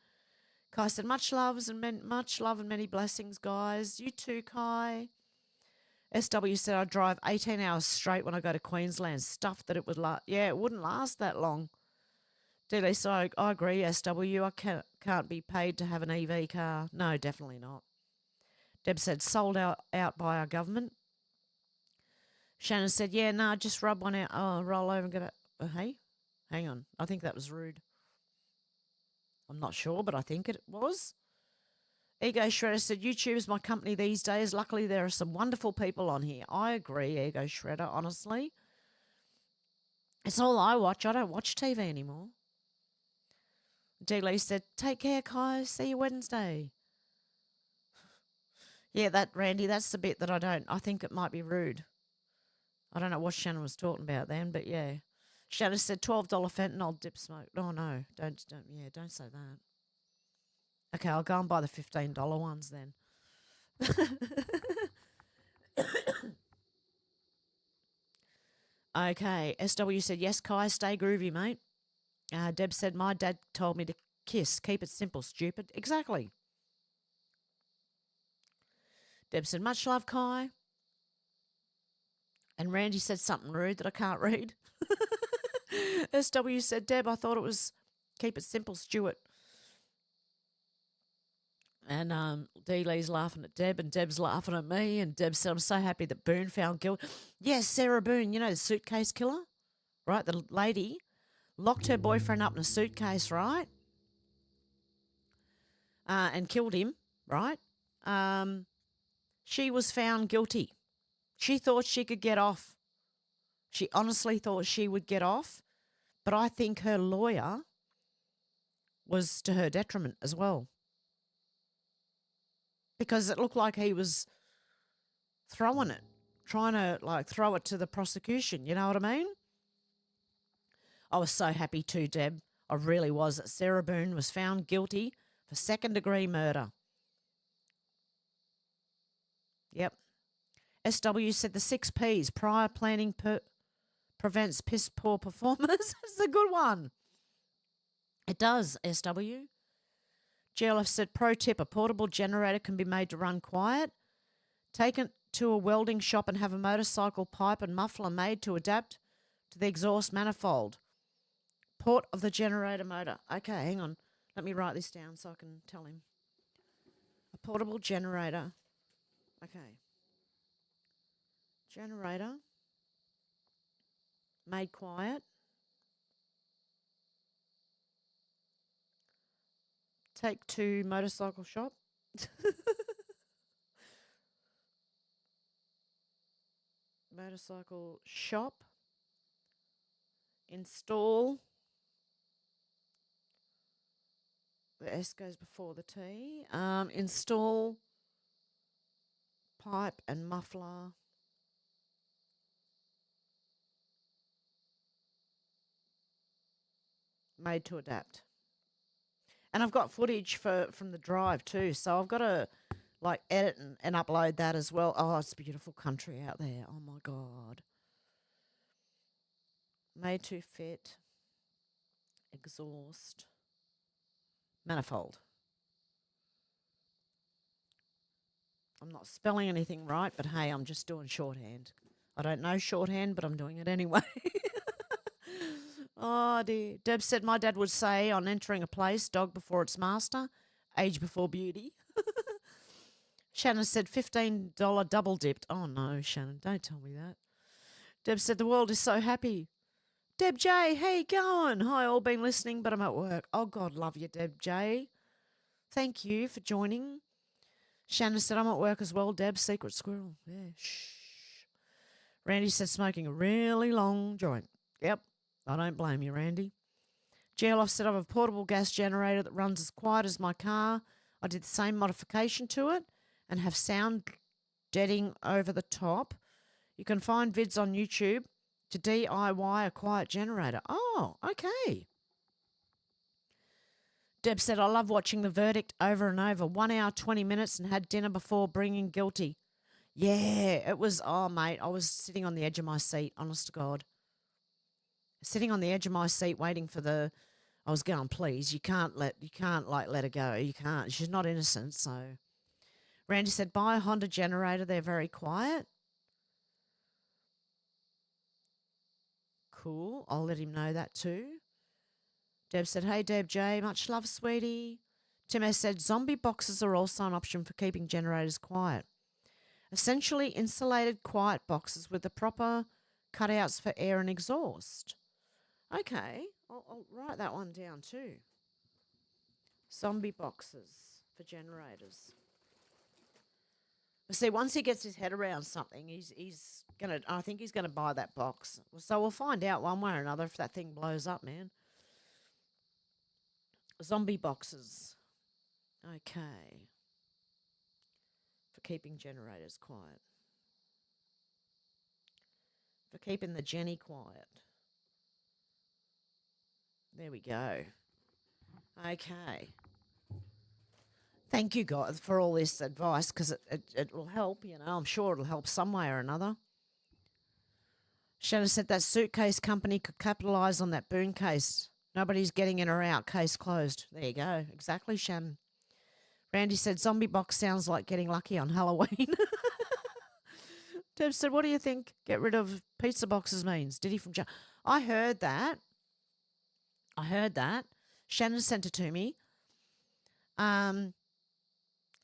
Kai said, much love and many blessings, guys. You too, Kai. SW said, I drive 18 hours straight when I go to Queensland. Stuff that it would last. Yeah, it wouldn't last that long. Dilly, so I agree, SW. I can't be paid to have an EV car. No, definitely not. Deb said, sold out by our government. Shannon said, yeah, nah, just rub one out. Oh, roll over and get it. Hey, hang on. I think that was rude. I'm not sure, but I think it was. Ego Shredder said, YouTube is my company these days. Luckily, there are some wonderful people on here. I agree, Ego Shredder, honestly. It's all I watch. I don't watch TV anymore. D. Lee said, take care, Kai. See you Wednesday. Yeah, Randy, that's the bit that I think it might be rude. I don't know what Shannon was talking about then, but yeah. Shannon said $12 fentanyl dip smoke. Oh, no, don't say that. Okay, I'll go and buy the $15 ones then. Okay, SW said, yes, Kai, stay groovy, mate. Deb said, my dad told me to kiss. Keep it simple, stupid. Exactly. Deb said, much love, Kai. And Randy said something rude that I can't read. SW said, Deb, I thought it was keep it simple, Stuart. And D. Lee's laughing at Deb, and Deb's laughing at me. And Deb said, I'm so happy that Boone found guilt. Yes, Sarah Boone, you know, the suitcase killer, right? The lady locked her boyfriend up in a suitcase, right? And killed him, right? She was found guilty. She thought she could get off. She honestly thought she would get off. But I think her lawyer was to her detriment as well. Because it looked like he was throwing it, trying to throw it to the prosecution. You know what I mean? I was so happy too, Deb. I really was. That Sarah Boone was found guilty for second-degree murder. Yep. SW said the 6 Ps, prior planning prevents piss-poor performance. It's a good one. It does, SW. GLF said, pro tip, a portable generator can be made to run quiet. Take it to a welding shop and have a motorcycle pipe and muffler made to adapt to the exhaust manifold. Port of the generator motor. Okay, hang on. Let me write this down so I can tell him. A portable generator. Okay. Generator. Made quiet. Take to motorcycle shop. Motorcycle shop. Install. The S goes before the T. Install pipe and muffler. Made to adapt. And I've got footage from the drive too, so I've got to edit and upload that as well. Oh, it's a beautiful country out there. Oh my God. Made to fit exhaust manifold. I'm not spelling anything right, but hey, I'm just doing shorthand. I don't know shorthand, but I'm doing it anyway. Oh, dear. Deb said, my dad would say on entering a place, dog before its master, age before beauty. Shannon said, $15 double dipped. Oh, no, Shannon, don't tell me that. Deb said, the world is so happy. Deb J, how you going? Hi, all been listening, but I'm at work. Oh, God, love you, Deb J. Thank you for joining. Shannon said, I'm at work as well, Deb, secret squirrel. Yeah, shh. Randy said, smoking a really long joint. Yep. I don't blame you, Randy. GLF said, I have a portable gas generator that runs as quiet as my car. I did the same modification to it and have sound deadening over the top. You can find vids on YouTube to DIY a quiet generator. Oh, okay. Deb said, I love watching the verdict over and over. 1 hour, 20 minutes and had dinner before bringing guilty. Yeah, it was, oh, mate, I was sitting on the edge of my seat, honest to God. Sitting on the edge of my seat waiting for I was going, please, you can't let her go. You can't. She's not innocent, so. Randy said, buy a Honda generator. They're very quiet. Cool. I'll let him know that too. Deb said, hey, Deb J, much love, sweetie. Tim S. said, zombie boxes are also an option for keeping generators quiet. Essentially insulated quiet boxes with the proper cutouts for air and exhaust. Okay, I'll write that one down too. Zombie boxes for generators. See, once he gets his head around something, I think he's gonna buy that box. So we'll find out one way or another if that thing blows up, man. Zombie boxes. Okay. For keeping generators quiet. For keeping the Jenny quiet. There we go. Okay. Thank you, guys, for all this advice because it will help, I'm sure it'll help some way or another. Shannon said that suitcase company could capitalise on that Boone case. Nobody's getting in or out. Case closed. There you go. Exactly, Shannon. Randy said zombie box sounds like getting lucky on Halloween. Deb said, what do you think get rid of pizza boxes means? Did he from I heard that. Shannon sent it to me. I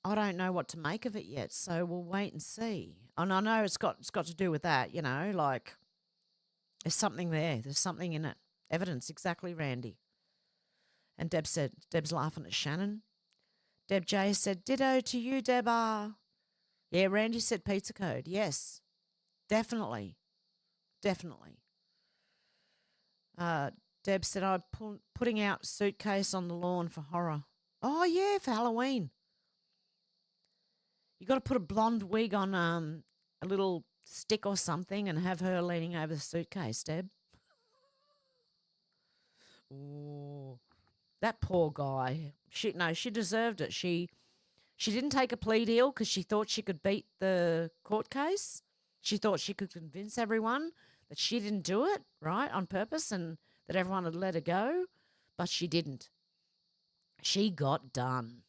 don't know what to make of it yet, so we'll wait and see. And I know it's got to do with that, like there's something there. There's something in it. Evidence, exactly, Randy. And Deb's laughing at Shannon. Deb J said, ditto to you, Deb R. Yeah, Randy said pizza code. Yes, definitely. Definitely. Deb said, I'm putting out suitcase on the lawn for horror. Oh, yeah, for Halloween. You got to put a blonde wig on a little stick or something and have her leaning over the suitcase, Deb. Ooh, that poor guy. She deserved it. She didn't take a plea deal because she thought she could beat the court case. She thought she could convince everyone that she didn't do it, right, on purpose and that everyone had let her go, but she didn't. She got done.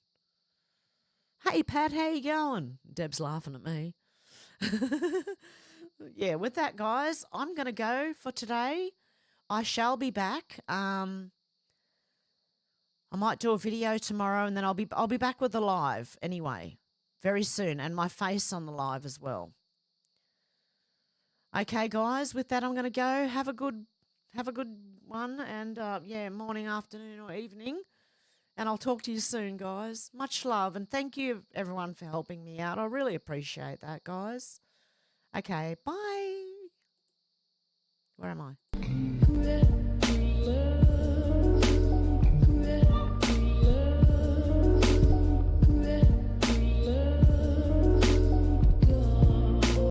Hey, Pat, how you going? Deb's laughing at me. Yeah, with that, guys, I'm going to go for today. I shall be back. I might do a video tomorrow and then I'll be back with the live anyway, very soon, and my face on the live as well. Okay, guys, with that, I'm going to go. Have a good one, and morning, afternoon, or evening. And I'll talk to you soon, guys. Much love, and thank you, everyone, for helping me out. I really appreciate that, guys. Okay, bye. Where am I?